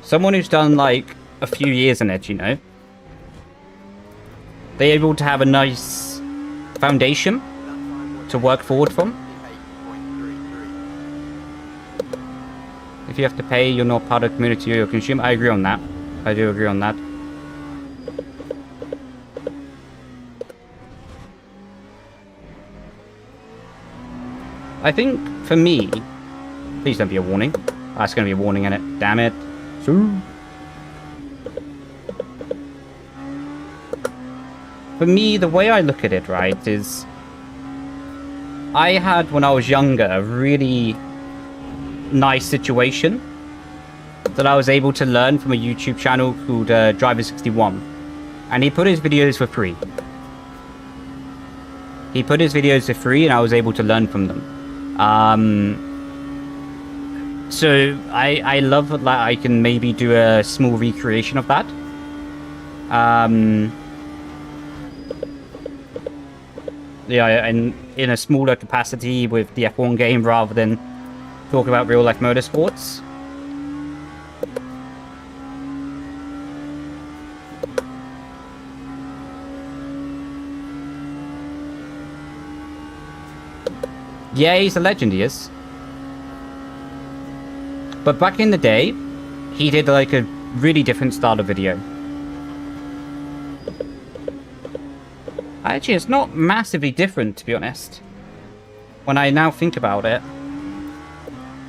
[SPEAKER 1] Someone who's done like a few years in it, you know. They're able to have a nice foundation to work forward from. If you have to pay, you're not part of the community or consumer. I agree on that. I do agree on that. I think, for me... Please don't be a warning. That's going to be a warning in it. Damn it. For me, the way I look at it, right, is... I had, when I was younger, a really nice situation that I was able to learn from a YouTube channel called Driver61. And he put his videos for free. He put his videos for free and I was able to learn from them. So I love that I can maybe do a small recreation of that. Yeah, and in a smaller capacity with the F1 game rather than talk about real life motorsports. Yeah, he's a legend, he is. But back in the day, he did like a really different style of video. Actually, it's not massively different, to be honest. When I now think about it.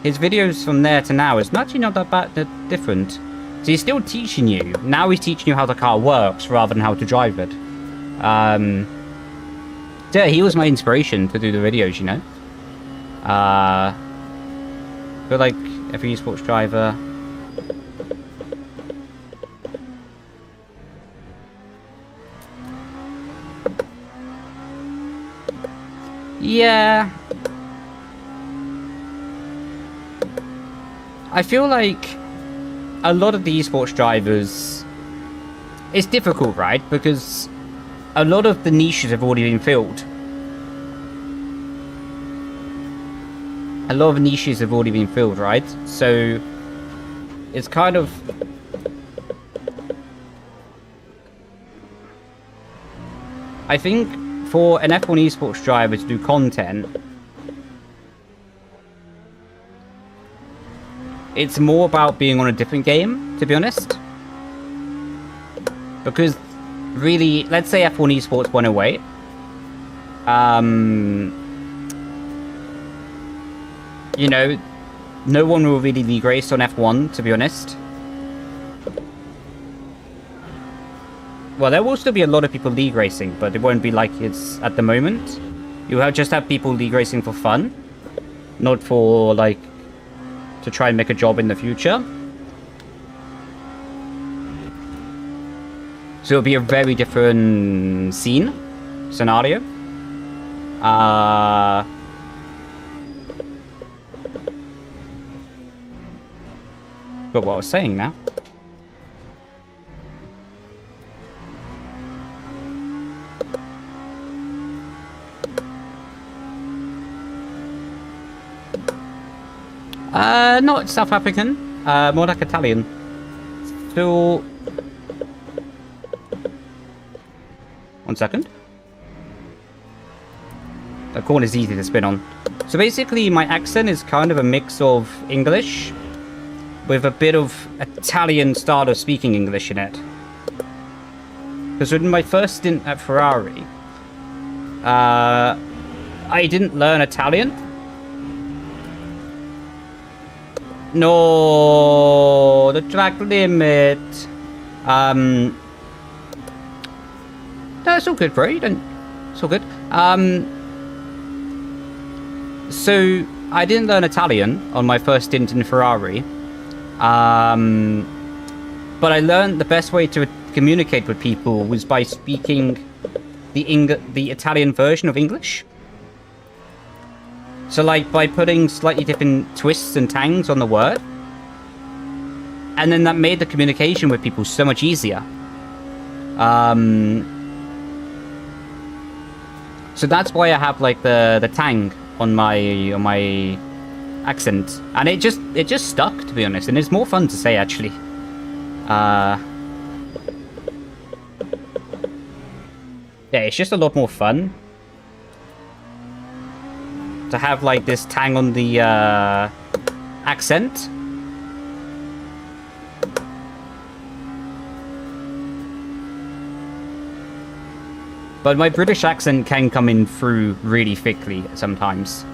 [SPEAKER 1] His videos from there to now is actually not that different. So he's still teaching you. Now he's teaching you how the car works rather than how to drive it. Yeah, he was my inspiration to do the videos, you know. But like every esports driver. Yeah. I feel like a lot of the esports drivers, it's difficult, right? Because a lot of the niches have already been filled. A lot of niches have already been filled, right? So it's kind of... I think for an F1 esports driver to do content, it's more about being on a different game, to be honest. Because, really, let's say F1 esports went away. You know, no one will really league race on F1, to be honest. Well, there will still be a lot of people league racing, but it won't be like it's at the moment. You'll just have people league racing for fun. Not for, like, to try and make a job in the future. So it'll be a very different scenario. But what I was saying now. Not South African, more like Italian. So... 1 second. The corn is easy to spin on. So basically my accent is kind of a mix of English with a bit of Italian style of speaking English in it. Because in my first stint at Ferrari, I didn't learn Italian. No, the track limit. No, it's all good, bro. You don't. It's all good. So I didn't learn Italian on my first stint in Ferrari. But I learned the best way to communicate with people was by speaking the Italian version of English. So like by putting slightly different twists and tangs on the word. And then that made the communication with people so much easier. So that's why I have like the tang on my accent, and it just stuck, to be honest, and it's more fun to say actually. Yeah, it's just a lot more fun to have like this tang on the accent. But my British accent can come in through really thickly sometimes.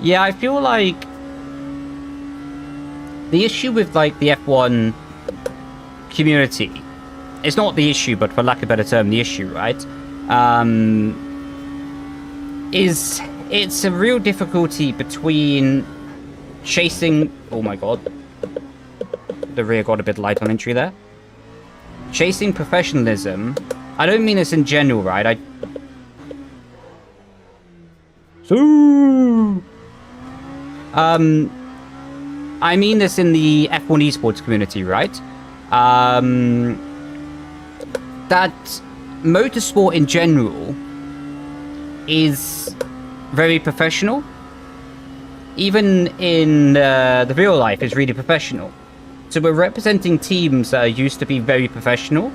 [SPEAKER 1] Yeah, I feel like the issue with like the F1 community, it's not the issue, but for lack of a better term, the issue, right? It's a real difficulty between chasing... Oh my god. The rear got a bit light on entry there. Chasing professionalism. I don't mean this in general, right? I mean this in the F1 esports community, right? That motorsport in general is very professional. Even in the real life is really professional. So we're representing teams that are used to be very professional,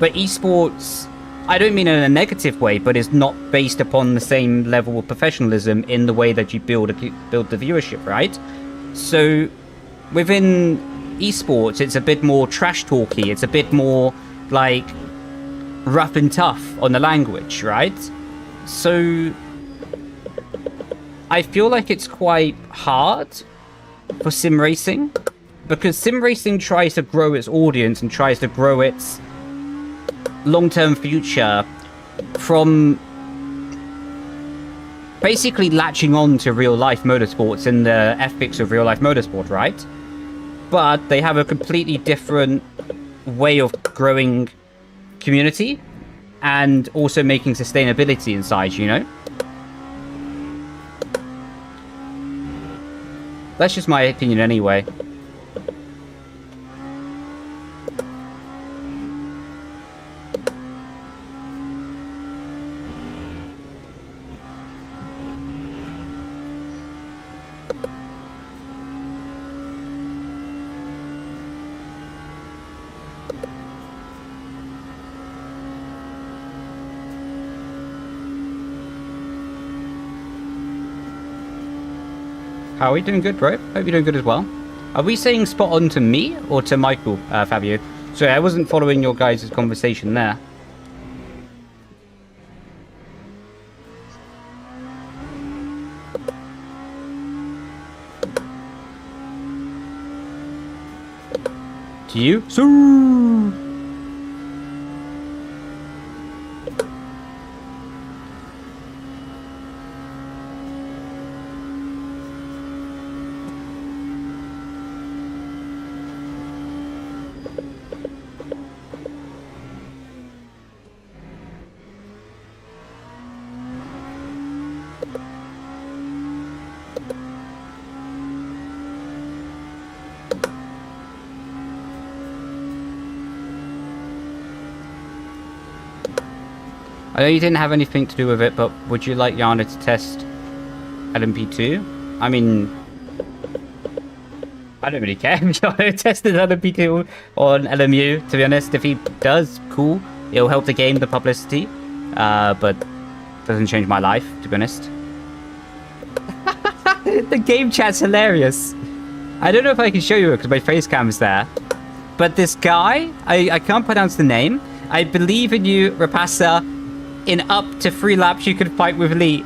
[SPEAKER 1] but esports, I don't mean in a negative way, but is not based upon the same level of professionalism in the way that you build the viewership, right? So within esports, it's a bit more trash talky. It's a bit more like rough and tough on the language, right? So I feel like it's quite hard for sim racing, because sim racing tries to grow its audience and tries to grow its long-term future from basically latching on to real-life motorsports and the ethics of real-life motorsport, right? But they have a completely different way of growing community and also making sustainability inside, you know? That's just my opinion anyway. How are we doing good, bro? Hope you're doing good as well. Are we saying spot on to me or to Michael, Fabio? Sorry, I wasn't following your guys' conversation there. To you? Soo! I know you didn't have anything to do with it, but would you like Yana to test LMP2? I mean, I don't really care if Yana tested LMP2 on LMU, to be honest. If he does, cool. It'll help the game, the publicity, but doesn't change my life, to be honest. The game chat's hilarious. I don't know if I can show you it because my face cam is there. But this guy, I can't pronounce the name. I believe in you, Rapasa. In up to 3 laps, you can fight with Leigh.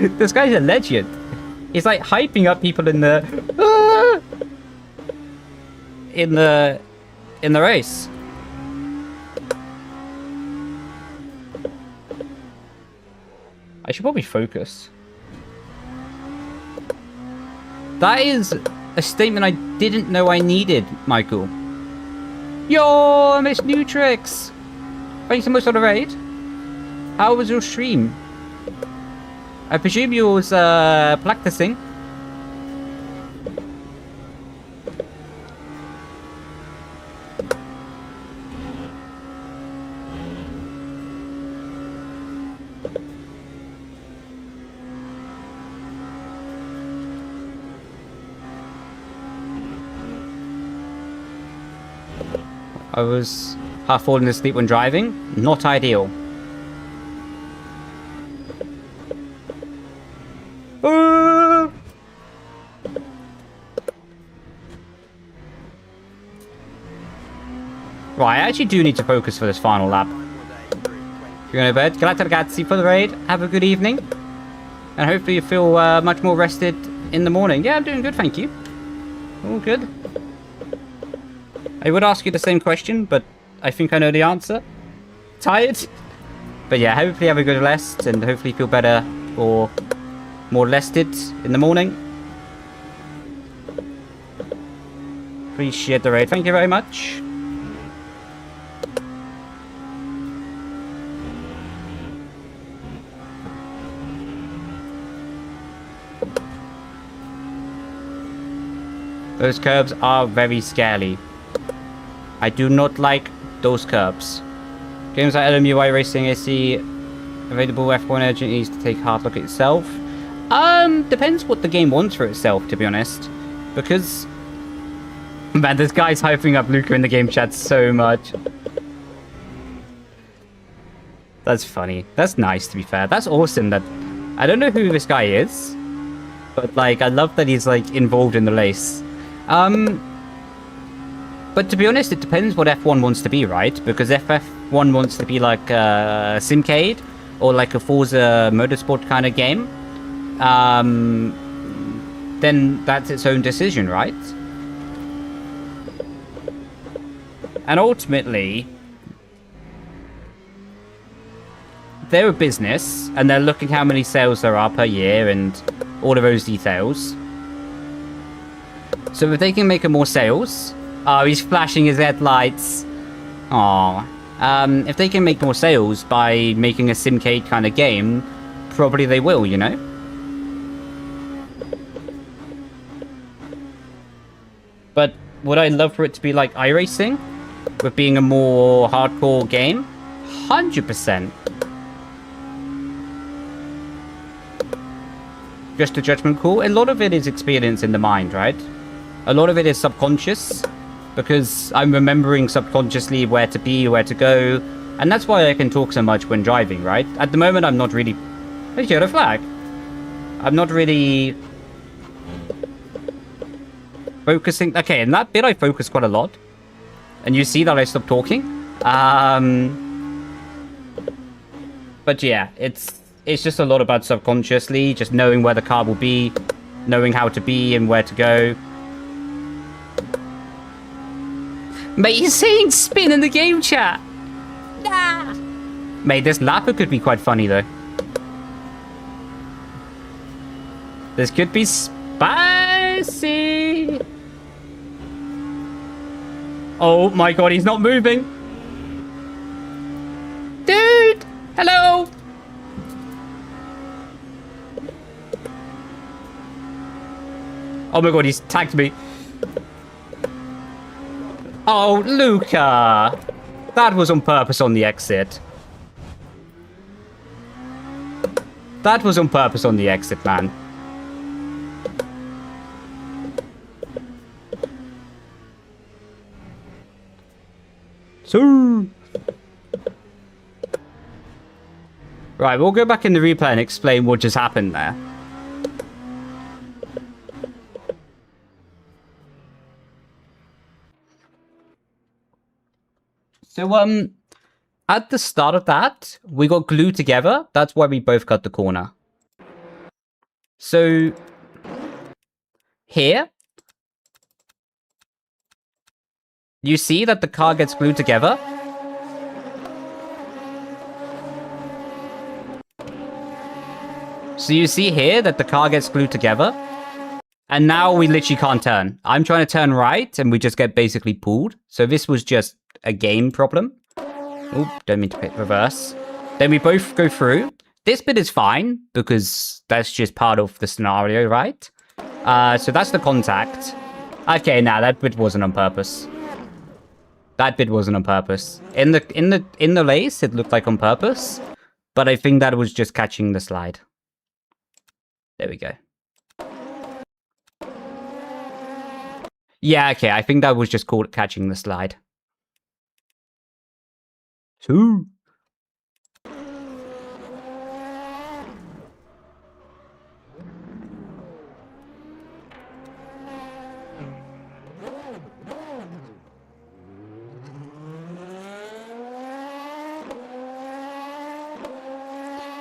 [SPEAKER 1] This guy's a legend. He's like hyping up people in the race. I should probably focus. That is a statement I didn't know I needed, Michael. Yo, Miss Nutrix! Thanks so much for the raid. How was your stream? I presume you was practicing. I was half falling asleep when driving. Not ideal. Right, I actually do need to focus for this final lap. You're going to bed. Grazie ragazzi for the raid. Have a good evening. And hopefully you feel much more rested in the morning. Yeah, I'm doing good, thank you. All good. I would ask you the same question, but I think I know the answer. Tired? But yeah, hopefully have a good rest and hopefully feel better or more rested in the morning. Appreciate the raid. Thank you very much. Those curbs are very scary. I do not like those curbs. Games like LMUI Racing AC available F1 Engine needs to take a hard look at itself. Depends what the game wants for itself, to be honest. Because, man, this guy's hyping up Luca in the game chat so much. That's funny. That's nice, to be fair. That's awesome that... I don't know who this guy is. But, like, I love that he's, like, involved in the race. But to be honest, it depends what F1 wants to be, right? Because if F1 wants to be like a Simcade or like a Forza Motorsport kind of game, then that's its own decision, right? And ultimately, they're a business and they're looking how many sales there are per year and all of those details. So if they can make more sales... Oh, he's flashing his headlights. Aww. If they can make more sales by making a Simcade kind of game, probably they will, you know? But would I love for it to be like iRacing? With being a more hardcore game? 100%. Just a judgment call. A lot of it is experience in the mind, right? A lot of it is subconscious. Because I'm remembering subconsciously where to be, where to go. And that's why I can talk so much when driving, right? At the moment, I'm not really... Hey, yellow flag. I'm not really... focusing... Okay, in that bit, I focus quite a lot. And you see that I stopped talking. But yeah, it's just a lot about subconsciously. Just knowing where the car will be. Knowing how to be and where to go. Mate, he's saying spin in the game chat. Nah. Mate, this lapper could be quite funny, though. This could be spicy. Oh my god, he's not moving. Dude, hello. Oh my god, he's tagged me. Oh, Luca! That was on purpose on the exit. That was on purpose on the exit, man. So... Right, we'll go back in the replay and explain what just happened there. So, at the start of that, we got glued together. That's why we both cut the corner. So here, you see that the car gets glued together. So you see here that the car gets glued together. And now we literally can't turn. I'm trying to turn right, and we just get basically pulled. So this was just a game problem. Oh, don't mean to hit reverse. Then we both go through. This bit is fine, because that's just part of the scenario, right? So that's the contact. Okay, nah, that bit wasn't on purpose. That bit wasn't on purpose. In the lace, it looked like on purpose. But I think that was just catching the slide. There we go. Yeah, okay, I think that was just called catching the slide. So.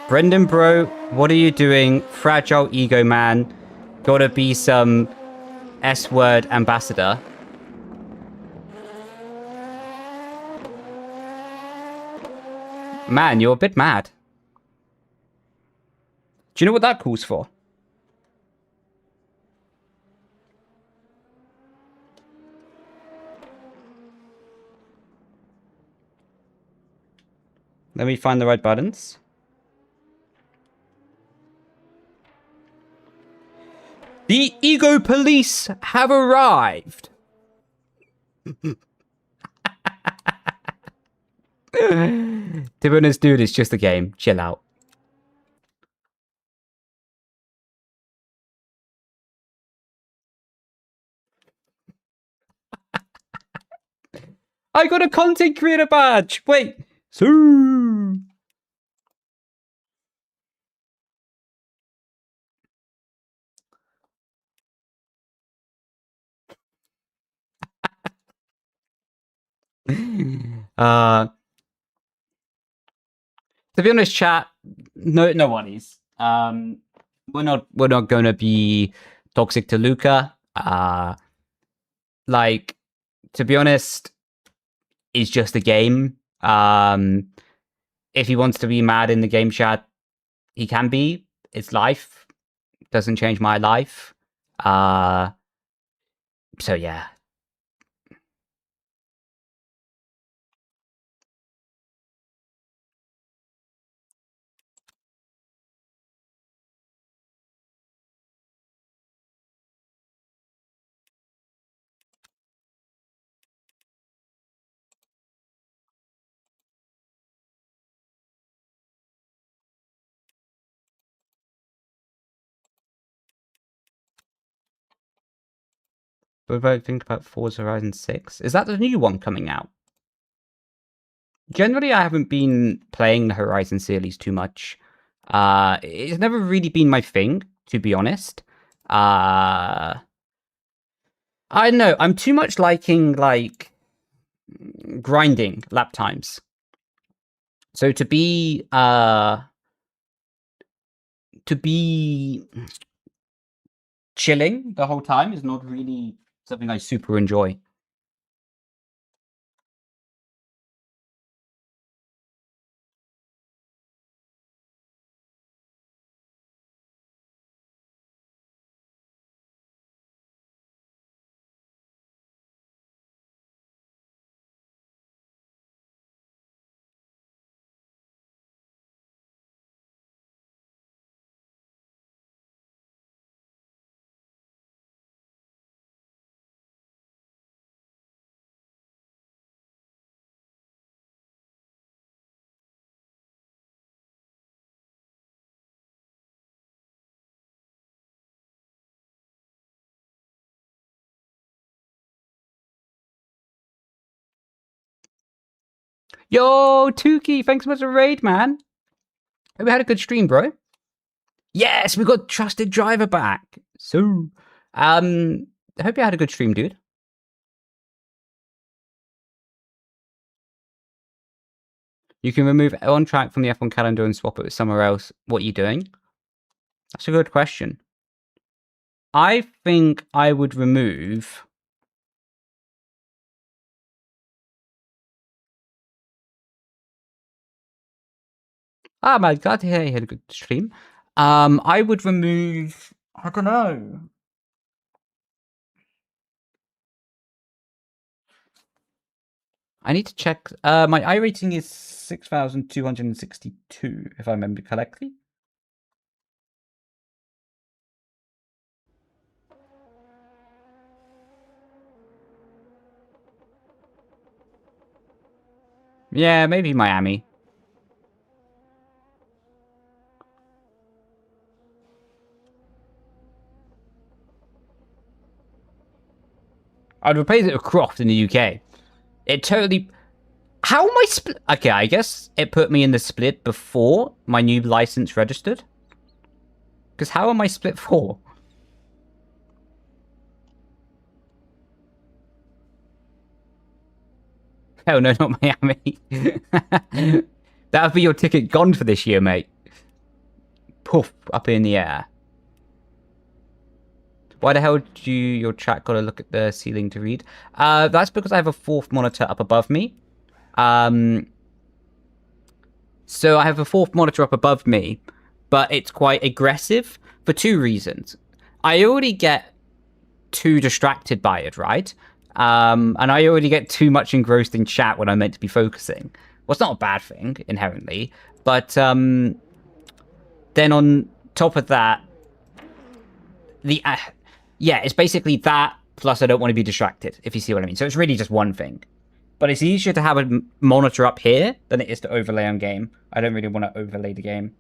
[SPEAKER 1] Brendon, bro, what are you doing? Fragile ego, man. Gotta be some S-word ambassador. Man, you're a bit mad. Do you know what that calls for? Let me find the right buttons. The ego police have arrived. To be honest, dude, it's just a game. Chill out. I got a content creator badge. Wait. So. To be honest, chat, no worries. We're not gonna be toxic to Luca. Like, to be honest, it's just a game. If he wants to be mad in the game chat, he can be. It's life. Doesn't change my life. So yeah. What about think about Forza Horizon 6? Is that the new one coming out? Generally, I haven't been playing the Horizon series too much. It's never really been my thing, to be honest. I don't know. I'm too much liking, like, grinding lap times. So to be chilling the whole time is not really something I super enjoy. Yo, Tukey, thanks so much for the raid, man. Hope we had a good stream, bro. Yes, we got Trusted Driver back. So, I hope you had a good stream, dude. You can remove on track from the F1 calendar and swap it with somewhere else. What are you doing? That's a good question. I think I would remove... Oh my god, yeah, he had a good stream. I would remove... I don't know. I need to check. My I rating is 6,262, if I remember correctly. Yeah, maybe Miami. I'd replace it with Croft in the UK. It totally... How am I split? Okay, I guess it put me in the split before my new license registered. Because how am I split 4? Hell no, not Miami. That would be your ticket gone for this year, mate. Poof, up in the air. Why the hell do your chat got to look at the ceiling to read? That's because I have a 4th monitor up above me. So I have a 4th monitor up above me, but it's quite aggressive for 2 reasons. I already get too distracted by it, right? And I already get too much engrossed in chat when I'm meant to be focusing. Well, it's not a bad thing, inherently. But then on top of that, yeah, it's basically that, plus I don't want to be distracted, if you see what I mean. So it's really just one thing. But it's easier to have a monitor up here than it is to overlay on game. I don't really want to overlay the game.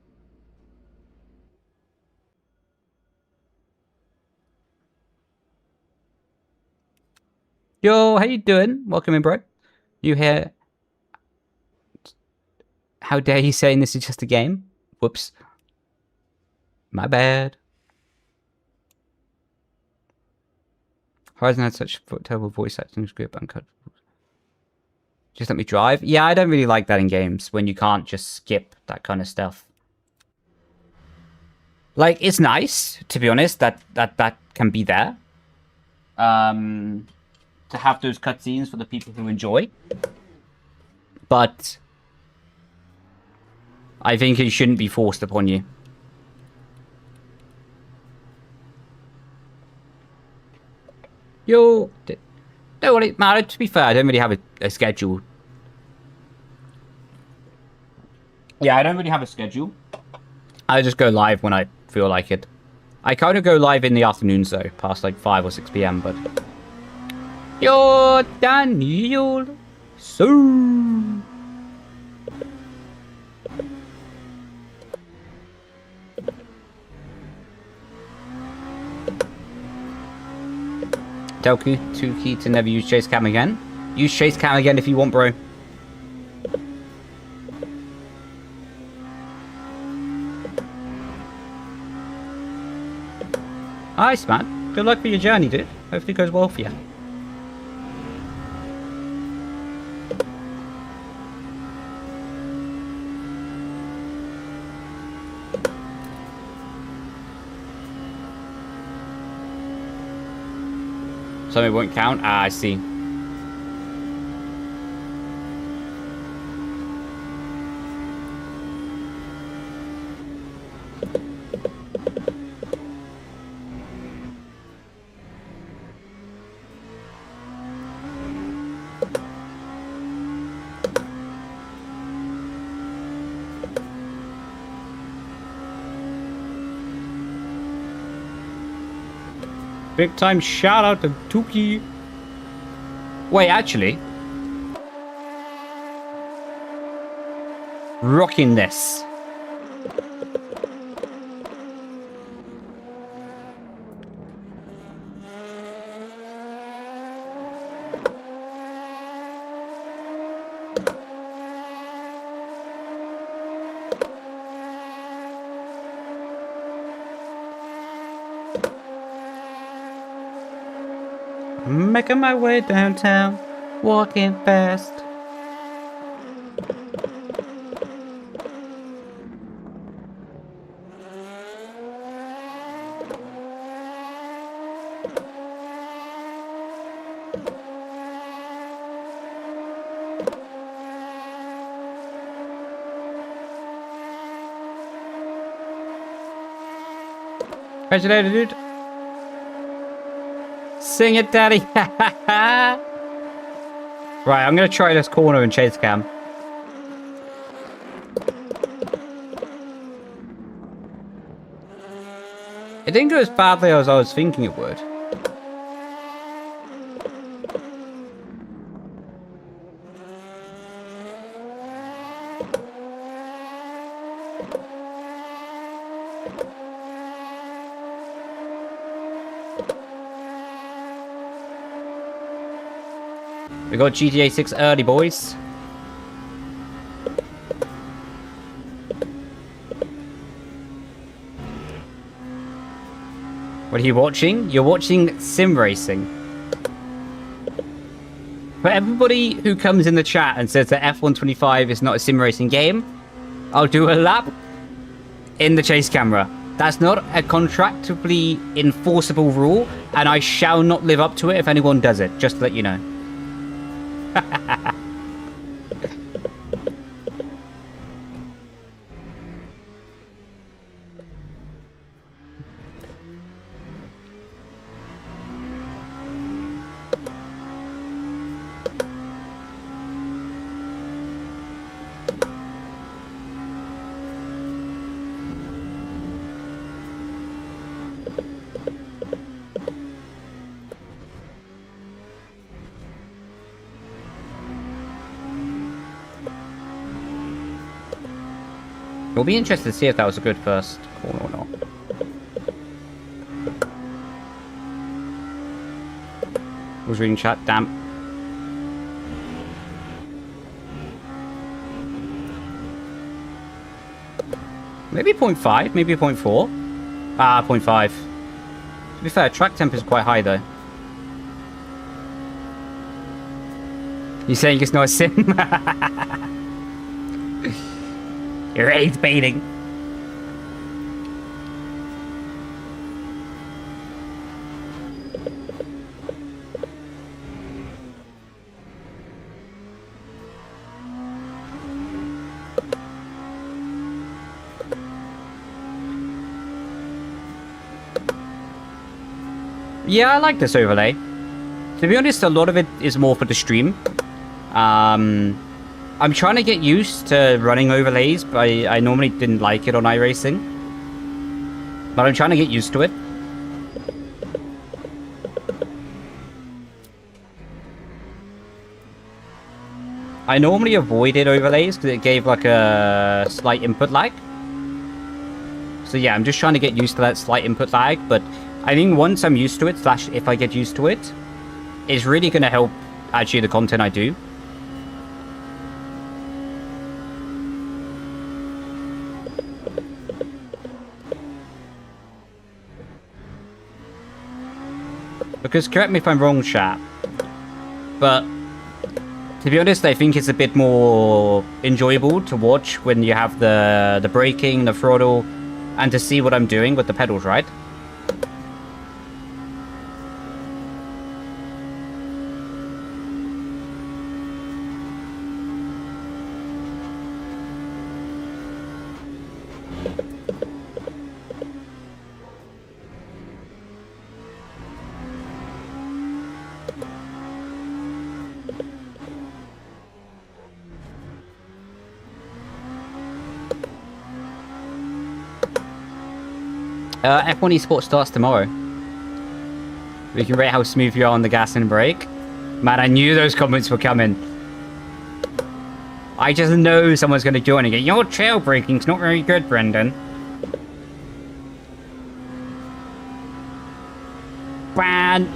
[SPEAKER 1] Yo, how you doing? Welcome in, bro. You here? How dare you saying this is just a game? Whoops. My bad. Horizon had such terrible voice acting script uncut. Just let me drive. Yeah, I don't really like that in games when you can't just skip that kind of stuff. Like, it's nice, to be honest, that can be there. To have those cutscenes for the people who enjoy. But I think it shouldn't be forced upon you. Yo, don't worry, man, to be fair, I don't really have a schedule. Yeah, I don't really have a schedule. I just go live when I feel like it. I kind of go live in the afternoons, though, past like 5 or 6 p.m., but... Yo, Daniel! So... Delku, 2 key to never use chase cam again. Use chase cam again if you want, bro. Nice, man. Good luck for your journey, dude. Hopefully it goes well for you. Something won't count? Ah, I see. Big time shout out to Tuki. Wait, actually. Rocking this. Making my way downtown, walking fast. Catch you later, dude. Sing it, daddy. Right, I'm going to try this corner and chase cam. It didn't go as badly as I was thinking it would. We got GTA 6 early, boys. What are you watching? You're watching sim racing. For everybody who comes in the chat and says that F125 is not a sim racing game, I'll do a lap in the chase camera. That's not a contractually enforceable rule, and I shall not live up to it if anyone does it, just to let you know. We'll be interested to see if that was a good first corner or not. Was reading chat, damn. Maybe 0.5, maybe 0.4. Ah, 0.5. To be fair, track temp is quite high though. You saying it's not a sim? You're rage baiting. Yeah, I like this overlay. To be honest, a lot of it is more for the stream. I'm trying to get used to running overlays, but I normally didn't like it on iRacing. But I'm trying to get used to it. I normally avoided overlays because it gave like a slight input lag. So yeah, I'm just trying to get used to that slight input lag, but I think once I'm used to it, slash if I get used to it, it's really going to help actually the content I do. Because, correct me if I'm wrong, chat, but to be honest, I think it's a bit more enjoyable to watch when you have the braking, the throttle, and to see what I'm doing with the pedals, right? F1 Esports starts tomorrow. We can rate how smooth you are on the gas and brake. Man, I knew those comments were coming. I just know someone's going to join and go, your trail braking's not very good, Brendon. Man.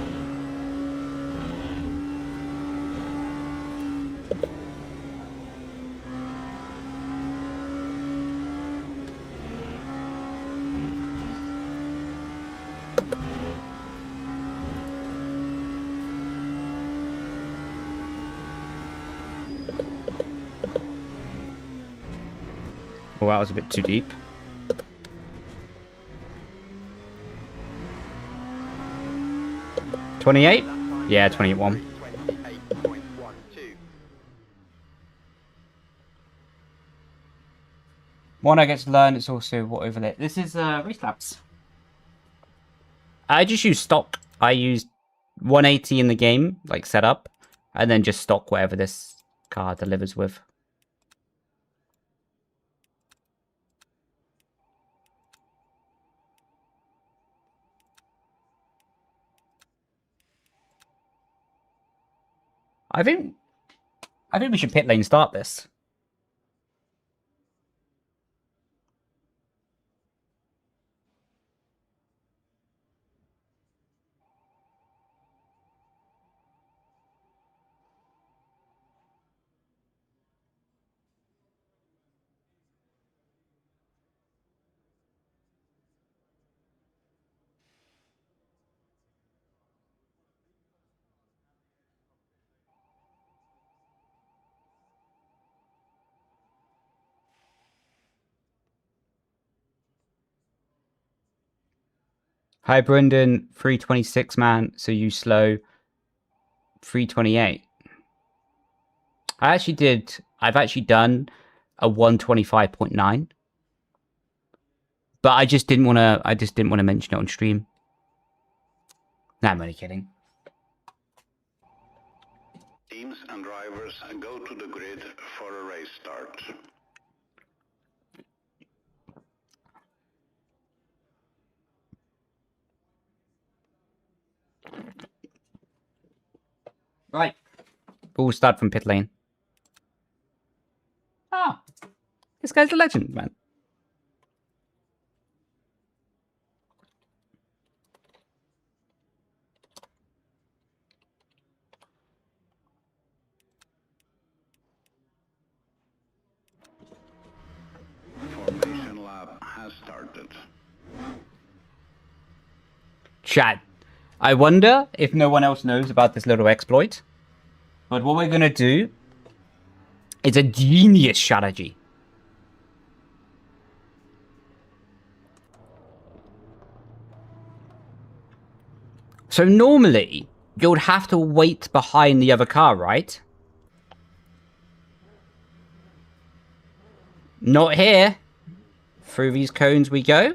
[SPEAKER 1] Oh, that was a bit too deep. $28? Yeah, 28.1. One I get to learn, it's also what overlay. This is race laps. I just use stock. I used 180 in the game, like setup, and then just stock whatever this car delivers with. I think we should pit lane start this. Hi, Brendon. 326, man. So you slow. 328. I've actually done a 125.9. But I just didn't want to mention it on stream. Nah, I'm only kidding.
[SPEAKER 2] Teams and drivers go to the grid for a race start.
[SPEAKER 1] Right. We'll start from pit lane. Ah. This guy's a legend, man.
[SPEAKER 2] Formation lap has started.
[SPEAKER 1] Chat. I wonder if no one else knows about this little exploit. But what we're going to do is a genius strategy. So normally, you would have to wait behind the other car, right? Not here. Through these cones we go.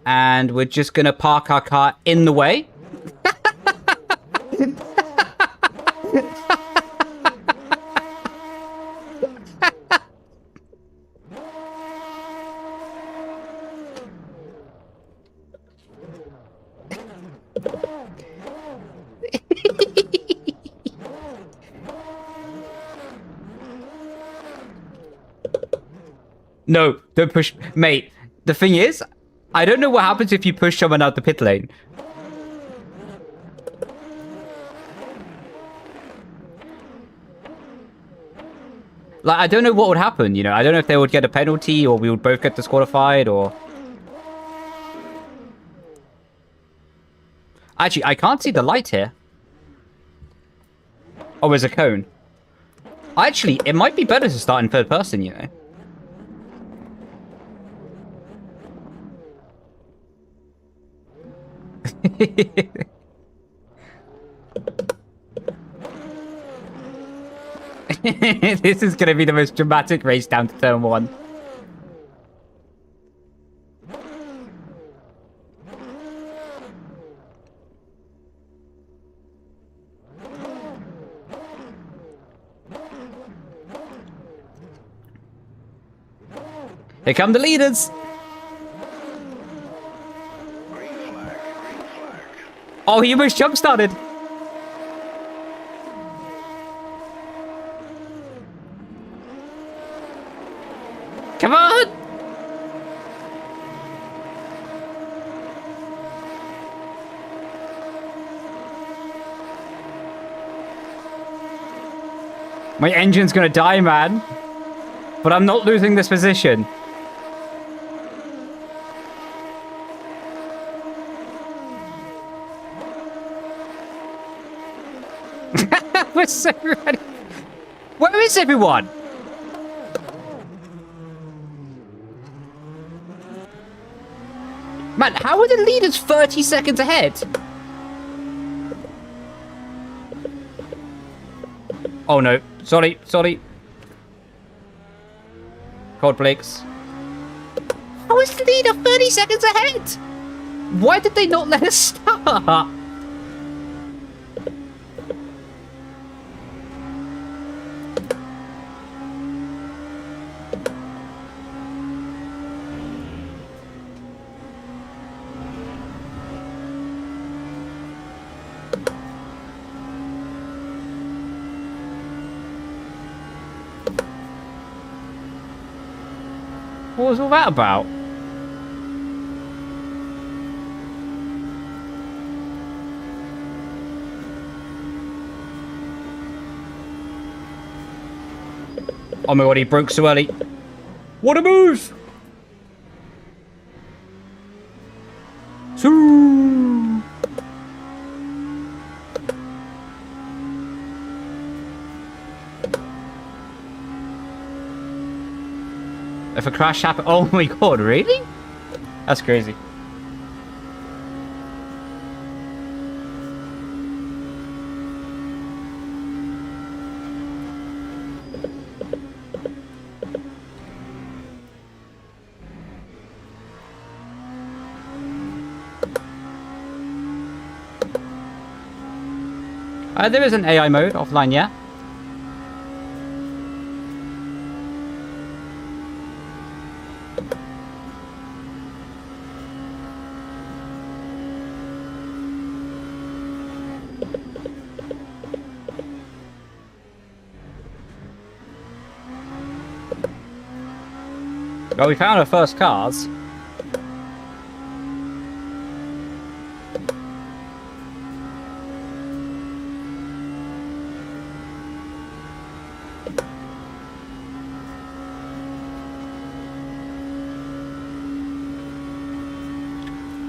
[SPEAKER 1] And we're just going to park our car in the way. No, don't push. Mate, the thing is, I don't know what happens if you push someone out the pit lane. Like, I don't know what would happen, you know? I don't know if they would get a penalty or we would both get disqualified or... Actually, I can't see the light here. Oh, there's a cone. Actually, it might be better to start in third person, you know? This is going to be the most dramatic race down to turn 1. Here come the leaders.
[SPEAKER 2] Green flag, green flag.
[SPEAKER 1] Oh, he almost jump started. Come on! My engine's gonna die, man. But I'm not losing this position. We're so ready. Where is everyone? Man, how are the leaders 30 seconds ahead? Oh no, sorry. Cold Blakes. How is the leader 30 seconds ahead? Why did they not let us start? What was all that about? Oh my god, he broke so early. What a move! Soo! If a crash happens... Oh my god, really? That's crazy. There is an AI mode offline, yeah? Well, we found our first cars.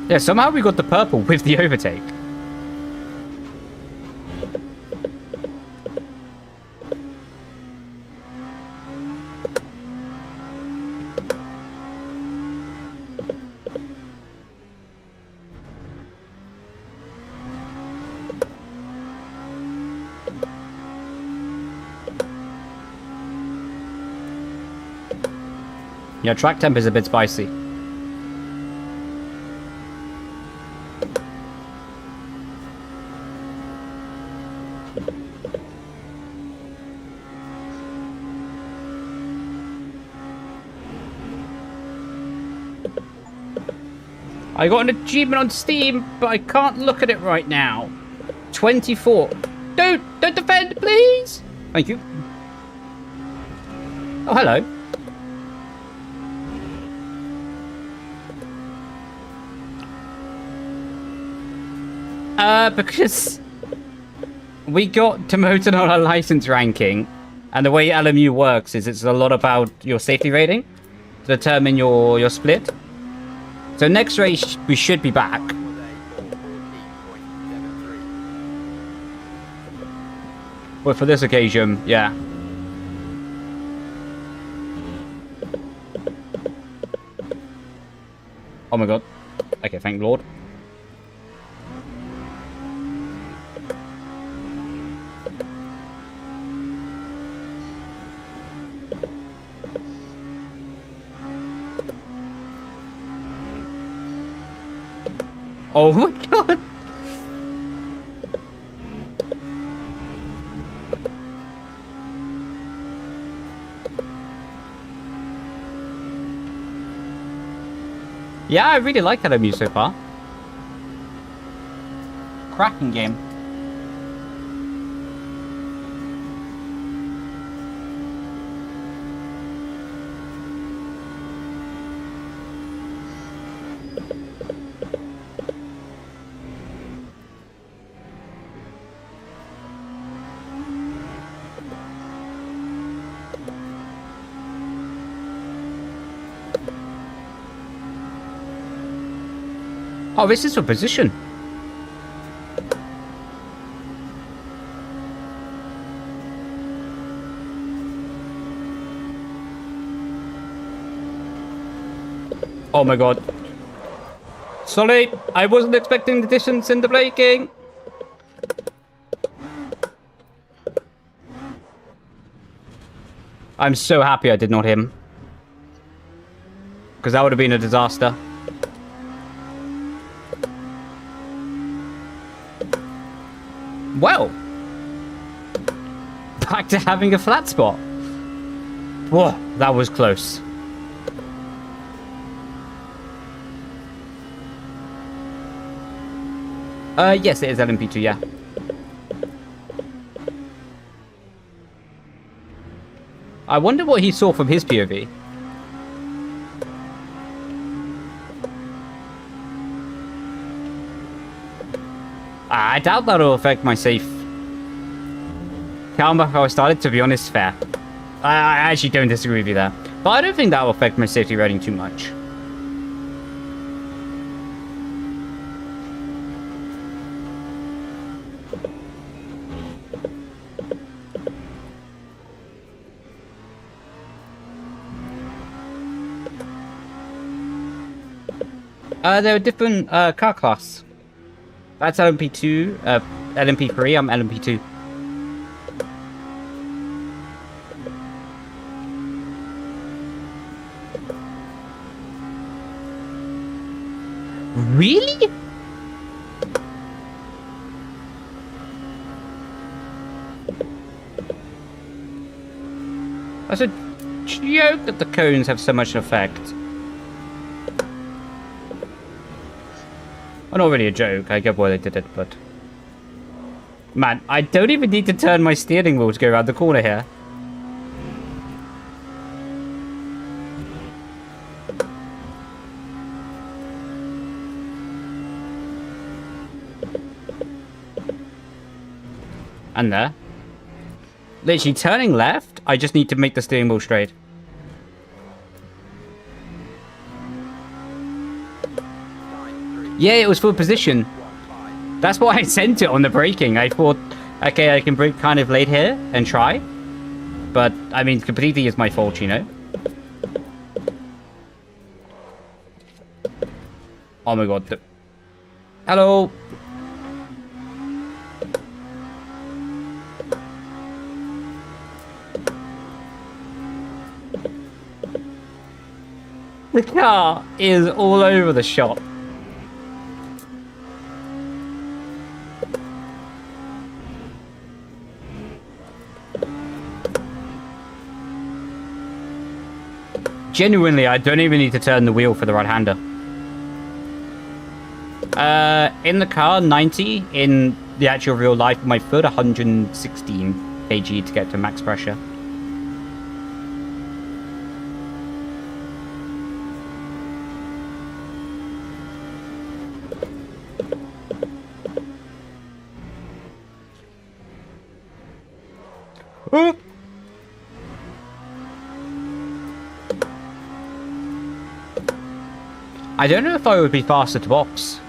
[SPEAKER 1] Yeah, somehow we got the purple with the overtake. Yeah, track temp is a bit spicy. I got an achievement on Steam, but I can't look at it right now. 24. Don't defend, please. Thank you. Oh, hello. Because we got demoted on our license ranking, and the way LMU works is it's a lot about your safety rating to determine your split. So next race we should be back. But for this occasion, yeah. Oh my god. Okay, thank Lord. Oh my god! Yeah, I really like LMU so far. Cracking game. Oh, this is for position. Oh my god. Sorry, I wasn't expecting the distance in the braking. I'm so happy I did not hit him. Because that would have been a disaster. Well, back to having a flat spot. Whoa, that was close. Yes, it is LMP2, yeah. I wonder what he saw from his POV. I doubt that'll affect my safe. Calm back how I started, to be honest, fair. I actually don't disagree with you there. But I don't think that will affect my safety rating too much. They're a different car class. That's LMP2, LMP3, I'm LMP2. Really? That's a joke that the cones have so much effect. Well, not really a joke, I get why they did it, but... Man, I don't even need to turn my steering wheel to go around the corner here. And there. Literally turning left, I just need to make the steering wheel straight. Yeah, it was full position. That's why I sent it on the braking. I thought, okay, I can brake kind of late here and try. But, I mean, completely is my fault, you know? Oh my god. Hello! The car is all over the shop. Genuinely, I don't even need to turn the wheel for the right-hander. In the car, 90. In the actual real life, my foot, 116 kg to get to max pressure. Oh! I don't know if I would be faster to box.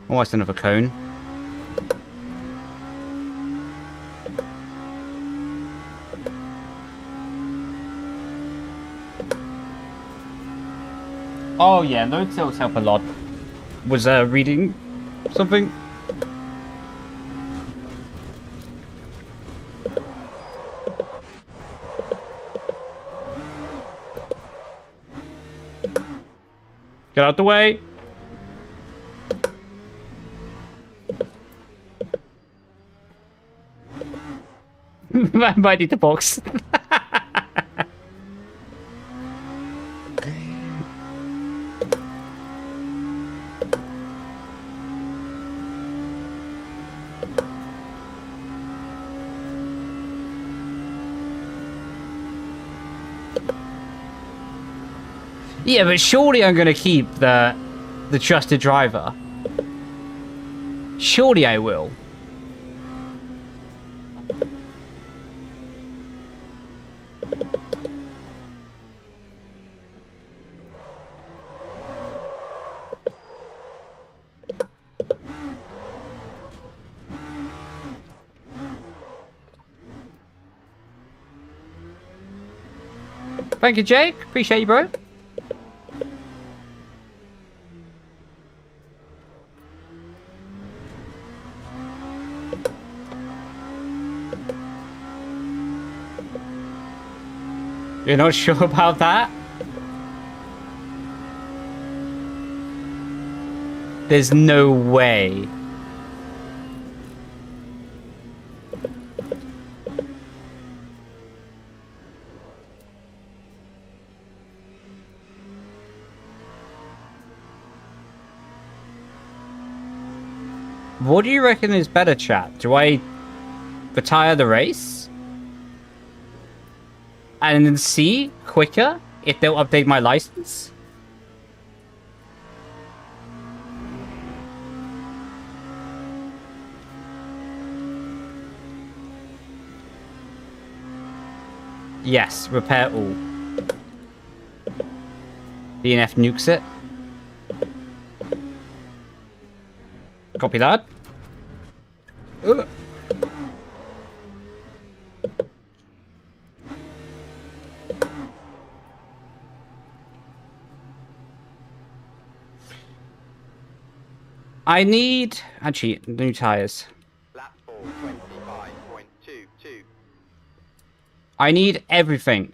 [SPEAKER 1] Oh, that's another cone. Oh yeah, load cells help a lot. Was reading something? Get out the way. I might need to box. Yeah, but surely I'm going to keep the trusted driver. Surely I will. Thank you, Jake. Appreciate you, bro. You're not sure about that? There's no way. What do you reckon is better, chat? Do I retire the race? And then see quicker if they'll update my license? Yes, repair all. DNF nukes it. Copy that. Ugh. I need actually new tires.
[SPEAKER 3] Lap 4:25.22.
[SPEAKER 1] I need everything.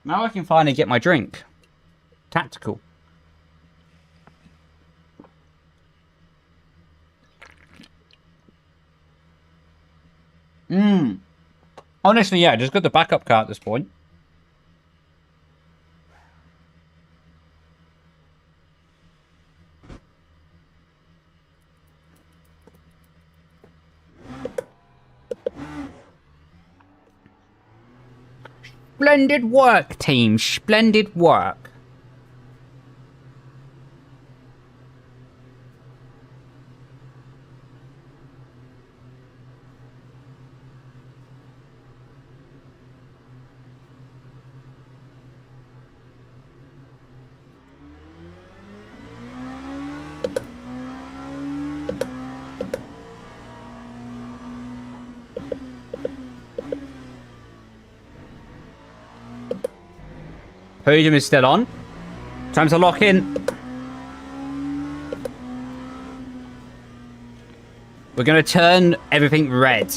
[SPEAKER 1] Now I can finally get my drink. Tactical. Honestly, yeah, just got the backup car at this point. Splendid work, team. Splendid work. Podium is still on. Time to lock in. We're going to turn everything red.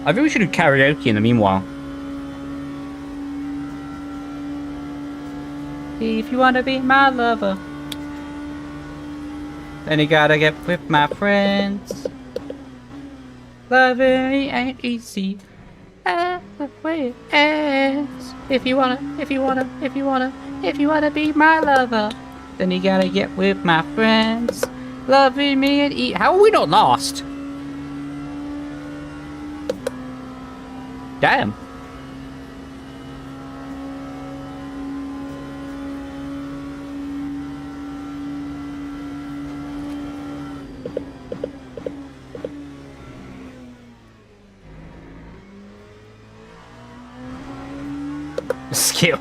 [SPEAKER 1] I think we should do karaoke in the meanwhile. If you wanna be my lover, then you gotta get with my friends. Loving me ain't easy. That's the way it is. If you wanna be my lover, then you gotta get with my friends. Loving me and eat. How are we not lost? Damn. Skill.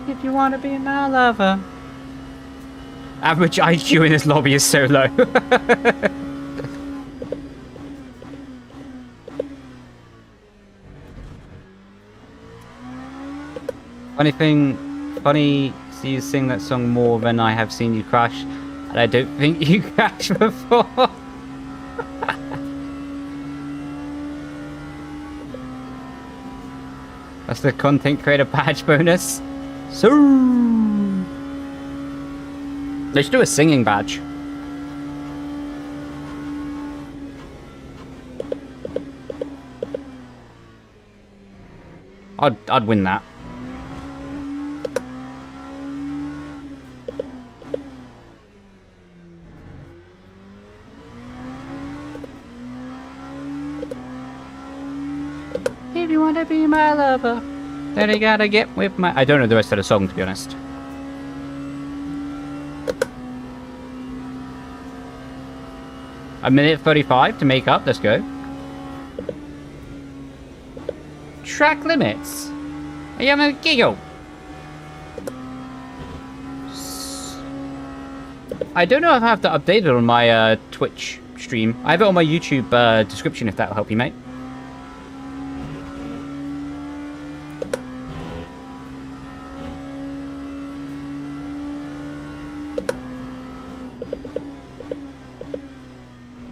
[SPEAKER 1] If you want to be my lover. Average IQ in this lobby is so low. Funny see you sing that song more than I have seen you crash, and I don't think you crashed before. That's the content creator badge bonus. So let's do a singing badge. I'd win that. wanna be my lover, then you gotta get with my... I don't know the rest of the song, to be honest. A minute 35 to make up. Let's go. Track limits. Are you having a giggle? I don't know if I have to update it on my Twitch stream. I have it on my YouTube description if that'll help you, mate.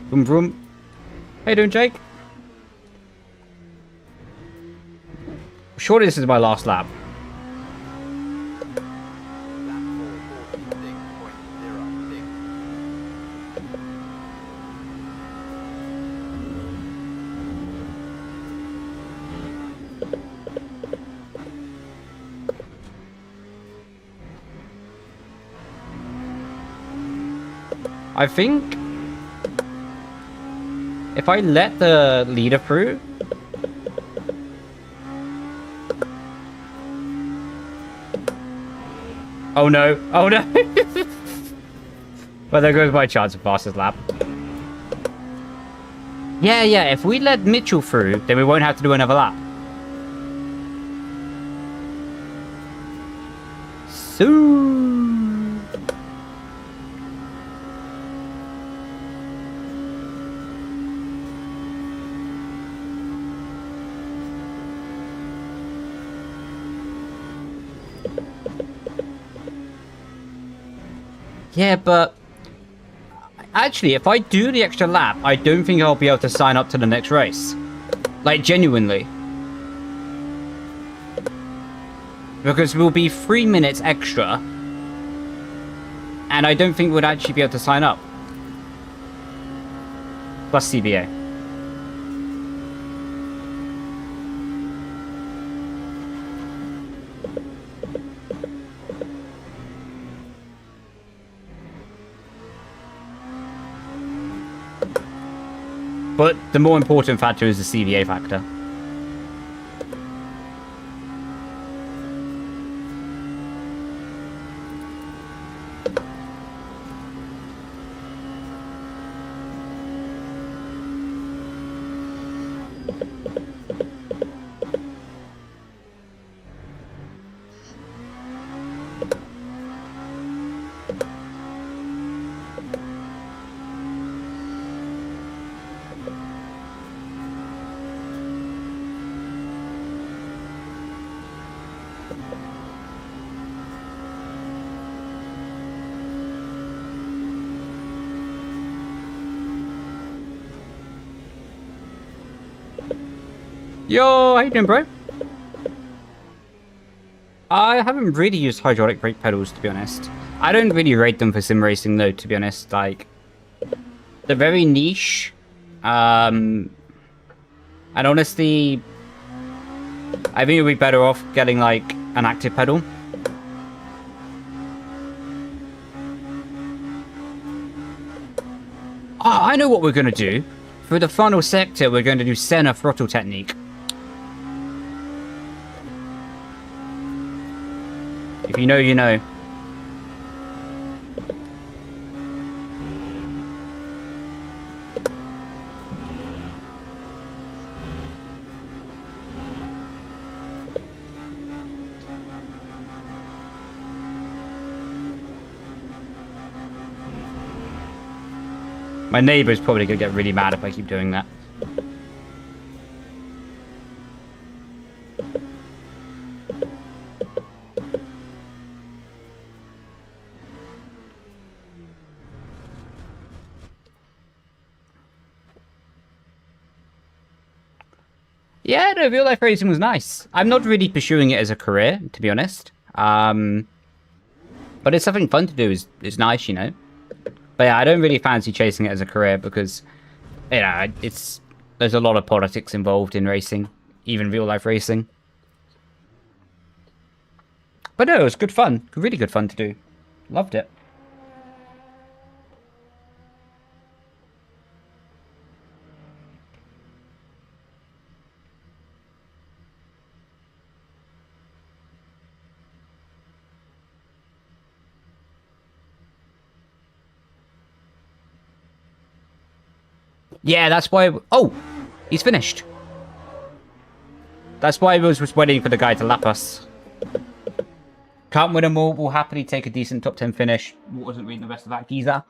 [SPEAKER 1] Vroom vroom. How you doing, Jake? Surely this is my last lap. I think if I let the leader through, oh no, oh no. Well, there goes my chance of fastest lap. Yeah, if we let Mitchell through, then we won't have to do another lap. So... Yeah, but actually, if I do the extra lap, I don't think I'll be able to sign up to the next race. Like, genuinely. Because we'll be 3 minutes extra. And I don't think we'd actually be able to sign up. Plus CBA. But the more important factor is the CVA factor. Yo, how you doing, bro? I haven't really used hydraulic brake pedals, to be honest. I don't really rate them for sim racing, though, to be honest. Like, they're very niche. And honestly, I think it would be better off getting, like, an active pedal. Oh, I know what we're going to do. For the final sector, we're going to do center throttle technique. If you know, you know. My neighbor's probably going to get really mad if I keep doing that. Yeah, no, real life racing was nice. I'm not really pursuing it as a career, to be honest. But it's something fun to do. It's nice, you know. But yeah, I don't really fancy chasing it as a career because, you know, there's a lot of politics involved in racing, even real life racing. But no, it was good fun. Really good fun to do. Loved it. Yeah, that's why... Oh! He's finished. That's why I was just waiting for the guy to lap us. Can't win them all. We'll happily take a decent top 10 finish. Wasn't reading the rest of that geezer.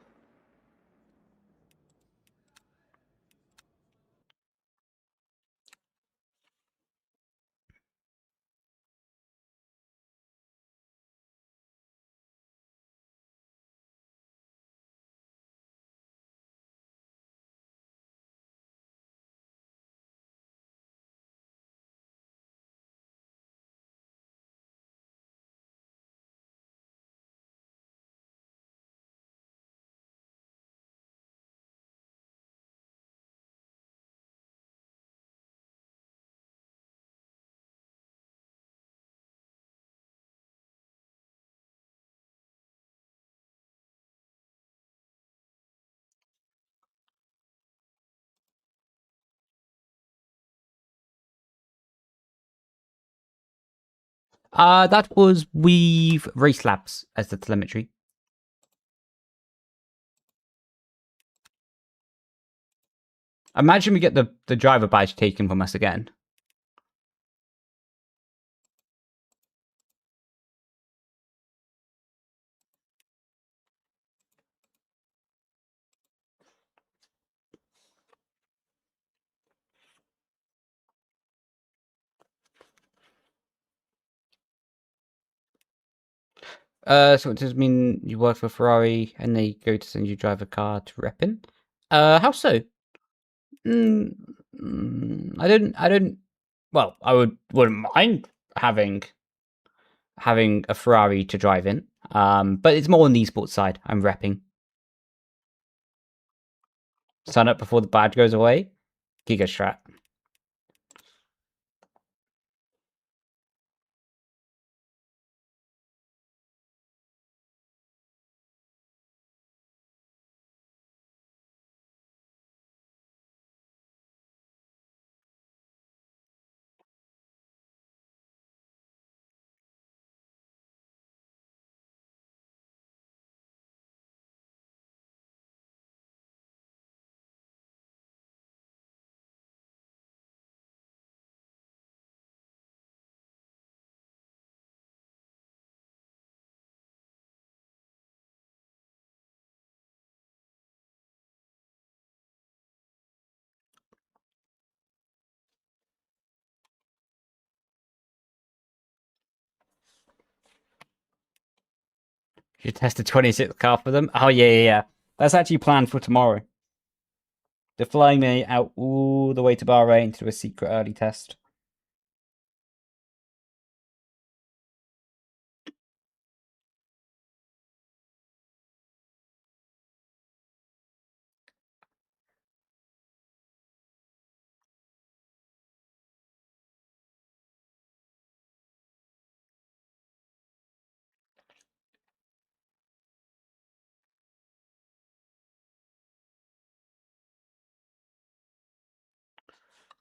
[SPEAKER 1] That was with race laps as the telemetry. Imagine we get the driver badge taken from us again. So it does mean you work for Ferrari and they go to send you drive a car to reppin? How so? I don't. Well, wouldn't mind having a Ferrari to drive in. But it's more on the esports side. I'm repping. Sign up before the badge goes away. Giga strat. You test a 26th car for them? Oh, yeah. That's actually planned for tomorrow. They're flying me out all the way to Bahrain to do a secret early test.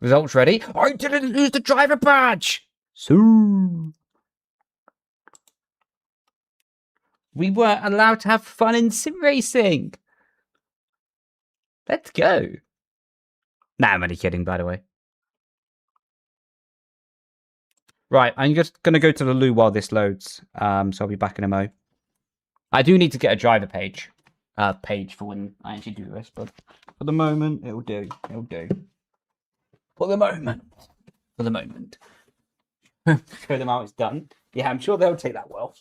[SPEAKER 1] Results ready? I didn't lose the driver badge! So we were allowed to have fun in sim racing. Let's go. Nah, I'm only kidding, by the way. Right, I'm just going to go to the loo while this loads. So I'll be back in a mo. I do need to get a driver page. Page for when I actually do this, but for the moment, it'll do. It'll do. For the moment. Show them how it's done. Yeah, I'm sure they'll take that well.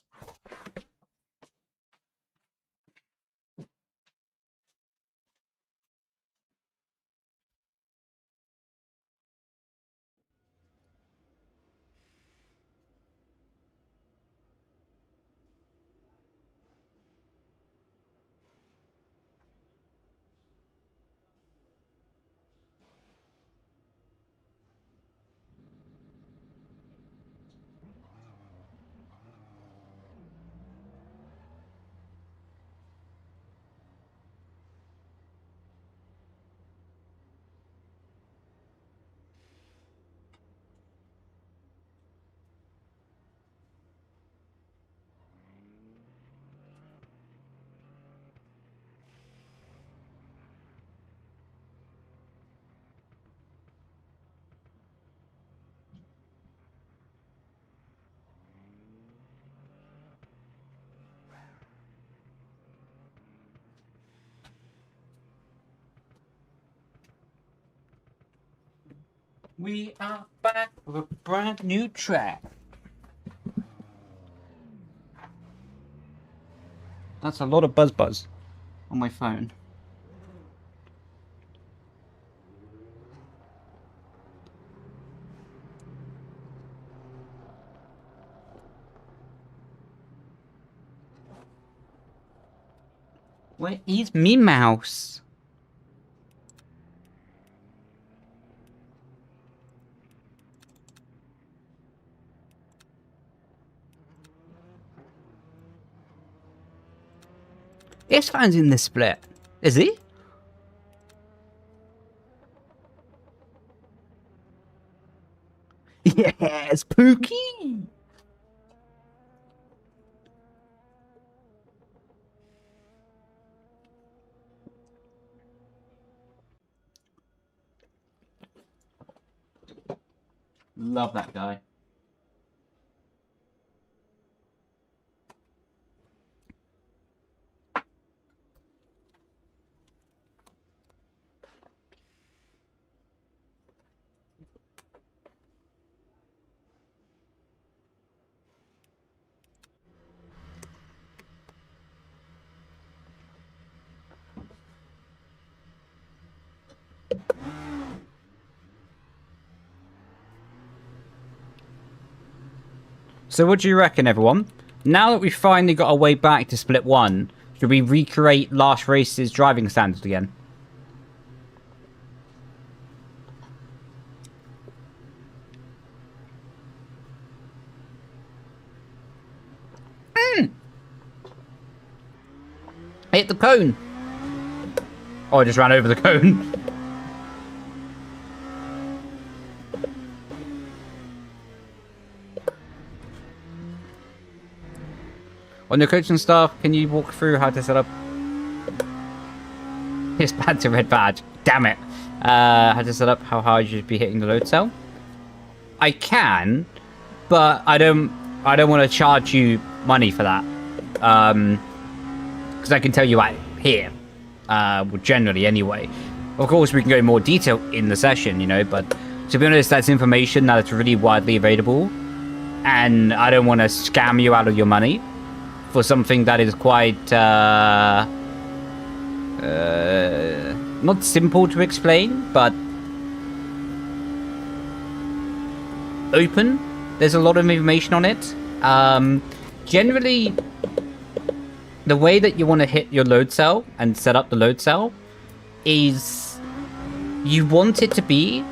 [SPEAKER 1] We are back with a brand new track. That's a lot of buzz on my phone. Where is me mouse? Isfan's in this split. Is he? Yes, Pookie! Love that guy. So what do you reckon, everyone? Now that we've finally got our way back to Split 1, should we recreate last race's driving standard again? Hit the cone! Oh, I just ran over the cone. On your coaching staff, can you walk through how to set up his bad to red badge? Damn it. How to set up how hard you should be hitting the load cell? I can, but I don't want to charge you money for that. Because I can tell you out here. Well, generally anyway. Of course, we can go in more detail in the session, you know, but to be honest, that's information that's really widely available. And I don't want to scam you out of your money for something that is quite not simple to explain, but open. There's a lot of information on it. Generally, the way that you want to hit your load cell and set up the load cell is you want it to be,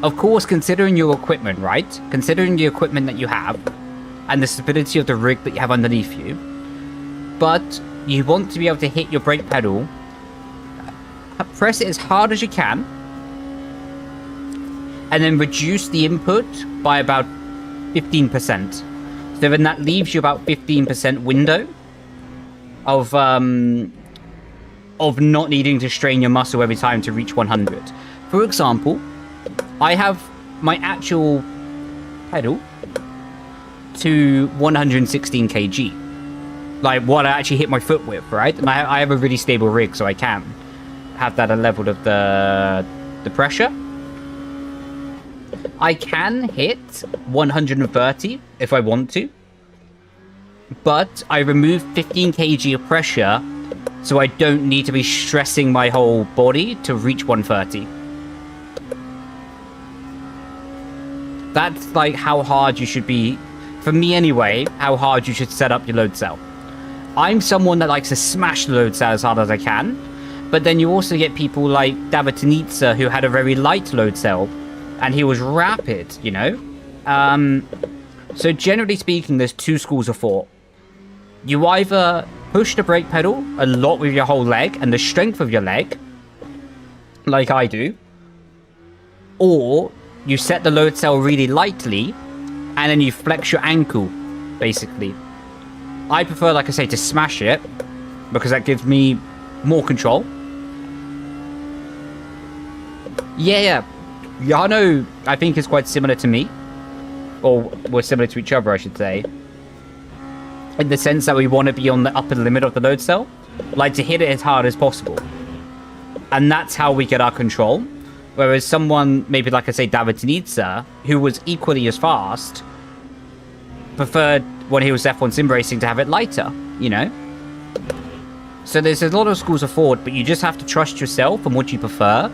[SPEAKER 1] of course, considering your equipment, right? Considering the equipment that you have and the stability of the rig that you have underneath you. But you want to be able to hit your brake pedal, press it as hard as you can, and then reduce the input by about 15%. So then that leaves you about 15% window of not needing to strain your muscle every time to reach 100. For example, I have my actual pedal to 116 kg. Like what I actually hit my foot with, right? And I have a really stable rig, so I can have that a level of the pressure. I can hit 130 if I want to, but I remove 15 kg of pressure, so I don't need to be stressing my whole body to reach 130. That's like how hard you should be, for me anyway, how hard you should set up your load cell. I'm someone that likes to smash the load cell as hard as I can, but then you also get people like David Tanitsa who had a very light load cell, and he was rapid, you know? So generally speaking, there's two schools of thought. You either push the brake pedal a lot with your whole leg and the strength of your leg, like I do, or you set the load cell really lightly, and then you flex your ankle, basically. I prefer, like I say, to smash it, because that gives me more control. Yeah. Yano, I think, is quite similar to me. Or, we're similar to each other, I should say. In the sense that we want to be on the upper limit of the load cell. Like, to hit it as hard as possible. And that's how we get our control. Whereas someone, maybe like I say, David Tunitsa, who was equally as fast, preferred when he was F1 sim racing to have it lighter, you know? So there's a lot of schools of thought, but you just have to trust yourself and what you prefer,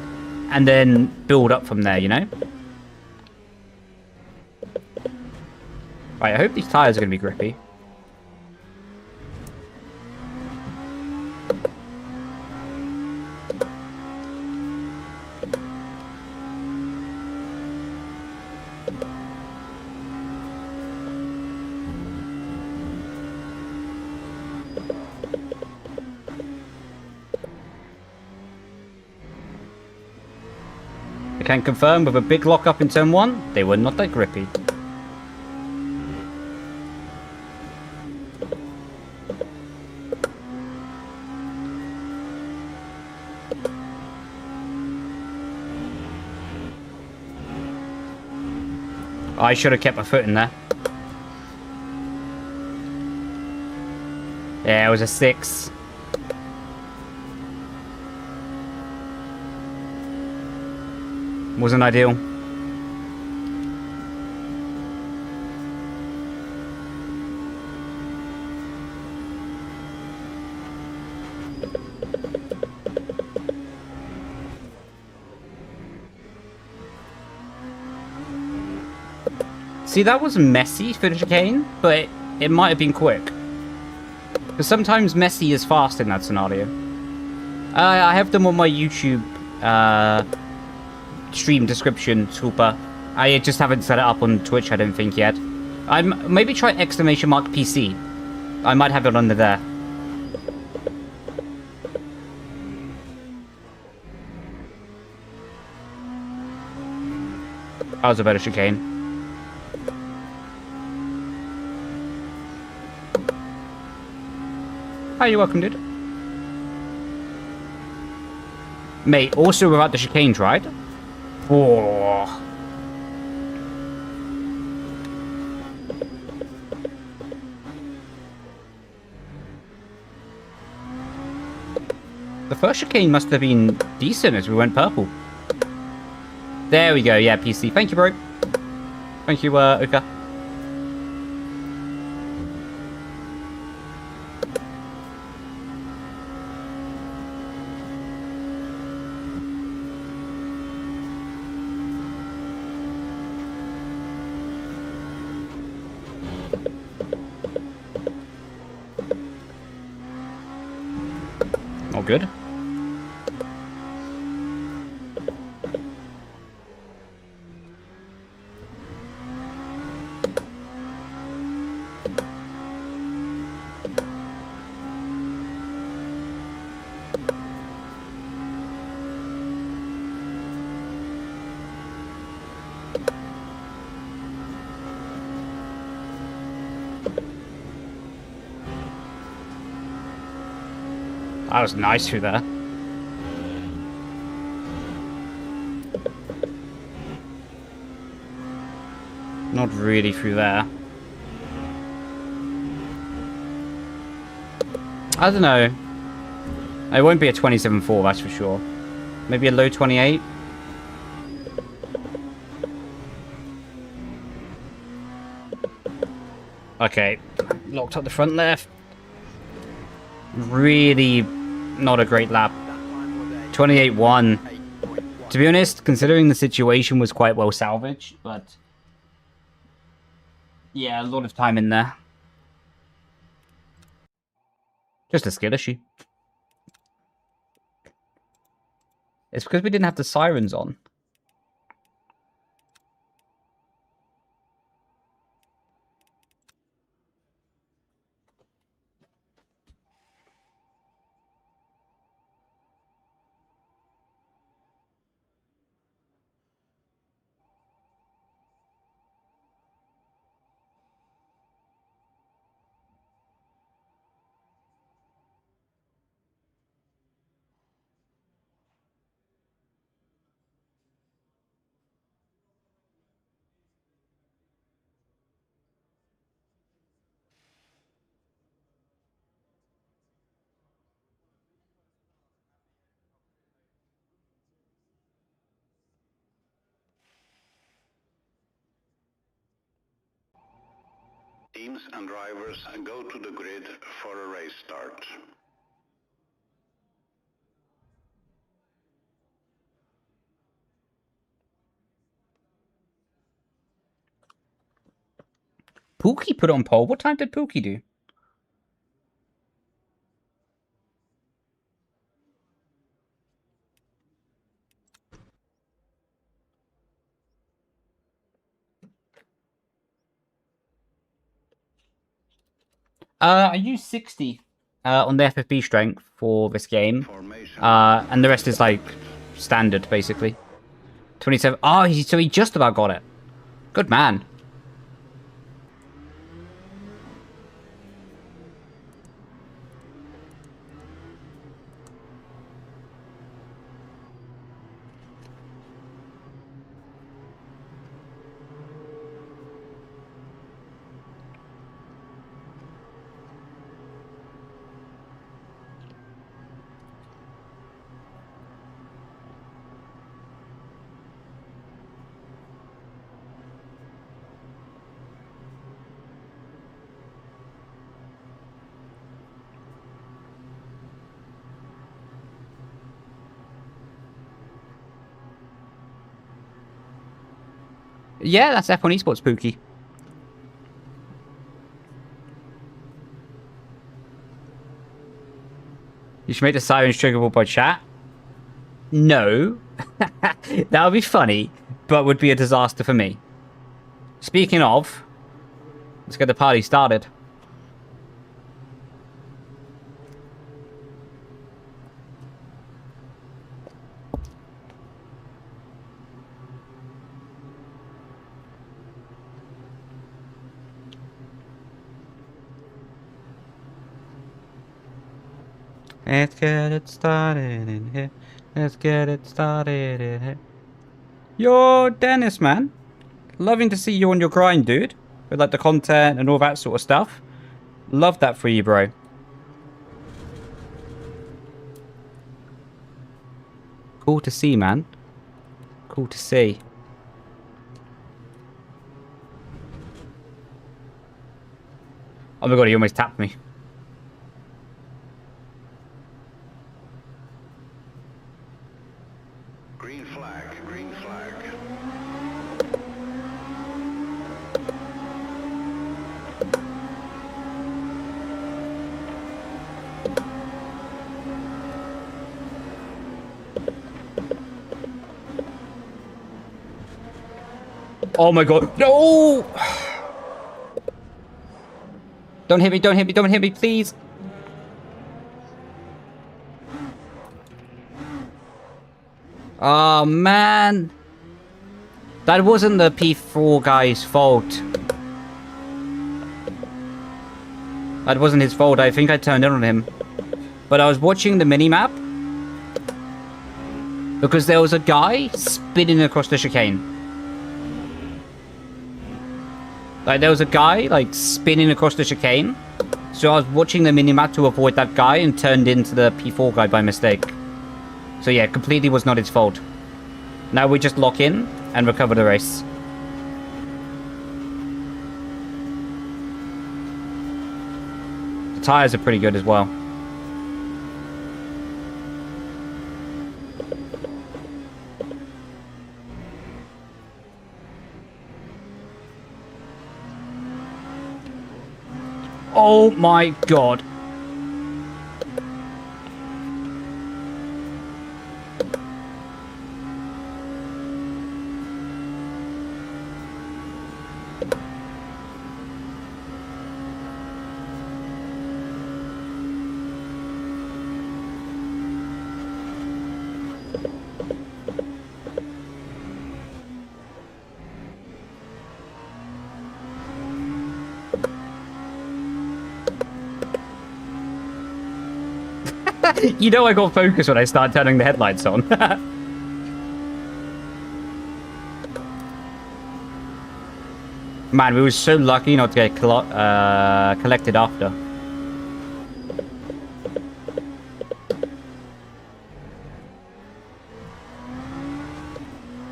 [SPEAKER 1] and then build up from there, you know? Right, I hope these tires are going to be grippy. I can confirm with a big lock-up in turn 1, they were not that grippy. I should have kept my foot in there. Yeah, it was a 6. Wasn't ideal. See, that was messy for the chicane, but it might have been quick. Because sometimes messy is fast in that scenario. I have them on my YouTube stream description, Scooper. I just haven't set it up on Twitch, I don't think, yet. Maybe try exclamation mark PC. I might have it under there. That was a better chicane. Hi, you're welcome, dude. Mate, also without the chicanes, right? Oh. The first chicane must have been decent as we went purple. There we go, yeah, PC. Thank you, bro. Thank you, Uka. All good. That was nice through there. Not really through there. I don't know. It won't be a 27.4, that's for sure. Maybe a low 28. Okay, locked up the front left. Really not a great lap. 28.1. To be honest, considering the situation was quite well salvaged, but yeah, a lot of time in there. Just a skill issue. It's because we didn't have the sirens on.
[SPEAKER 2] Teams and drivers go to the grid for a race start.
[SPEAKER 1] Pookie put on pole. What time did Pookie do? I use 60 on the FFB strength for this game. And the rest is like standard, basically. 27. Oh, so he just about got it. Good man. Yeah, that's F1 Esports, Pookie. You should make the sirens triggerable by chat. No. That would be funny, but would be a disaster for me. Speaking of, let's get the party started. Let's get it started in here. Let's get it started in here. Yo, Dennis, man. Loving to see you on your grind, dude. With like the content and all that sort of stuff. Love that for you, bro. Cool to see, man. Cool to see. Oh my god, he almost tapped me.
[SPEAKER 2] Green flag, green flag.
[SPEAKER 1] Oh my god. No! Don't hit me, don't hit me, don't hit me, please. Oh, man. That wasn't the P4 guy's fault. That wasn't his fault. I think I turned in on him. But I was watching the minimap. Because there was a guy spinning across the chicane. Like, there was a guy, like, spinning across the chicane. So I was watching the minimap to avoid that guy and turned into the P4 guy by mistake. So yeah, completely was not his fault. Now we just lock in and recover the race. The tires are pretty good as well. Oh my god. You know I got focus when I start turning the headlights on. Man, we were so lucky not to get collected after.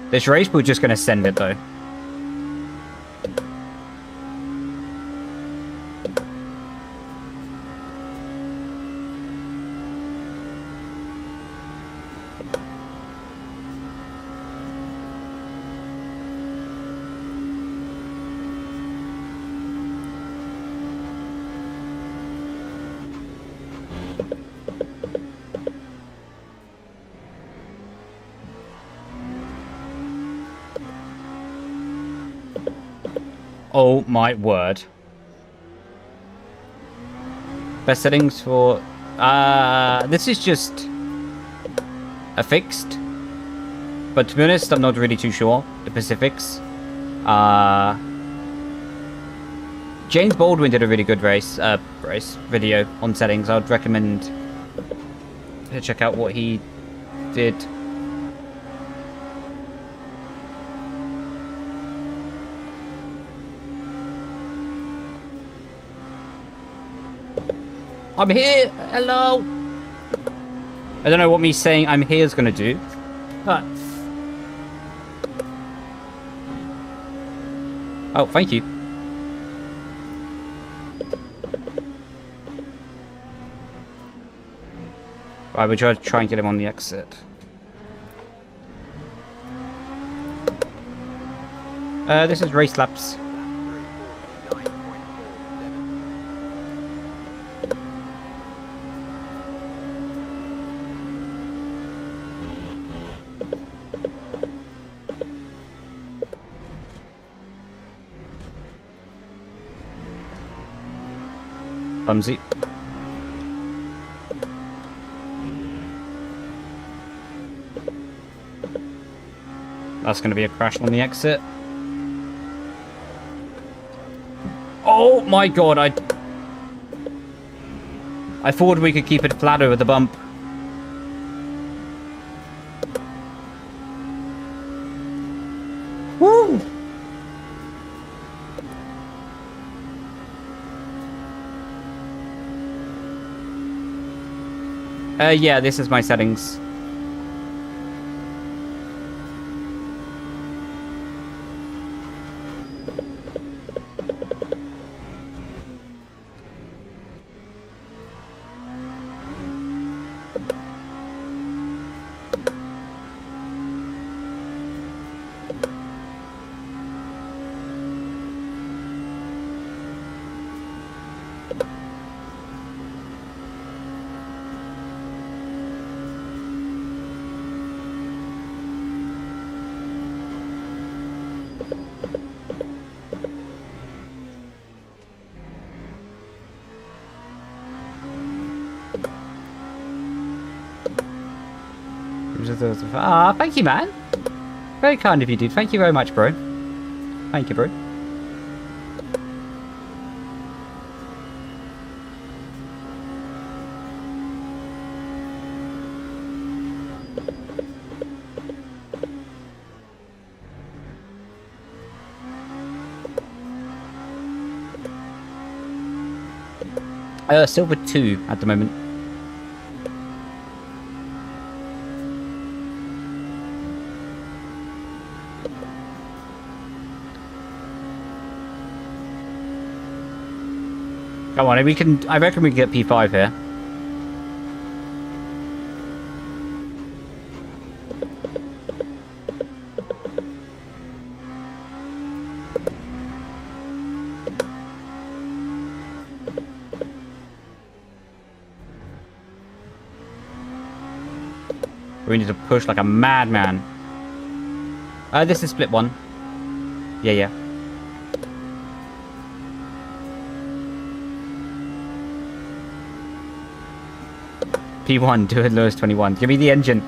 [SPEAKER 1] This race, we're just going to send it, though. Oh my word. Best settings for... this is just a fixed. But to be honest, I'm not really too sure. The specifics. James Baldwin did a really good race video on settings. I'd recommend to check out what he did. I'm here! Hello! I don't know what me saying I'm here is going to do, but... Oh, thank you. Right, we'll try and get him on the exit. This is race laps. Clumsy. That's going to be a crash on the exit. Oh my god, I thought we could keep it flat over the bump. Woo! Yeah, this is my settings. Ah, thank you, man. Very kind of you, dude. Thank you very much, bro. Thank you, bro. Silver 2 at the moment. Come on, we can. I reckon we can get P5 here. We need to push like a madman. This is split 1. Yeah. P1, do it lowest 21. Give me the engine.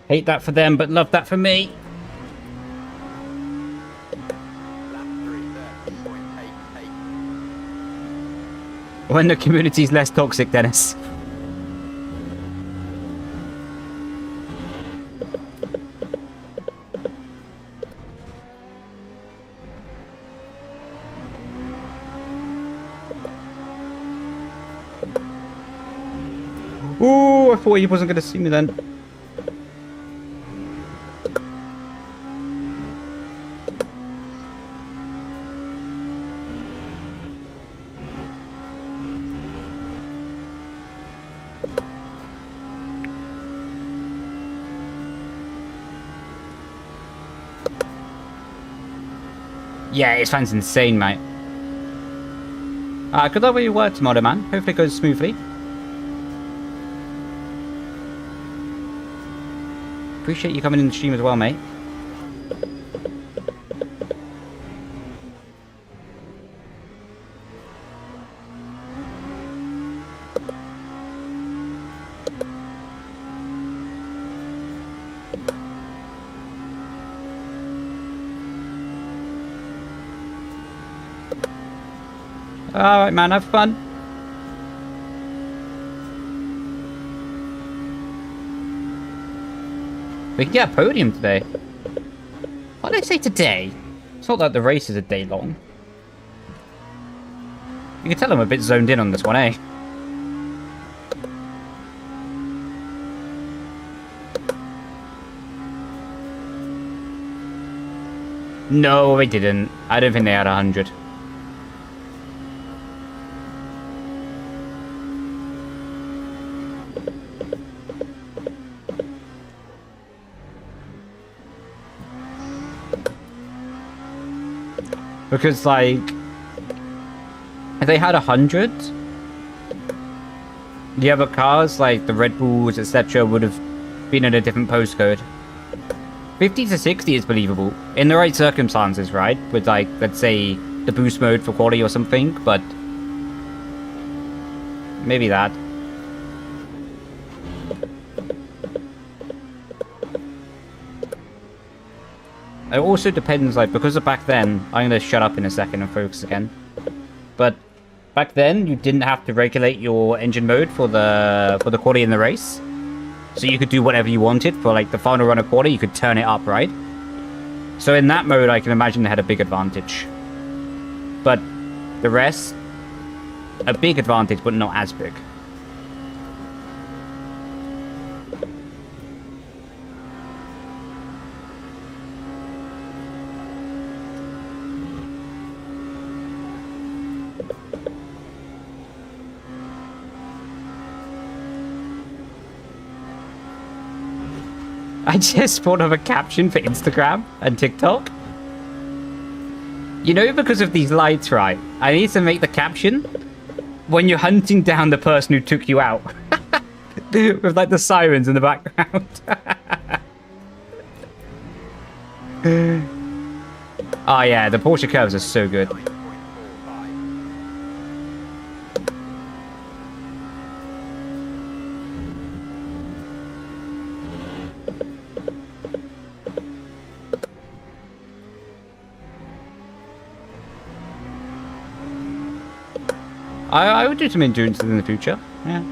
[SPEAKER 1] Hate that for them, but love that for me. When the community's less toxic, Dennis. Ooh, I thought he wasn't going to see me then. Yeah, this fan's insane, mate. Good luck with your work tomorrow, man. Hopefully it goes smoothly. Appreciate you coming in the stream as well, mate. Alright, man, have fun. We can get a podium today. What did I say today? It's not that the race is a day long. You can tell I'm a bit zoned in on this one, eh? No, they didn't. I don't think they had 100. Because, like, if they had 100, the other cars, like the Red Bulls, etc., would have been in a different postcode. 50 to 60 is believable. In the right circumstances, right? With, like, let's say, the boost mode for quality or something, but maybe that. It also depends, like, because of back then, I'm going to shut up in a second and focus again. But back then, you didn't have to regulate your engine mode for the quality in the race. So you could do whatever you wanted for, like, the final run of quality, you could turn it up, right? So in that mode, I can imagine they had a big advantage. But the rest, a big advantage, but not as big. I just thought of a caption for Instagram and TikTok. You know, because of these lights, right? I need to make the caption when you're hunting down the person who took you out. With, like, the sirens in the background. Oh, yeah, the Porsche curves are so good. I would do some endurance in the future, yeah.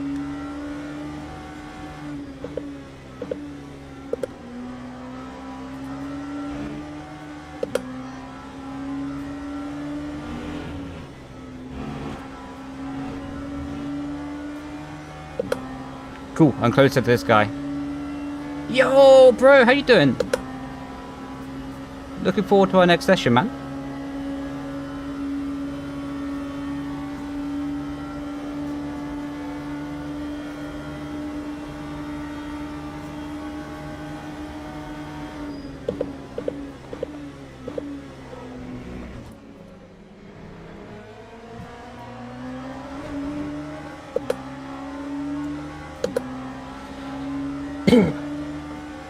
[SPEAKER 1] Cool, I'm closer to this guy. Yo, bro, how you doing? Looking forward to our next session, man.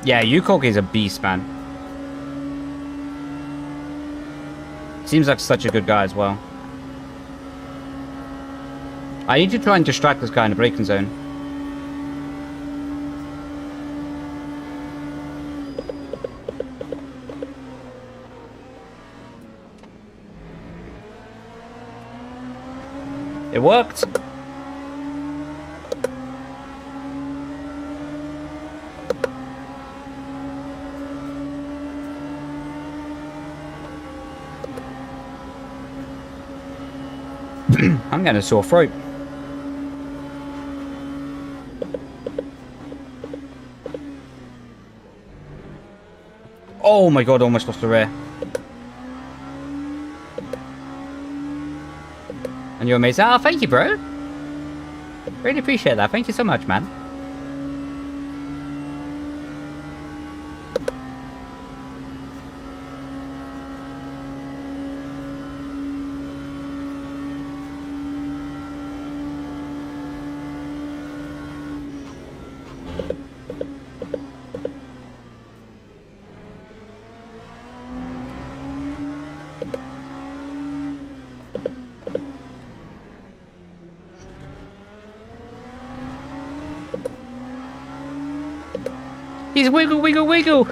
[SPEAKER 1] Yeah, Yukog is a beast, man. Seems like such a good guy as well. I need to try and distract this guy in the braking zone. It worked. I'm getting a sore throat. Oh my god, almost lost the rear. And you're amazing. Oh, thank you, bro. Really appreciate that. Thank you so much, man. He's wiggle, wiggle, wiggle.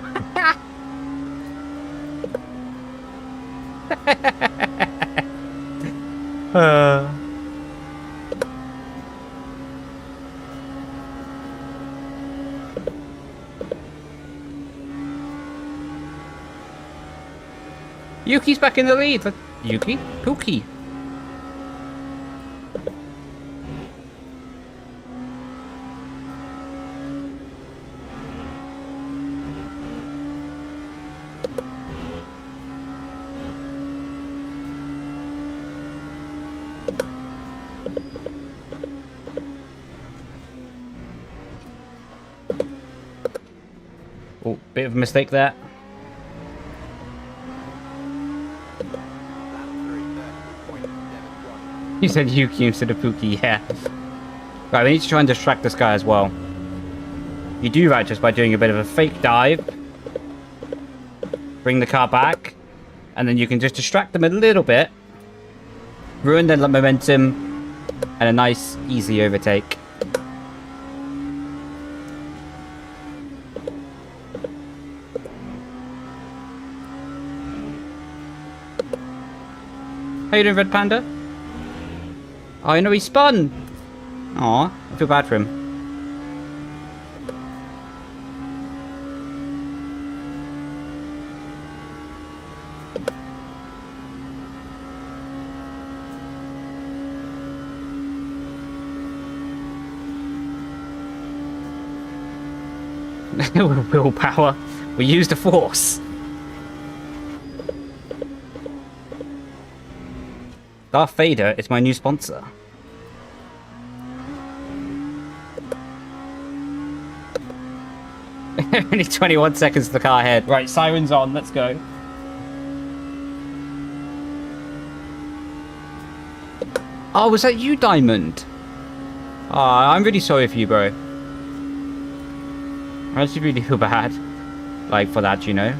[SPEAKER 1] Yuki's back in the lead. Yuki? Pookie. Oh, bit of a mistake there. You said Yuki instead of Pookie, yeah. Right, we need to try and distract this guy as well. You do that just by doing a bit of a fake dive. Bring the car back. And then you can just distract them a little bit. Ruin their momentum. And a nice, easy overtake. How you doing, Red Panda? Oh, you know, he spun! Aw, I feel bad for him. Willpower. We used the force. Darth Vader is my new sponsor. Only 21 seconds to the car ahead. Right, sirens on, let's go. Oh, was that you, Diamond? Oh, I'm really sorry for you, bro. I actually really feel bad. Like, for that, you know?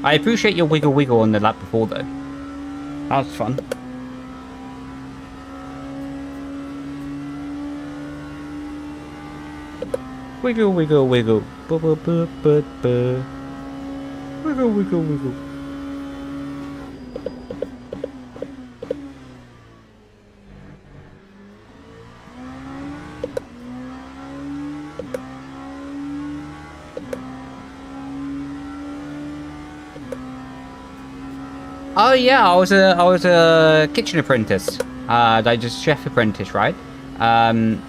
[SPEAKER 1] I appreciate your wiggle wiggle on the lap before, though. That was fun. Wiggle, wiggle, wiggle. Wiggle, wiggle, wiggle. Oh yeah, I was a kitchen apprentice. Like just chef apprentice, right? You're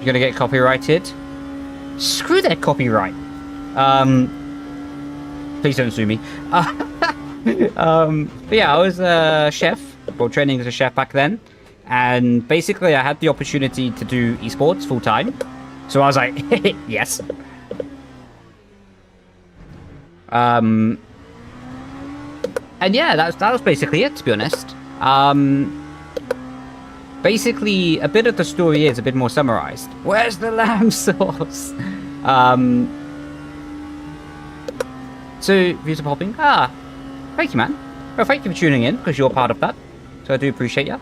[SPEAKER 1] gonna get copyrighted. Screw that copyright. Please don't sue me. But yeah, I was a chef, well, training as a chef back then, and basically I had the opportunity to do esports full time. So I was like, yes. And yeah, that was basically it, to be honest. Basically, a bit of the story is a bit more summarized. Where's the lamb sauce? So, views are popping. Ah, thank you, man. Well, thank you for tuning in, because you're part of that. So I do appreciate you.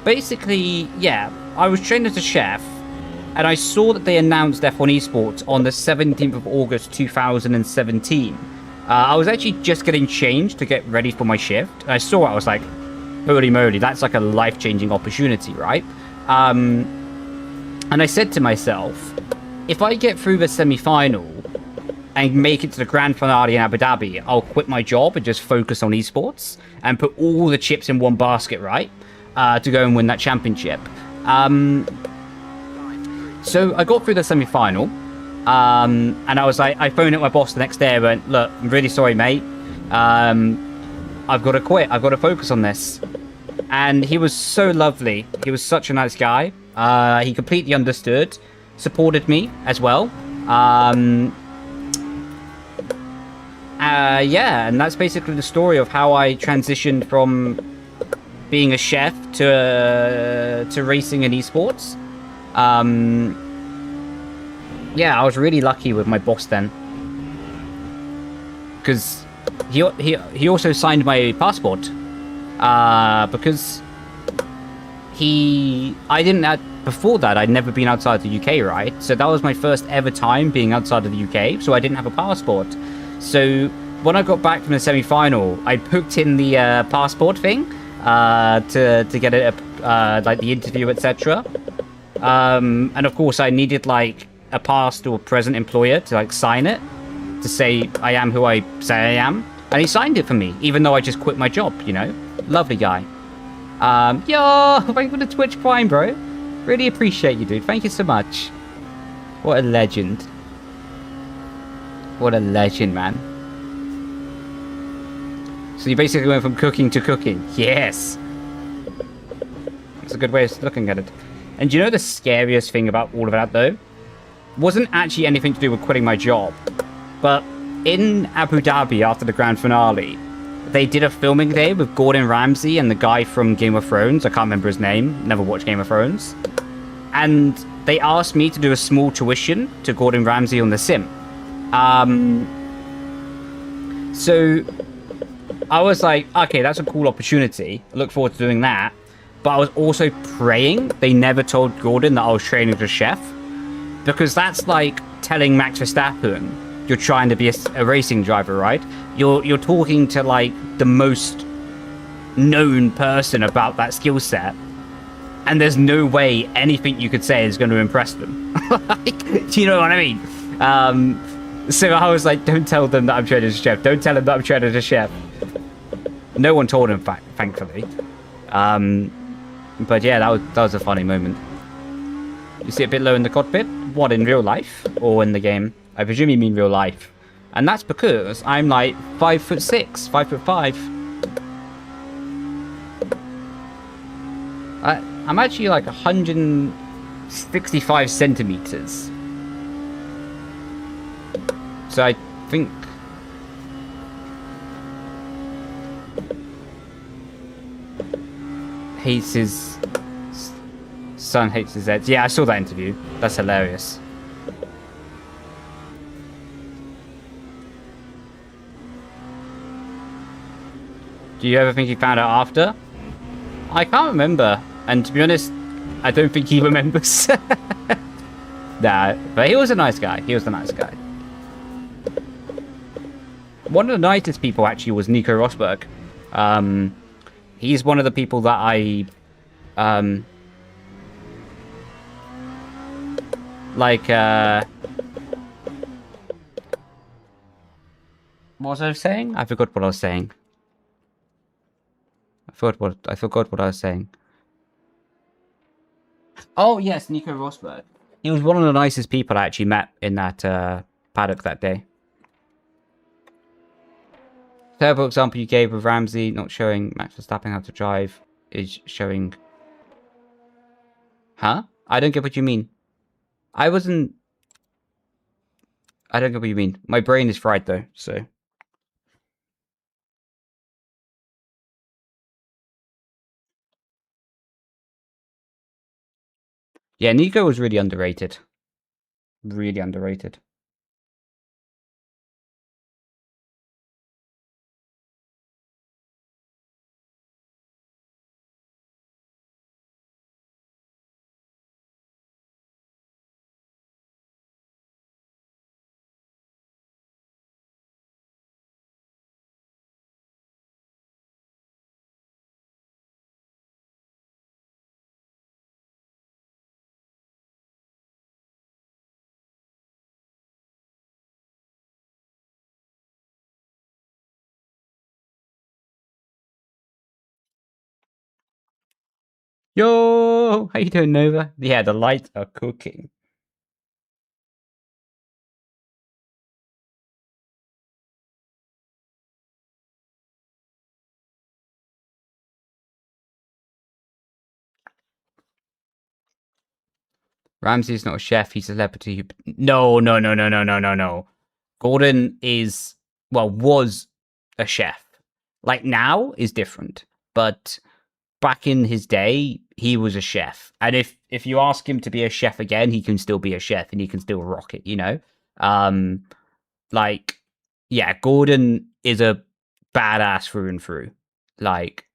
[SPEAKER 1] Basically, yeah, I was trained as a chef, and I saw that they announced F1 Esports on the 17th of August, 2017. I was actually just getting changed to get ready for my shift. And I saw it, I was like, holy moly, that's like a life-changing opportunity, right? And I said to myself, if I get through the semi-final and make it to the grand finale in Abu Dhabi, I'll quit my job and just focus on esports and put all the chips in one basket, right? To go and win that championship. So I got through the semi-final. And I was like, I phoned up my boss the next day and went, look, I'm really sorry, mate. I've got to quit. I've got to focus on this. And he was so lovely. He was such a nice guy. He completely understood, supported me as well. Yeah, and that's basically the story of how I transitioned from being a chef to racing and esports. Yeah, I was really lucky with my boss then, because he also signed my passport, because before that I'd never been outside the UK, right? So that was my first ever time being outside of the UK, so I didn't have a passport. So when I got back from the semi-final, I booked in the passport thing to get it like the interview, etc. And of course I needed like a past or present employer to like sign it to say I am who I say I am, and he signed it for me even though I just quit my job, you know. Lovely guy. Yo, thank you for the Twitch Prime, bro. Really appreciate you, dude. Thank you so much. What a legend. What a legend, man. So you basically went from cooking to cooking. Yes. That's a good way of looking at it. And do you know the scariest thing about all of that, though? Wasn't actually anything to do with quitting my job. But in Abu Dhabi, after the grand finale, they did a filming day with Gordon Ramsay and the guy from Game of Thrones. I can't remember his name. Never watched Game of Thrones. And they asked me to do a small tuition to Gordon Ramsay on The Sim. So I was like, okay, that's a cool opportunity. I look forward to doing that. But I was also praying they never told Gordon that I was training as a chef. Because that's like telling Max Verstappen you're trying to be a racing driver, right? You're talking to like the most known person about that skill set, and there's no way anything you could say is going to impress them. Like, do you know what I mean? So I was like, don't tell them that I'm training as a chef. Don't tell them that I'm training as a chef. No one told him, thankfully. But yeah, that was a funny moment. You see a bit low in the cockpit? What, in real life or in the game? I presume you mean real life. And that's because I'm like 5'6", 5'5". I'm actually like 165 centimeters. So I think hates his son hates his ex. Yeah, I saw that interview. That's hilarious. Do you ever think he found out after? I can't remember. And to be honest, I don't think he remembers. Nah, but he was a nice guy. He was a nice guy. One of the nicest people actually was Nico Rosberg. He's one of the people that I like what was I saying? I forgot what I was saying. I forgot what I was saying. Oh yes, Nico Rosberg. He was one of the nicest people I actually met in that paddock that day. Terrible example you gave of Ramsey not showing Max Verstappen how to drive is showing. Huh? I don't get what you mean. I don't get what you mean. My brain is fried though, so. Yeah, Nico was really underrated. Really underrated. Yo, how you doing, Nova? Yeah, the lights are cooking. Ramsey's not a chef. He's a celebrity. No. Gordon is, well, was a chef. Like now is different, but back in his day, he was a chef. And if you ask him to be a chef again, he can still be a chef and he can still rock it, you know? Like, yeah, Gordon is a badass through and through. Like,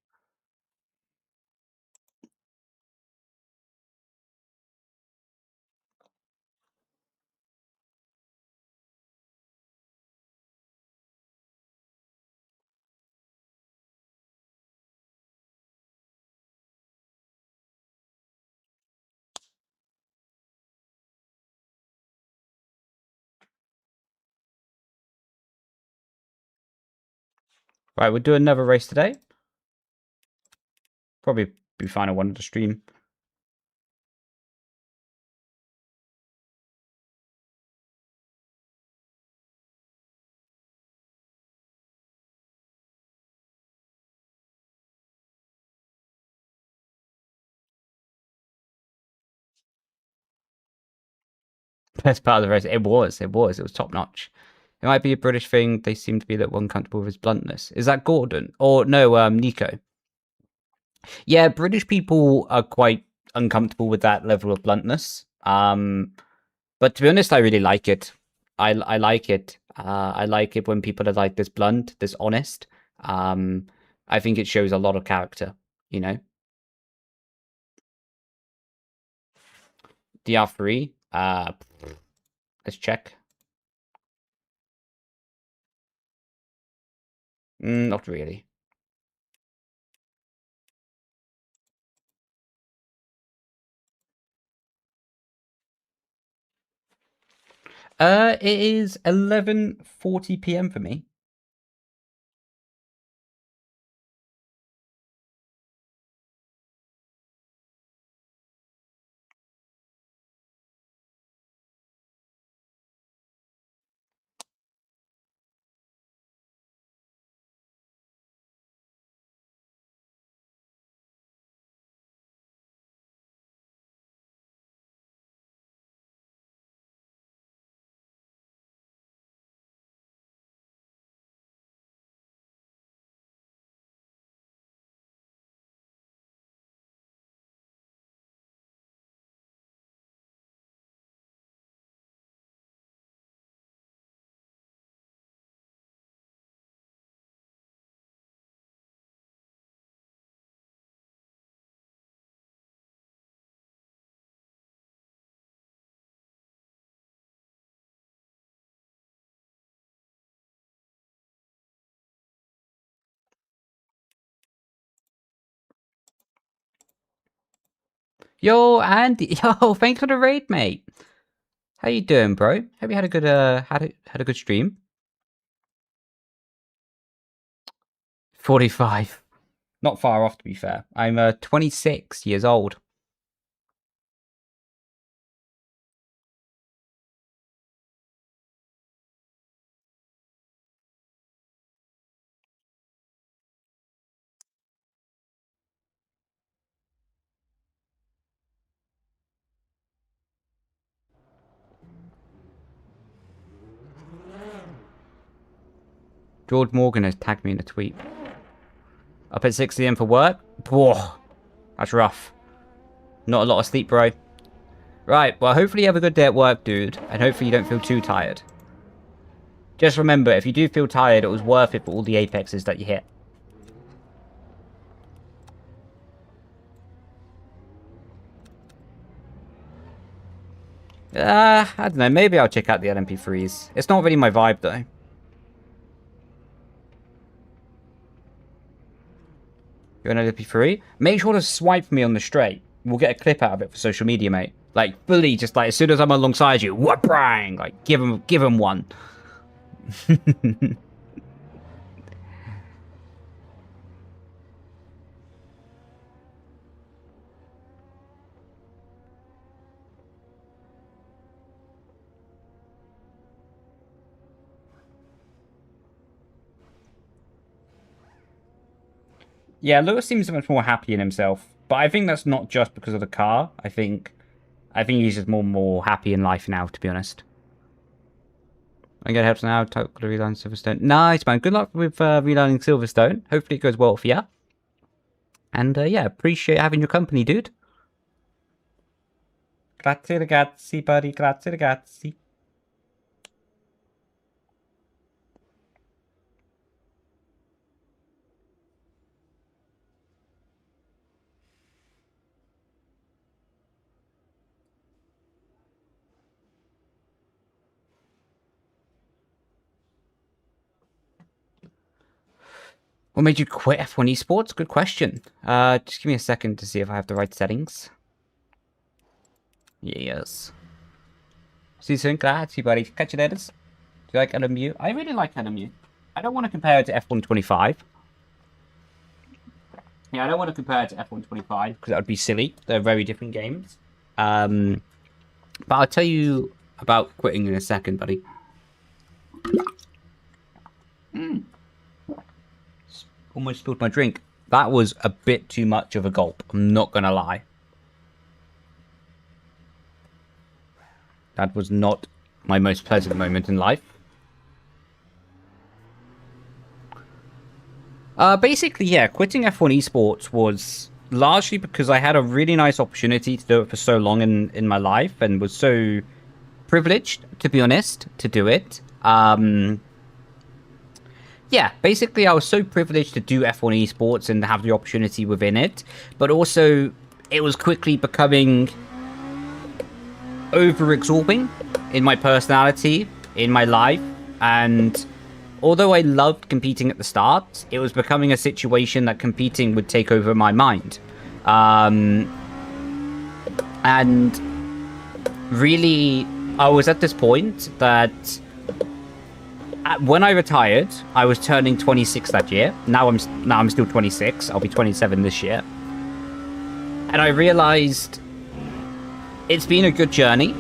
[SPEAKER 1] right, we'll do another race today. Probably be fine. I wanted to stream. Best part of the race. It was top notch. It might be a British thing. They seem to be a little uncomfortable with his bluntness. Is that Gordon? Or no, Nico? Yeah, British people are quite uncomfortable with that level of bluntness. But to be honest, I really like it. I like it. I like it when people are like this blunt, this honest. I think it shows a lot of character, you know? DR3. Let's check. Not really. It is 11:40 p.m. for me. Yo, Andy. Yo, thanks for the raid, mate. How you doing, bro? Hope you had a good had a good stream. 45. Not far off, to be fair. I'm 26 years old. George Morgan has tagged me in a tweet. Up at 6 a.m. for work? Whoa, that's rough. Not a lot of sleep, bro. Right, well, hopefully you have a good day at work, dude. And hopefully you don't feel too tired. Just remember, if you do feel tired, it was worth it for all the apexes that you hit. I don't know. Maybe I'll check out the LMP3s. It's not really my vibe, though. You're an LMP3? Make sure to swipe me on the straight. We'll get a clip out of it for social media, mate. Like, fully, just like, as soon as I'm alongside you, wha-brang! Like, give him one. Yeah, Lewis seems much more happy in himself. But I think that's not just because of the car. I think I think he's just more happy in life now, to be honest. I get help now. Total relearning Silverstone. Nice, man. Good luck with relearning Silverstone. Hopefully it goes well for you. And yeah, appreciate having your company, dude. Grazie ragazzi, buddy. Grazie ragazzi. What made you quit F1 Esports? Good question. Just give me a second to see if I have the right settings. Yes. See you soon. Grazie, buddy. Catch you later. Do you like LMU? I really like LMU. I don't want to compare it to F1 25. Yeah, I don't want to compare it to F1 25 because that would be silly. They're very different games. But I'll tell you about quitting in a second, buddy. Almost spilled my drink. That was a bit too much of a gulp. I'm not going to lie. That was not my most pleasant moment in life. Basically, yeah, quitting F1 Esports was largely because I had a really nice opportunity to do it for so long in my life and was so privileged, to be honest, to do it. Yeah, basically I was so privileged to do F1 Esports and have the opportunity within it, but also it was quickly becoming over-absorbing in my personality, in my life, and although I loved competing at the start, it was becoming a situation that competing would take over my mind. And really, I was at this point that when I retired, I was turning 26 that year. Now I'm still 26. I'll be 27 this year. And I realized it's been a good journey.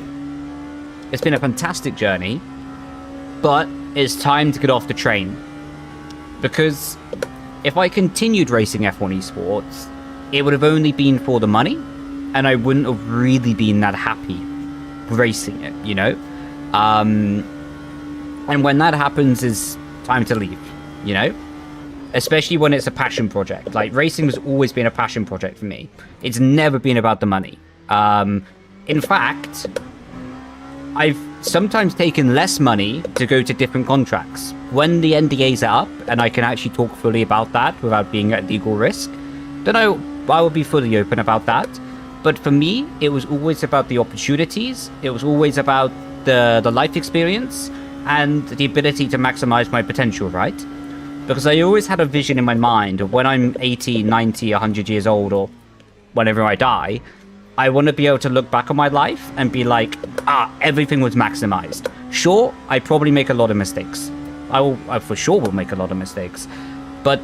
[SPEAKER 1] It's been a fantastic journey. But it's time to get off the train. Because if I continued racing F1 Esports, it would have only been for the money. And I wouldn't have really been that happy racing it, you know? And when that happens, it's time to leave, you know? Especially when it's a passion project. Like, racing has always been a passion project for me. It's never been about the money. In fact, I've sometimes taken less money to go to different contracts. When the NDAs are up, and I can actually talk fully about that without being at legal risk, then I will be fully open about that. But for me, it was always about the opportunities. It was always about the life experience and the ability to maximize my potential, right? Because I always had a vision in my mind of when I'm 80, 90, 100 years old, or whenever I die, I want to be able to look back on my life and be like, everything was maximized. Sure, I probably make a lot of mistakes. I for sure will make a lot of mistakes. But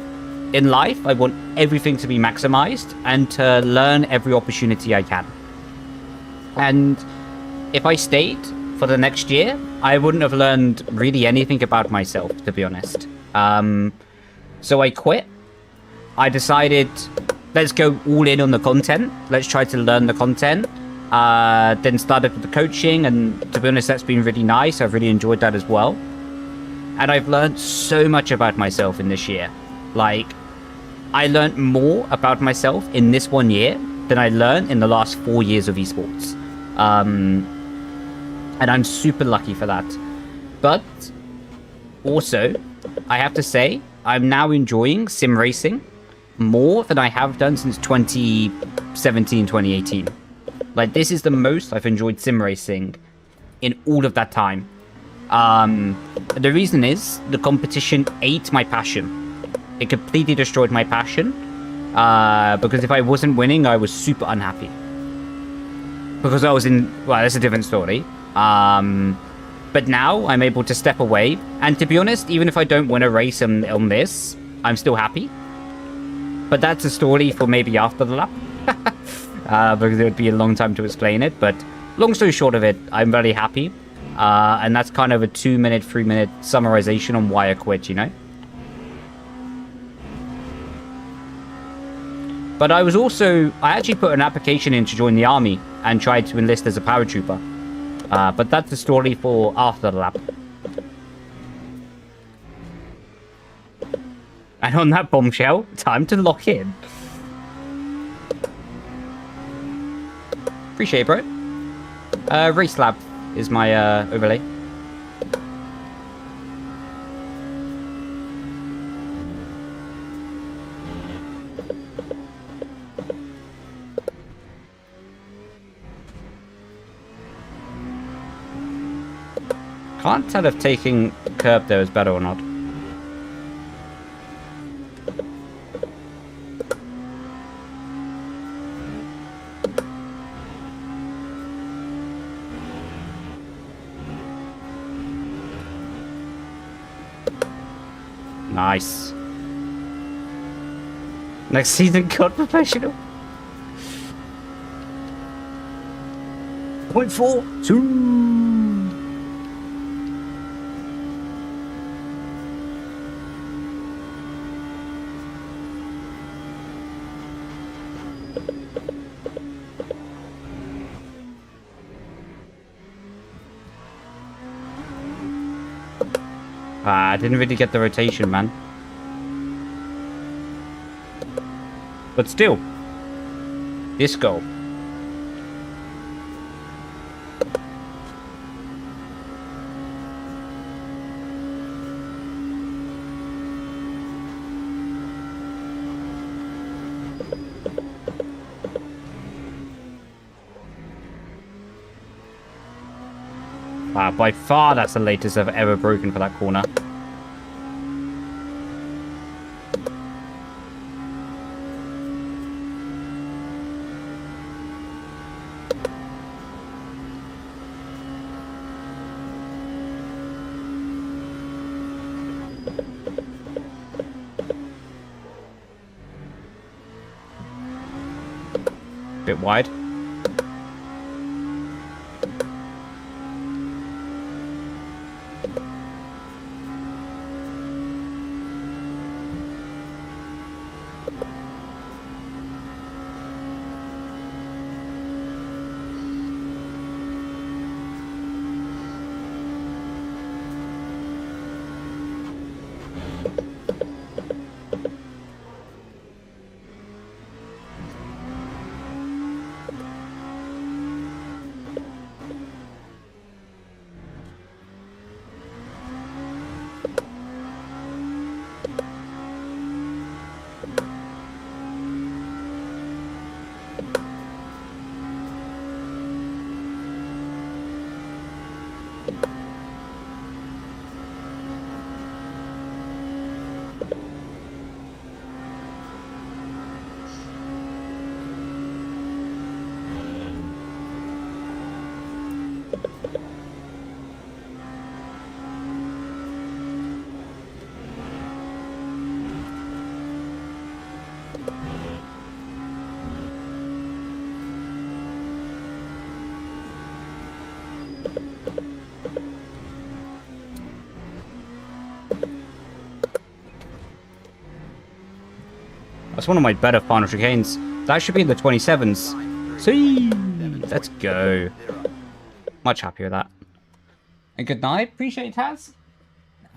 [SPEAKER 1] in life, I want everything to be maximized and to learn every opportunity I can. And if I stayed for the next year, I wouldn't have learned really anything about myself, to be honest. So I quit. I decided, let's go all in on the content. Let's try to learn the content. Then started with the coaching, and to be honest, that's been really nice. I've really enjoyed that as well. And I've learned so much about myself in this year. Like, I learned more about myself in this 1 year than I learned in the last 4 years of esports. And I'm super lucky for that. But also, I have to say, I'm now enjoying sim racing more than I have done since 2017, 2018. Like, this is the most I've enjoyed sim racing in all of that time. The reason is the competition ate my passion. It completely destroyed my passion. Because if I wasn't winning, I was super unhappy. Because I was in... Well, that's a different story. But now I'm able to step away. And to be honest, even if I don't win a race on this, I'm still happy. But that's a story for maybe after the lap. Because it would be a long time to explain it. But long story short of it, I'm very happy. And that's kind of a 2-minute, 3-minute summarization on why I quit, you know? But I actually put an application in to join the army and tried to enlist as a paratrooper. But that's a story for after the lap. And on that bombshell, time to lock in. Appreciate it, bro. Race lab is my overlay. Can't tell if taking curb there is better or not. Nice. Next season, God Professional. 0.42. I didn't really get the rotation, man. But still, this goal. By far, that's the latest I've ever broken for that corner. Bit wide. That's one of my better final chicanes. That should be in the 27s. See, let's go. Much happier with that. And good night. Appreciate it, Taz.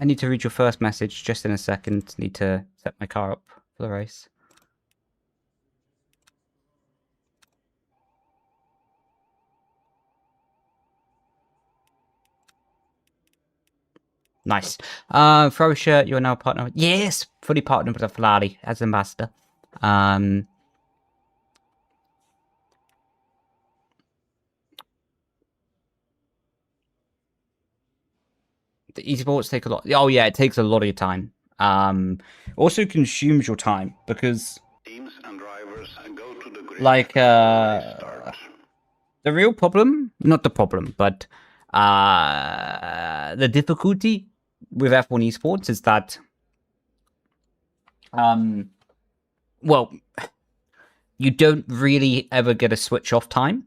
[SPEAKER 1] I need to read your first message just in a second. Need to set my car up for the race. Nice. Frosher, you're now a partner. Yes, fully partnered with a Ferrari as ambassador. The esports take a lot. Oh yeah, it takes a lot of your time. Also consumes your time because,
[SPEAKER 2] Teams and drivers go to the grid
[SPEAKER 1] like,
[SPEAKER 2] start.
[SPEAKER 1] the real problem, not the problem, but the difficulty with F1 esports is that, well, you don't really ever get a switch off time,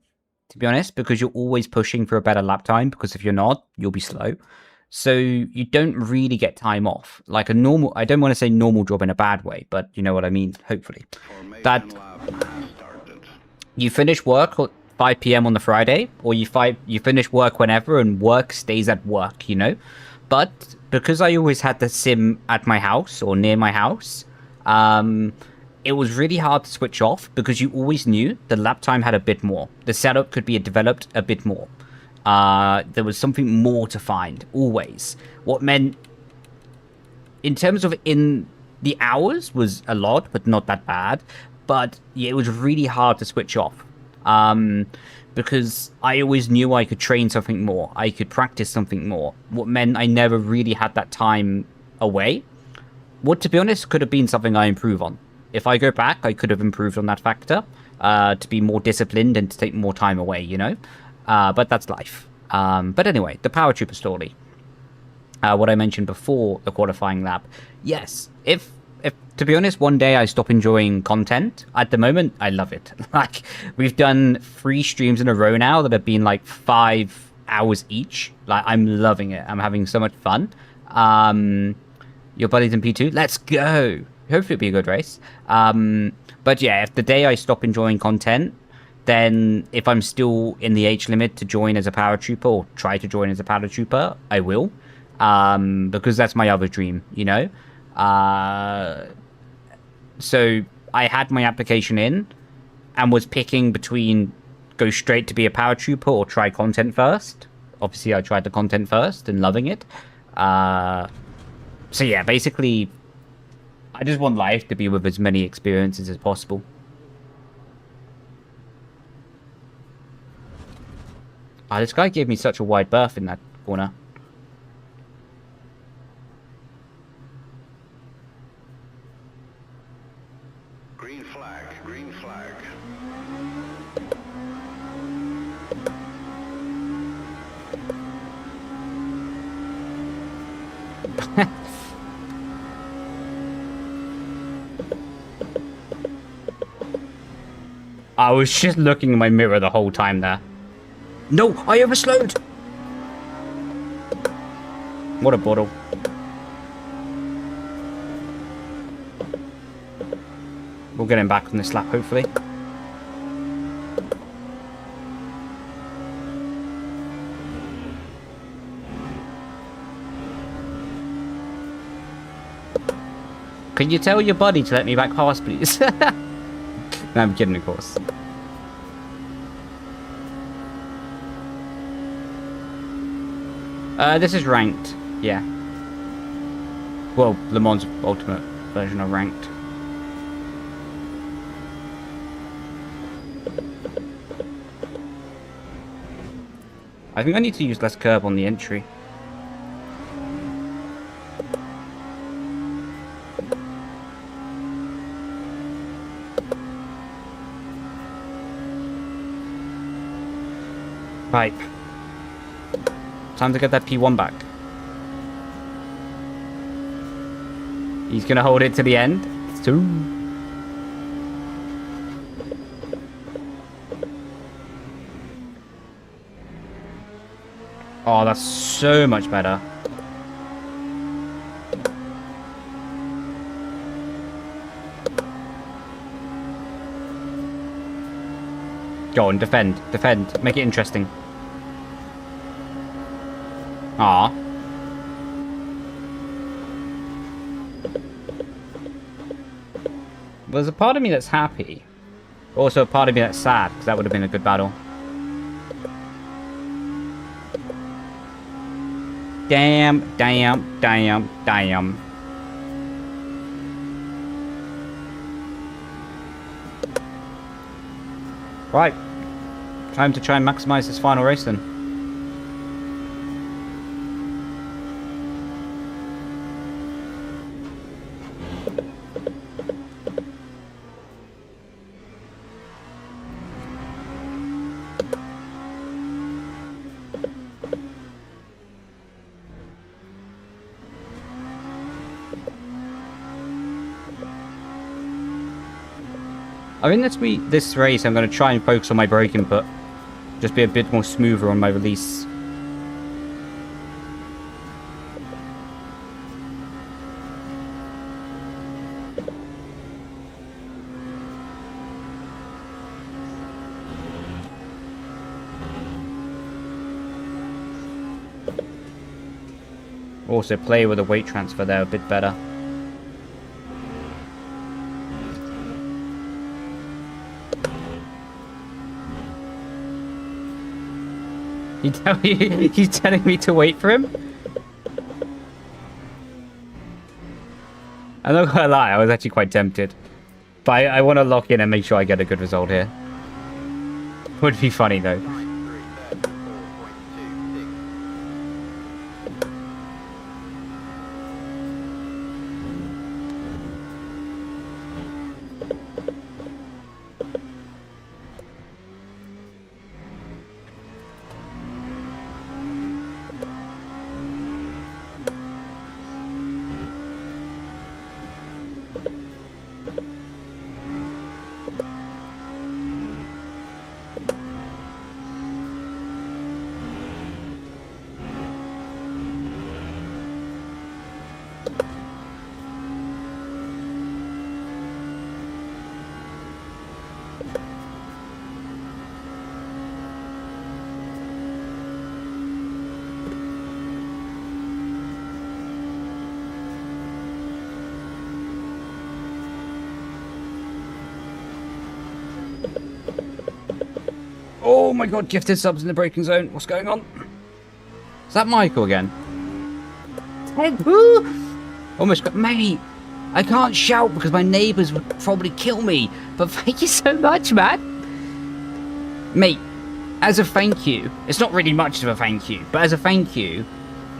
[SPEAKER 1] to be honest, because you're always pushing for a better lap time, because if you're not, you'll be slow. So you don't really get time off. Like a normal, I don't want to say normal job in a bad way, but you know what I mean, hopefully.
[SPEAKER 2] Formation
[SPEAKER 1] That
[SPEAKER 2] lap has started.
[SPEAKER 1] you finish work 5 p.m. on the Friday, or you finish work whenever, and work stays at work, you know. But because I always had the sim at my house or near my house, it was really hard to switch off because you always knew the lap time had a bit more. The setup could be developed a bit more. There was something more to find, always. What meant, in terms of in the hours, was a lot, but not that bad. But yeah, it was really hard to switch off. Because I always knew I could train something more. I could practice something more. What meant I never really had that time away. What, to be honest, could have been something I improve on. If I go back, I could have improved on that factor. To be more disciplined and to take more time away, you know? But that's life. But anyway, the Paratrooper story. What I mentioned before the qualifying lap. Yes, if to be honest, one day I stop enjoying content. At the moment, I love it. Like, we've done 3 streams in a row now that have been like 5 hours each. Like, I'm loving it. I'm having so much fun. Your buddies in P2, let's go. Hopefully it'll be a good race. But yeah, if the day I stop enjoying content, then if I'm still in the age limit to join as a paratrooper or try to join as a paratrooper, I will. Because that's my other dream, you know? So I had my application in and was picking between go straight to be a paratrooper or try content first. Obviously, I tried the content first and loving it. So yeah, basically, I just want life to be with as many experiences as possible. This guy gave me such a wide berth in that corner.
[SPEAKER 2] Green flag, green flag.
[SPEAKER 1] I was just looking in my mirror the whole time there. No, I overslowed! What a bottle. We'll get him back on this lap, hopefully. Can you tell your buddy to let me back past, please? No, I'm kidding, of course. This is ranked, yeah. Well, Le Mans Ultimate version of ranked. I think I need to use less curb on the entry. Right. Time to get that P1 back. He's gonna hold it to the end. So. Oh, that's so much better. Go on, defend, defend. Make it interesting. Aw. There's a part of me that's happy. Also a part of me that's sad, because that would have been a good battle. Damn, damn, damn, damn. Right. Time to try and maximize this final race then. I think this race I'm going to try and focus on my brake input. Just be a bit more smoother on my release. Also play with the weight transfer there a bit better. He's telling me to wait for him? I'm not gonna lie, I was actually quite tempted. But I want to lock in and make sure I get a good result here. Would be funny though. Oh my god, gifted subs in the braking zone. What's going on? Is that Michael again? Almost got... Mate, I can't shout because my neighbours would probably kill me. But thank you so much, man. Mate, as a thank you, it's not really much of a thank you, but as a thank you,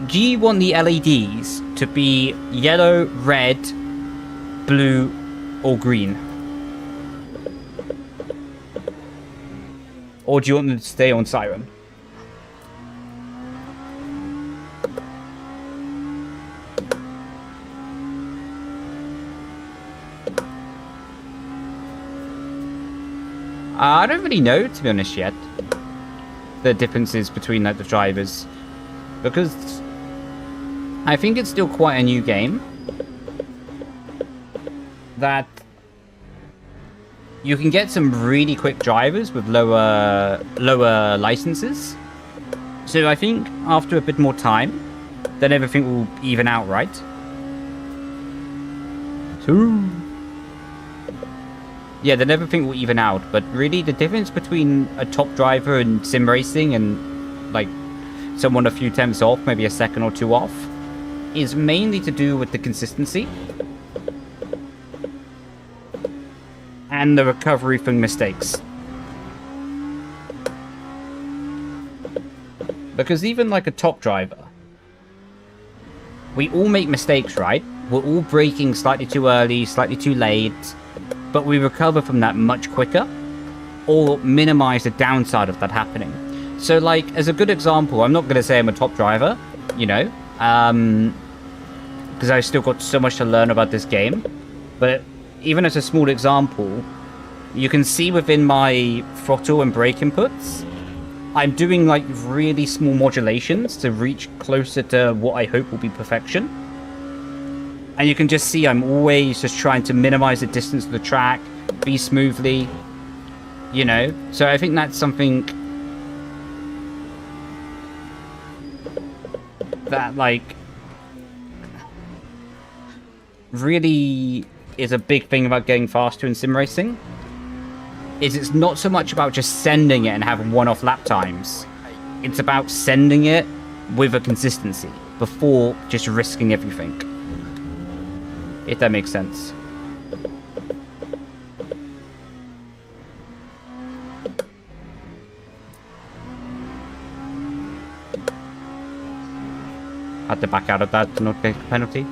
[SPEAKER 1] do you want the LEDs to be yellow, red, blue, or green? Or do you want them to stay on siren? I don't really know, to be honest, yet. The differences between like the drivers. Because I think it's still quite a new game. That you can get some really quick drivers with lower licenses. So I think after a bit more time, then everything will even out, right? So yeah, then everything will even out. But really, the difference between a top driver and sim racing and like someone a few tenths off, maybe a second or two off, is mainly to do with the consistency and the recovery from mistakes. Because even like a top driver, we all make mistakes, right? We're all braking slightly too early, slightly too late, but we recover from that much quicker, or minimize the downside of that happening. So like, as a good example, I'm not going to say I'm a top driver, you know, because I've still got so much to learn about this game, but even as a small example, you can see within my throttle and brake inputs, I'm doing like really small modulations to reach closer to what I hope will be perfection. And you can just see I'm always just trying to minimize the distance of the track, be smoothly, you know? So I think that's something that like really is a big thing about getting faster in sim racing, is it's not so much about just sending it and having one-off lap times. It's about sending it with a consistency before just risking everything. If that makes sense. Had to back out of that to not get a penalty.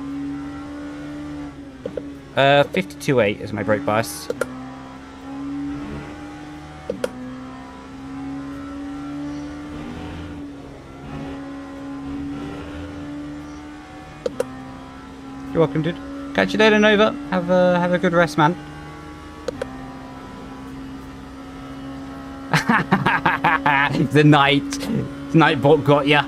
[SPEAKER 1] 52.8 is my brake bias. You're welcome, dude. Catch you later, Nova. Have a good rest, man. The night bot got ya.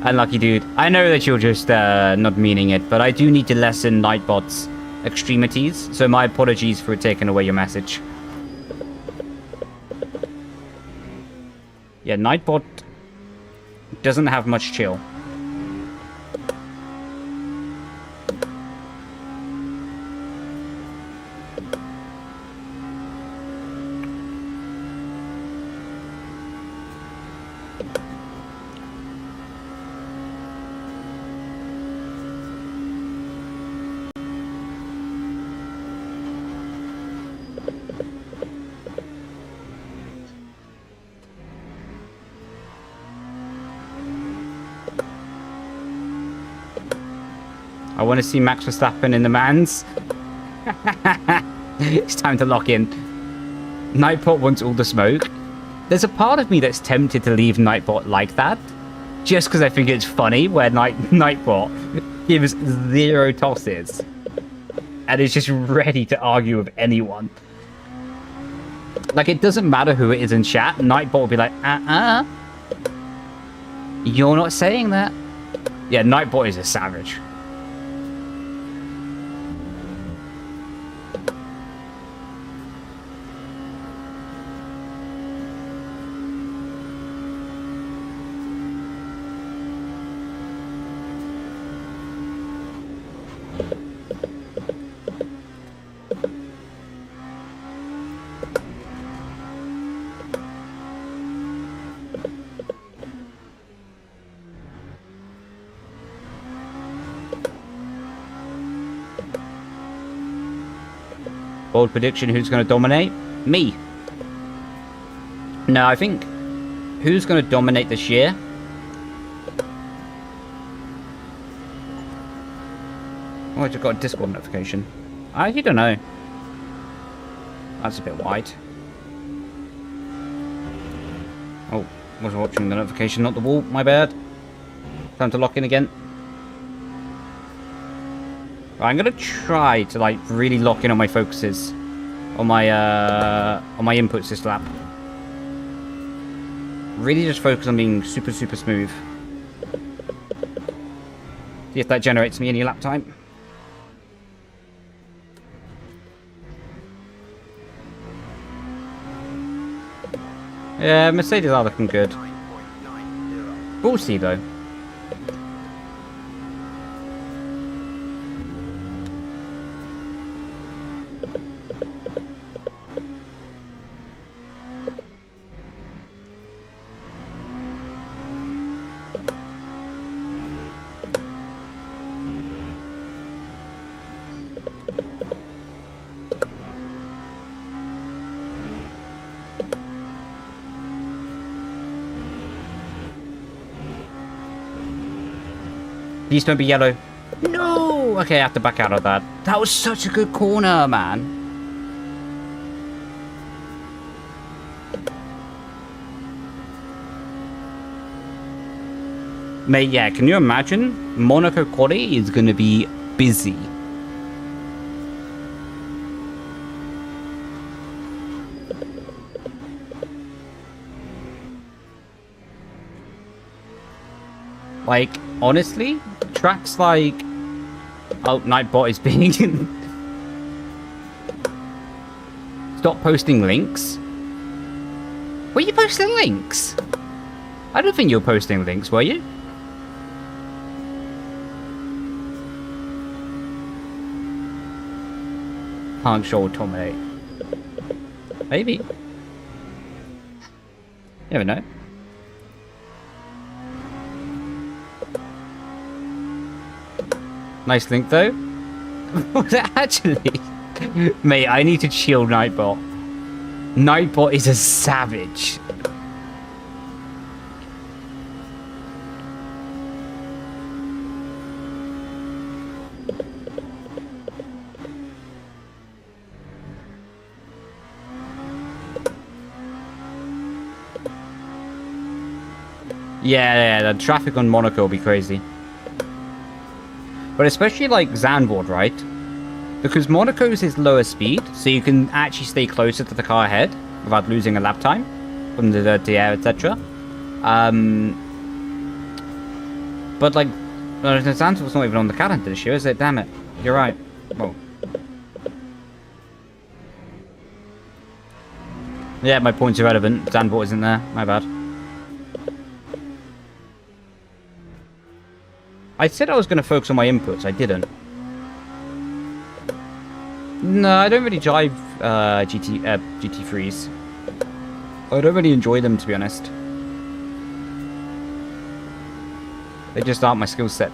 [SPEAKER 1] Unlucky, dude. I know that you're just not meaning it, but I do need to lessen Nightbot's extremities, so my apologies for taking away your message. Yeah, Nightbot doesn't have much chill. want to see Max Verstappen in the mans. It's time to lock in. Nightbot wants all the smoke. There's a part of me that's tempted to leave Nightbot like that, just because I think it's funny where Nightbot gives 0 tosses and is just ready to argue with anyone. Like, it doesn't matter who it is in chat, Nightbot will be like, you're not saying that. Yeah, Nightbot is a savage. Bold prediction, who's going to dominate? Me. No, I think who's going to dominate this year? Oh, I just got a Discord notification. I actually don't know. That's a bit wide. Oh, was watching the notification, not the wall. My bad. Time to lock in again. I'm gonna try to like really lock in on my focuses on my inputs this lap. Really just focus on being super smooth. See if that generates me any lap time. Yeah, Mercedes are looking good. We'll see though. Please don't be yellow. No! Okay, I have to back out of that. That was such a good corner, man. Mate, yeah, can you imagine? Monaco quality is going to be busy. Like, honestly, tracks like... Oh, Nightbot is being... Stop posting links. Were you posting links? I don't think you were posting links, were you? Can't show dominate. Maybe. You never know. Nice link though. Actually, mate, I need to chill Nightbot. Nightbot is a savage. Yeah, the traffic on Monaco will be crazy. But especially like Zandvoort, right? Because Monaco's is lower speed, so you can actually stay closer to the car ahead without losing a lap time from the air, etc. But like, Zandvoort's not even on the calendar this year, is it? Damn it. You're right. Well. Yeah, my point's irrelevant. Zandvoort isn't there. My bad. I said I was going to focus on my inputs. I didn't. No, I don't really drive GT3s. I don't really enjoy them, to be honest. They just aren't my skill set.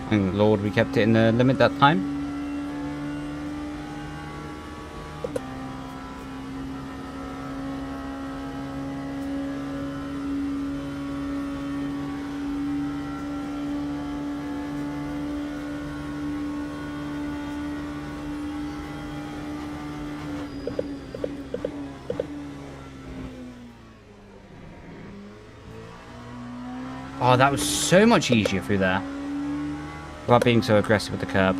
[SPEAKER 1] Thank the Lord we kept it in the limit that time. Oh, that was so much easier through there. Without being so aggressive with the curb.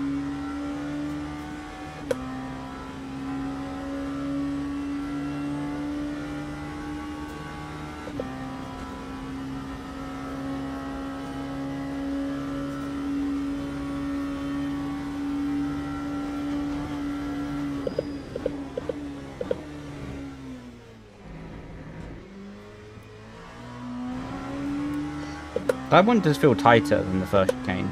[SPEAKER 1] That one does feel tighter than the first chicane.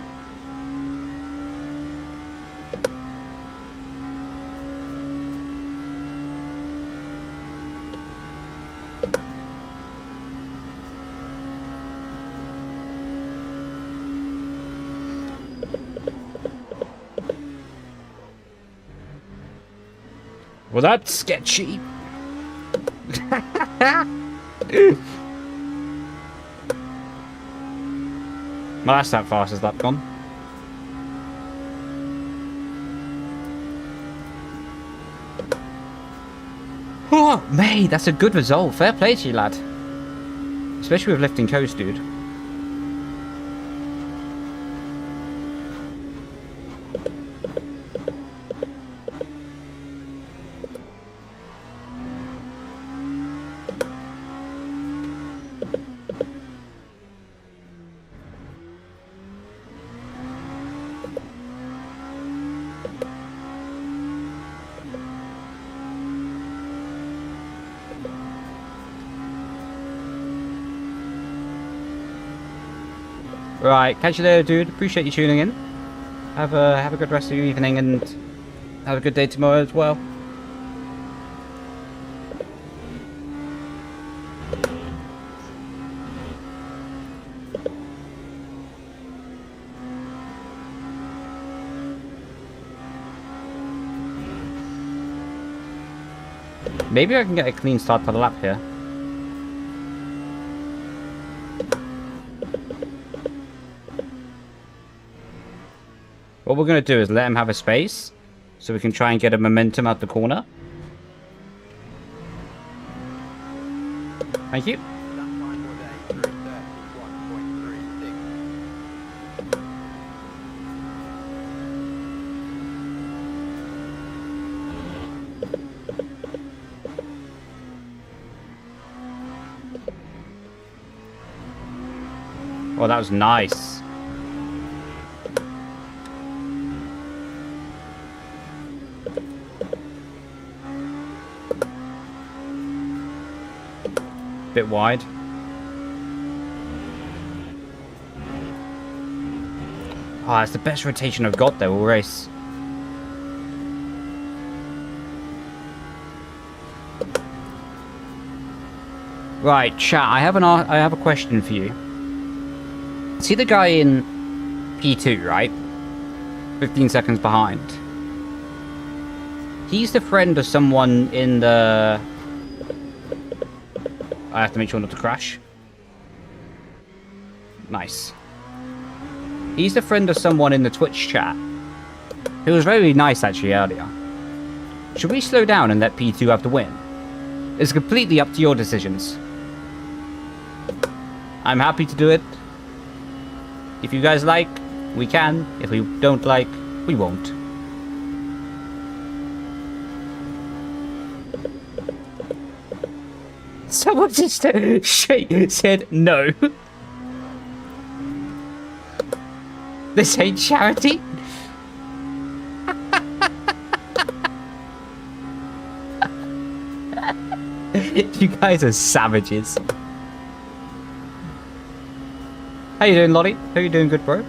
[SPEAKER 1] Well, that's sketchy. Well, that's that fast as that gone. Oh, mate, that's a good result. Fair play to you, lad. Especially with lifting coast, dude. Right, catch you later, dude. Appreciate you tuning in. Have a good rest of your evening and have a good day tomorrow as well. Maybe I can get a clean start for the lap here. What we're going to do is let him have a space so we can try and get a momentum out the corner. Thank you. Oh, that was nice. Bit wide. Oh, it's the best rotation I've got though all race. Right, chat, I have a question for you. See the guy in P2, right? 15 seconds behind. He's the friend of someone in the... I have to make sure not to crash. Nice. He's the friend of someone in the Twitch chat. Who was very nice actually earlier. Should we slow down and let P2 have the win? It's completely up to your decisions. I'm happy to do it. If you guys like, we can. If we don't like, we won't. Someone just said no. This ain't charity. You guys are savages. How you doing, Lottie? How you doing, good bro?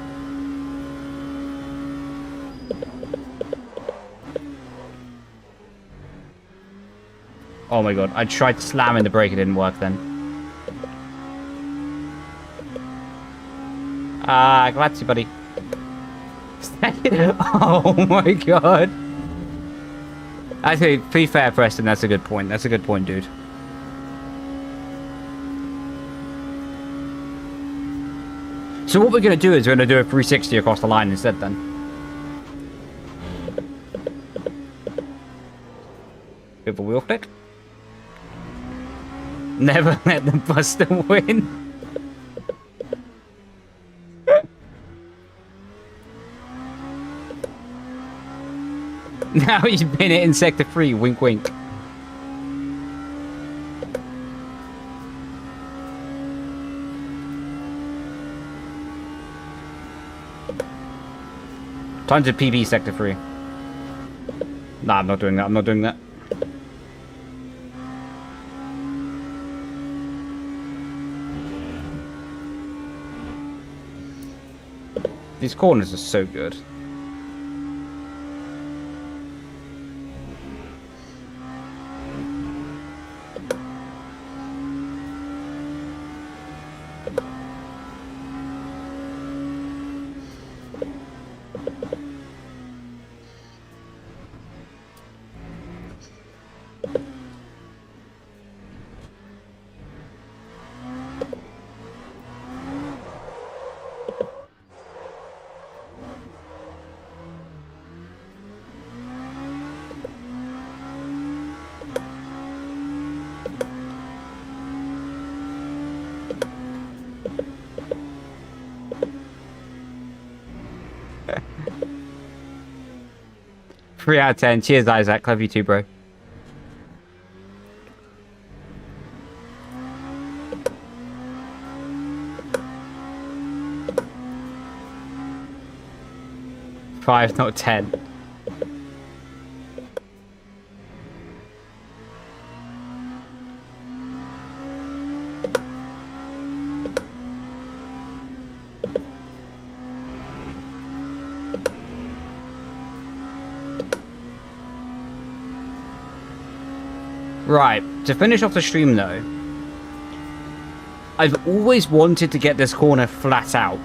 [SPEAKER 1] Oh my god, I tried slamming the brake, it didn't work then. Ah, grazie, buddy. Oh my god. Actually, to be fair, Preston, that's a good point. That's a good point, dude. So what we're going to do is we're going to do a 360 across the line instead then. Bit of a wheel flick. Never let the Buster win. Now you've been it in sector 3, wink wink. Time to PB sector 3. Nah, I'm not doing that, I'm not doing that. These corners are so good. Three out of 10. Cheers, Isaac. Love you too, bro. Five, not 10. Right, to finish off the stream though, I've always wanted to get this corner flat out.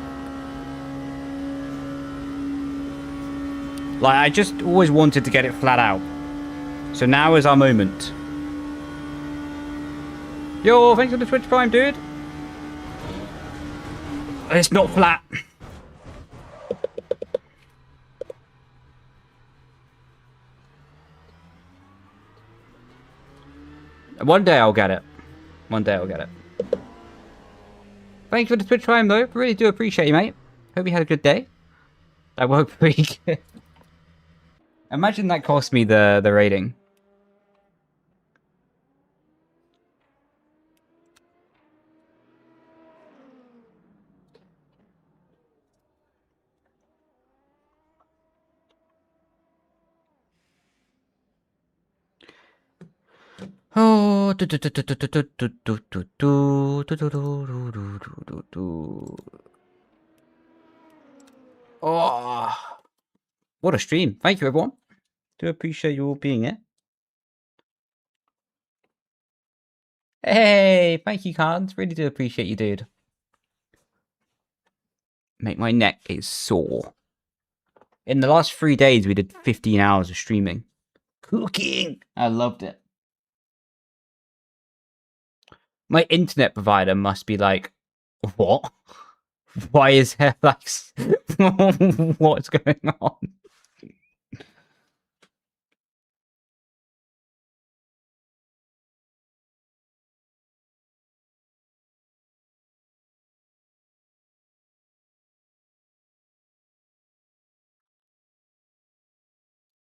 [SPEAKER 1] Like, I just always wanted to get it flat out. So now is our moment. Yo, thanks for the Twitch Prime, dude. It's not flat. One day I'll get it. One day I'll get it. Thanks for the Twitch Prime, though. Really do appreciate you, mate. Hope you had a good day. That worked pretty good. Imagine that cost me the rating. Oh, oh, what a stream. Thank you, everyone. Do appreciate you all being here. Hey, thank you, Cards. Really do appreciate you, dude. Mate, my neck is sore. In the last 3 days, we did 15 hours of streaming. Cooking! I loved it. My internet provider must be like, what? Why is there like, what's going on?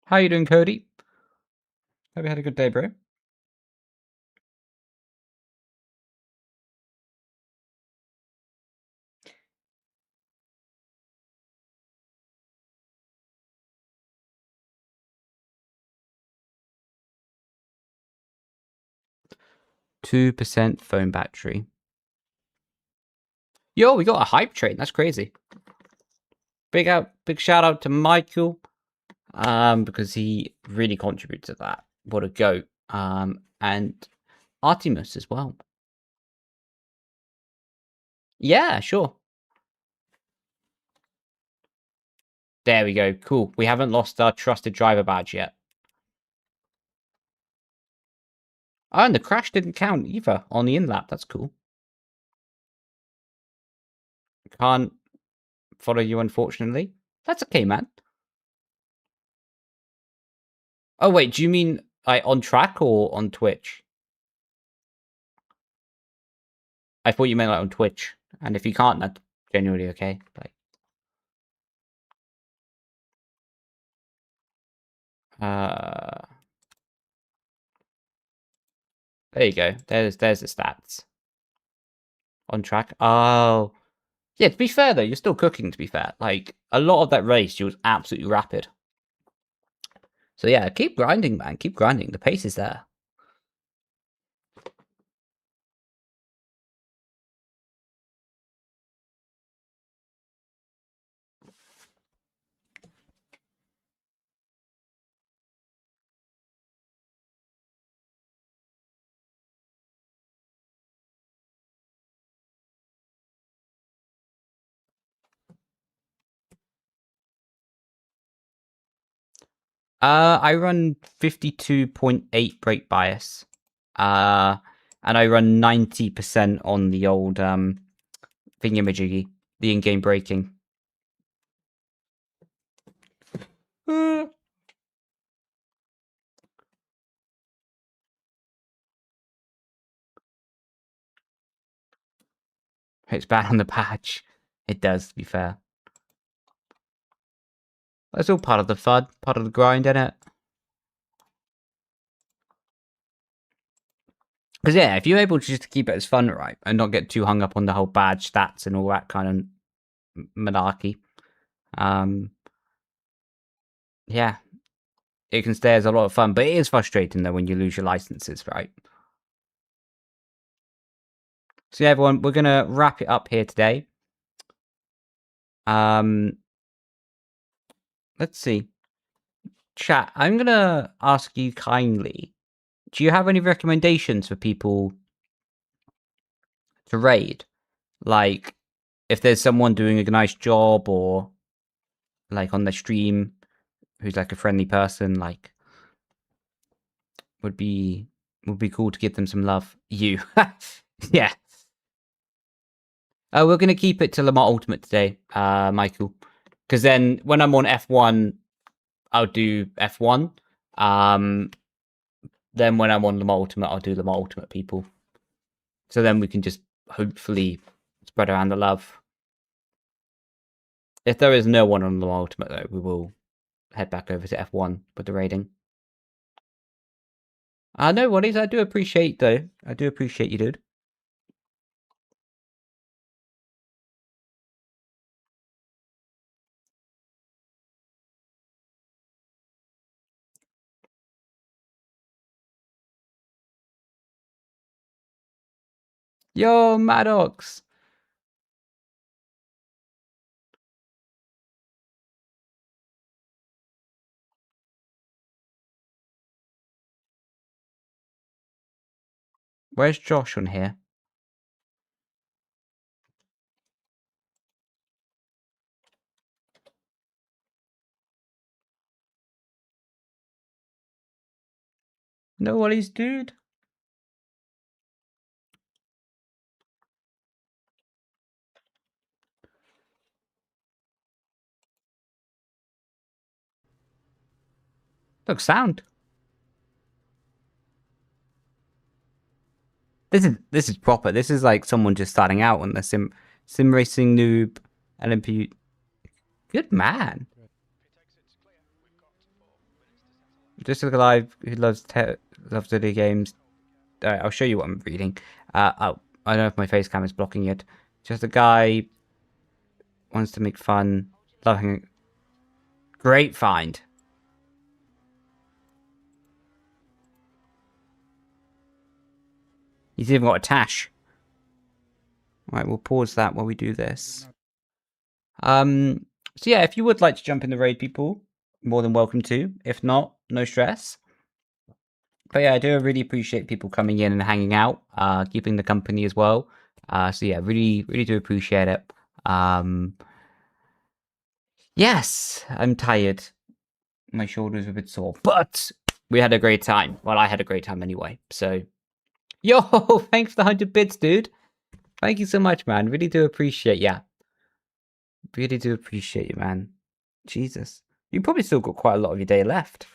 [SPEAKER 1] How you doing, Cody? Hope you had a good day, bro. %2 phone battery. Yo, we got a hype train. That's crazy. Big shout out to Michael, because he really contributed to that. What a goat. And Artemis as well. Yeah, sure. There we go. Cool. We haven't lost our trusted driver badge yet. Oh, and the crash didn't count either on the in-lap. That's cool. Can't follow you, unfortunately. That's okay, man. Oh, wait. Do you mean like on track or on Twitch? I thought you meant like on Twitch. And if you can't, that's genuinely okay. Like, there you go. There's the stats. On track. Oh. Yeah, to be fair, though, you're still cooking, to be fair. Like, a lot of that race, you was absolutely rapid. So, yeah, keep grinding, man. Keep grinding. The pace is there. I run 52.8 brake bias. And I run 90% on the old thingamajiggy, the in-game braking. It's bad on the patch. It does, to be fair. That's all part of the fun, part of the grind, isn't it? Because, yeah, if you're able to just keep it as fun, right, and not get too hung up on the whole badge stats and all that kind of malarkey, yeah, it can stay as a lot of fun. But it is frustrating, though, when you lose your licenses, right? So, yeah, everyone, we're going to wrap it up here today. Let's see. Chat, I'm going to ask you kindly, do you have any recommendations for people to raid? Like, if there's someone doing a nice job or, like, on the stream who's, like, a friendly person, like, would be cool to give them some love. You. Yeah. We're going to keep it to Lamar Ultimate today, Michael. Because then when I'm on F1, I'll do F1. Then when I'm on Lamar Ultimate, I'll do Lamar Ultimate people. So then we can just hopefully spread around the love. If there is no one on Lamar Ultimate, though, we will head back over to F1 with the raiding. No worries. I do appreciate, though. I do appreciate you, dude. Yo, Maddox. Where's Josh on here? No worries, dude. Look, sound. This is proper. This is like someone just starting out on the sim racing noob LMP. Good man. This is a guy who loves video games. I'll show you what I'm reading. Oh, I don't know if my face cam is blocking it. Just a guy wants to make fun, loving. Great find. He's even got a tash. Right, we'll pause that while we do this. So yeah, if you would like to jump in the raid, people, more than welcome to. If not, no stress. But yeah, I do really appreciate people coming in and hanging out, keeping the company as well. So yeah, really do appreciate it. Yes, I'm tired. My shoulders are a bit sore, but we had a great time. Well, I had a great time anyway. So, yo, thanks for the 100 bits, dude. Thank you so much, man. Really do appreciate ya. Really do appreciate you, man. Jesus. You probably still got quite a lot of your day left.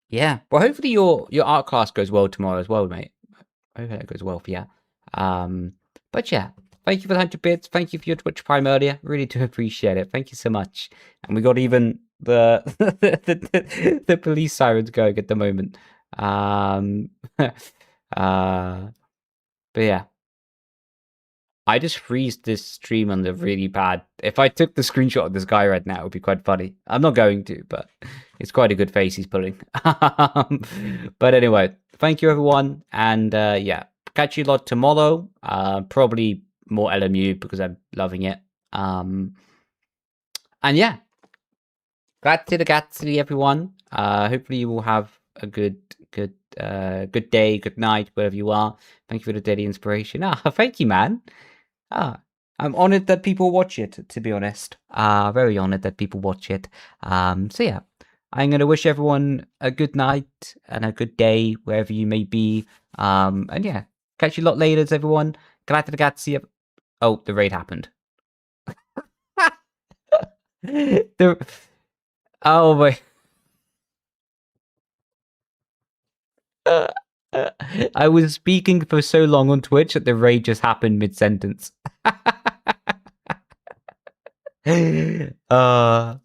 [SPEAKER 1] Yeah. Well, hopefully your art class goes well tomorrow as well, mate. I hope that goes well for you. But yeah, thank you for the 100 bits. Thank you for your Twitch Prime earlier. Really do appreciate it. Thank you so much. And we got even the the police sirens going at the moment. But yeah. I just freeze this stream on the really bad. If I took the screenshot of this guy right now, it would be quite funny. I'm not going to, but it's quite a good face he's pulling. But anyway, thank you everyone, and yeah, catch you lot tomorrow. Probably more LMU because I'm loving it. And yeah, grazie everyone. Hopefully you will have a good day, good night, wherever you are. Thank you for the daily inspiration. Thank you, man. I'm honored that people watch it, to be honest. Very honored that people watch it. So yeah, I'm going to wish everyone a good night and a good day, wherever you may be. And yeah, catch you a lot later, everyone. Grazie. Oh, the raid happened. Oh my. I was speaking for so long on Twitch that the raid just happened mid-sentence. Well,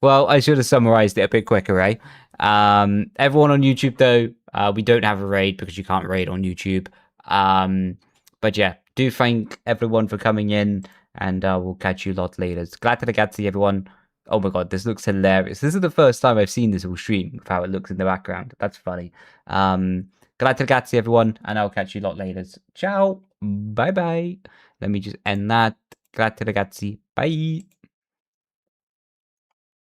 [SPEAKER 1] I should have summarized it a bit quicker, eh? Everyone on YouTube, though, we don't have a raid because you can't raid on YouTube. But yeah, do thank everyone for coming in, and we'll catch you a lot later. Glad to see everyone. Oh my god, this looks hilarious. This is the first time I've seen this all stream with how it looks in the background. That's funny. Glad to see everyone, and I'll catch you a lot later. Ciao. Bye-bye. Let me just end that. Glad to bye.